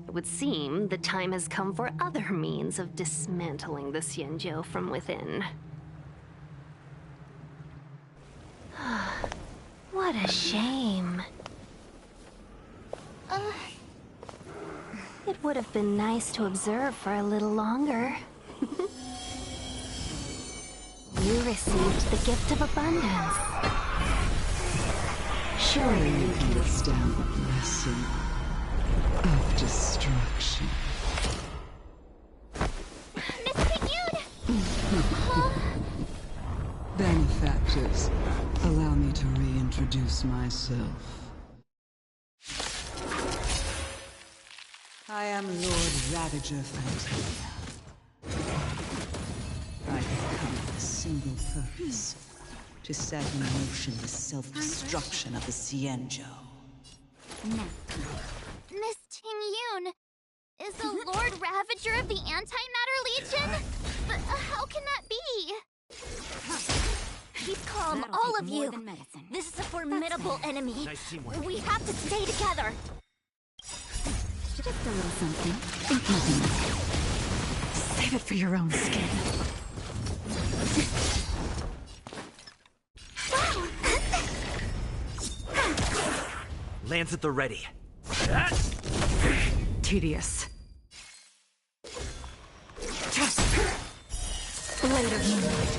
It would seem the time has come for other means of dismantling the Xianzhou from within. What a shame. It would have been nice to observe for a little longer. You received the gift of abundance. Surely you can withstand the blessing of destruction. Miss Pignude! Benefactors, allow me to reintroduce myself. I am Lord Ravager Fantilia. I have come with a single purpose: to set in motion the self-destruction of the Xianzhou. Miss Ting-Yun is the Lord Ravager of the Antimatter Legion? But how can that be? Keep calm, That'll all take of more you. than medicine. This is a formidable enemy. Nice teamwork. We have to stay together. Just a little something. Think nothing of it. Save it for your own skin. Lance at the ready. Tedious. Blade of moonlight.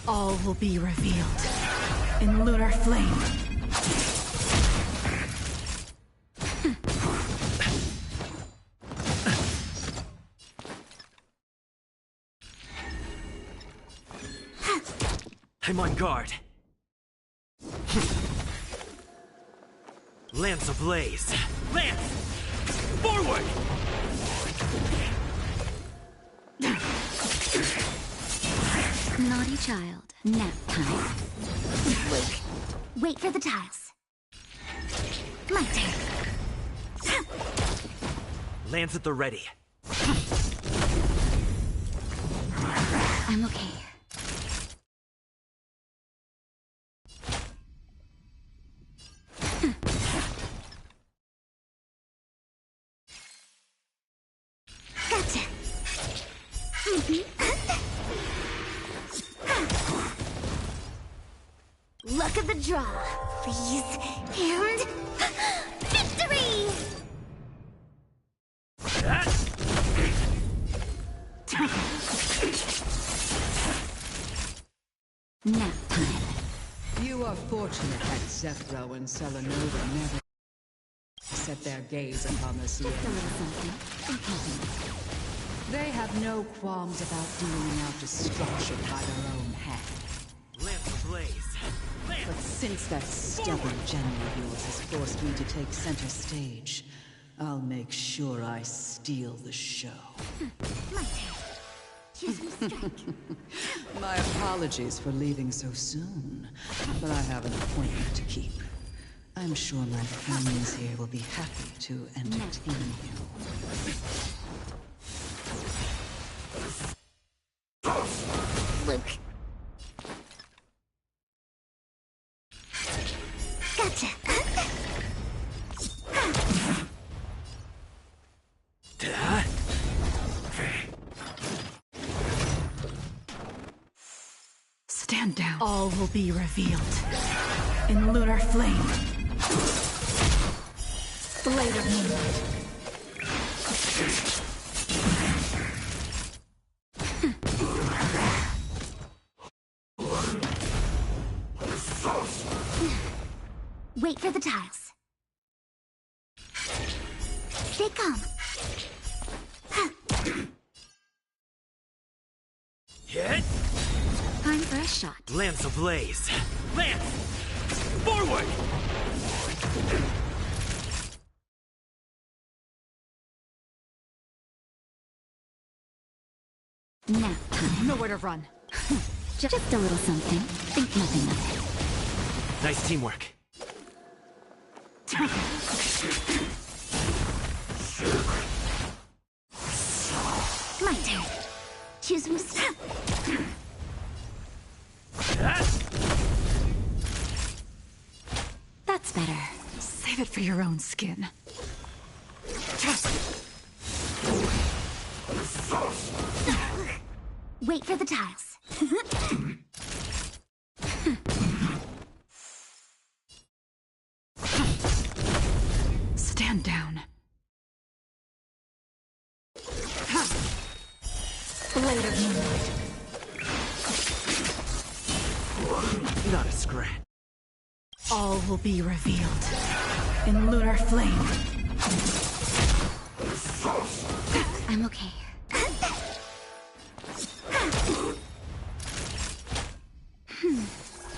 All will be revealed in lunar flame. I'm on guard. Lance ablaze. Lance! Forward! Naughty child. Nap time. Wait for the tiles. My turn. Lance at the ready. I'm okay. of the draw, please, and victory! Nap time. You are fortunate that Zephyro and Selenova never set their gaze upon the sea. Just a little something. Think nothing. They have no qualms about dealing out destruction by their own hand. Lance ablaze. But since that stubborn general of yours has forced me to take center stage, I'll make sure I steal the show. My turn. Choose me strike. My apologies for leaving so soon, but I have an appointment to keep. I'm sure my friends here will be happy to entertain you. Luke. Gotcha. Stand down. All will be revealed. In lunar flame. Blade of moonlight. Wait for the tiles. They come. Hit! Time for a shot. Lance ablaze. Lance! Forward! Nap time. Nowhere to run. Just a little something. Think nothing of it. Nice teamwork. My turn. Choose me. That's better. Save it for your own skin. Wait for the tiles. Stand down. Blade of moonlight. Not a scratch. All will be revealed. In lunar flame. I'm okay.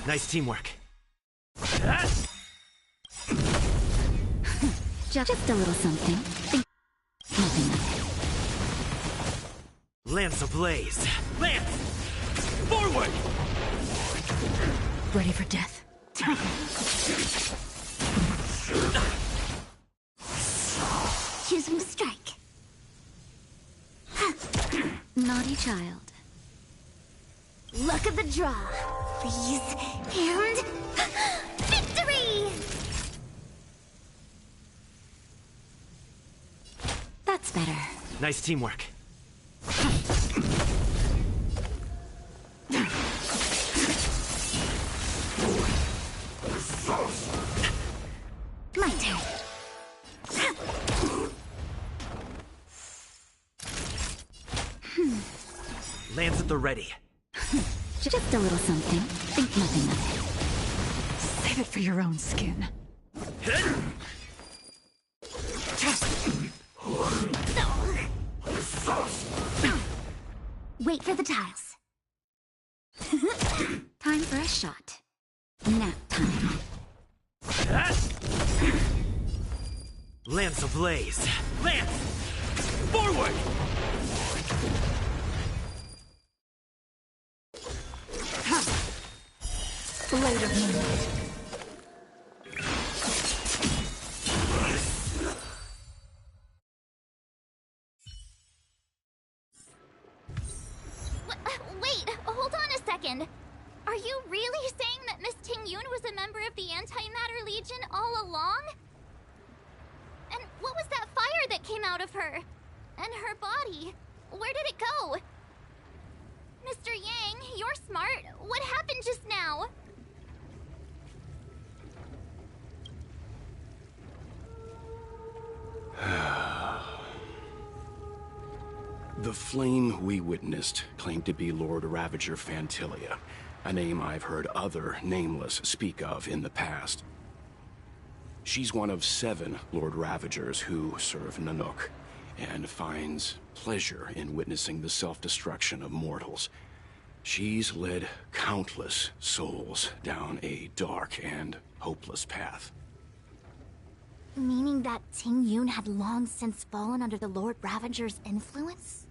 Nice teamwork. Just a little something. Think nothing of it. Lance ablaze. Lance! Forward! Ready for death. Choose me strike. Naughty child. Luck of the draw, please, and victory! That's better. Nice teamwork. My turn. Lance at the ready. Just a little something. Think nothing of it. Save it for your own skin. Wait for the tiles. Time for a shot. Nap time. Lance ablaze. Lance! Forward! Blade of moonlight. Wait, hold on a second. Are you really saying that Miss Ting-Yun was a member of the Antimatter Legion all along? And what was that fire that came out of her? And her body? Where did it go? Mr. Yang, you're smart. What happened just now? The flame we witnessed claimed to be Lord Ravager Fantilia, a name I've heard other Nameless speak of in the past. She's one of 7 Lord Ravagers who serve Nanook, and finds pleasure in witnessing the self-destruction of mortals. She's led countless souls down a dark and hopeless path. Meaning that Ting Yun had long since fallen under the Lord Ravager's influence?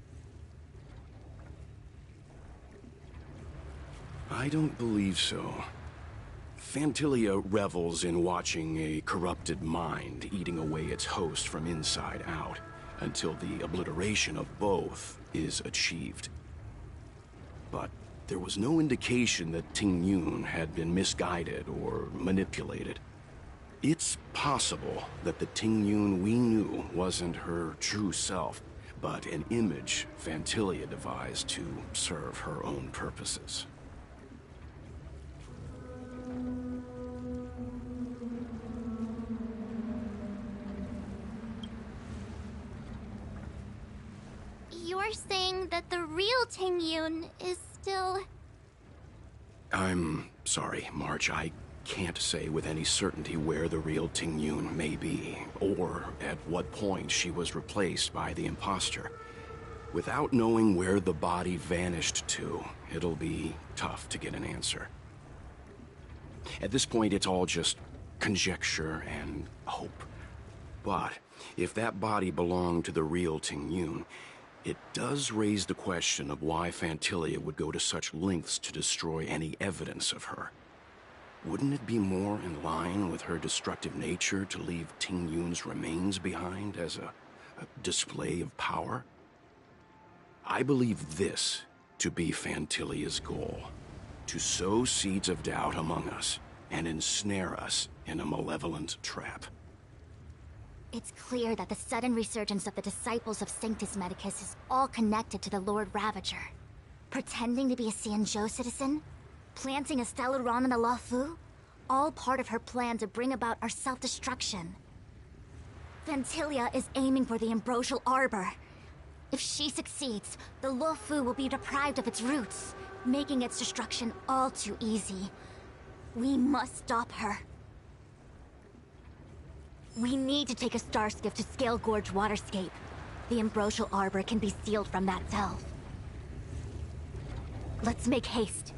I don't believe so. Fantilia revels in watching a corrupted mind eating away its host from inside out, until the obliteration of both is achieved. But there was no indication that Ting Yun had been misguided or manipulated. It's possible that the Ting Yun we knew wasn't her true self, but an image Fantilia devised to serve her own purposes. You're saying that the real Ting Yun is still... I'm sorry, March. I can't say with any certainty where the real Ting Yun may be, or at what point she was replaced by the imposter. Without knowing where the body vanished to, it'll be tough to get an answer. At this point, it's all just conjecture and hope. But if that body belonged to the real Ting Yun, it does raise the question of why Fantilia would go to such lengths to destroy any evidence of her. Wouldn't it be more in line with her destructive nature to leave Ting Yun's remains behind as a display of power? I believe this to be Fantilia's goal: to sow seeds of doubt among us and ensnare us in a malevolent trap. It's clear that the sudden resurgence of the disciples of Sanctus Medicus is all connected to the Lord Ravager. Pretending to be a Xianzhou citizen? Planting a Stellaron in the Luofu? All part of her plan to bring about our self-destruction. Fantilia is aiming for the Ambrosial Arbor. If she succeeds, the Luofu will be deprived of its roots, making its destruction all too easy. We must stop her. We need to take a star skiff to Scale Gorge Waterscape. The Ambrosial Arbor can be sealed from that delve. Let's make haste.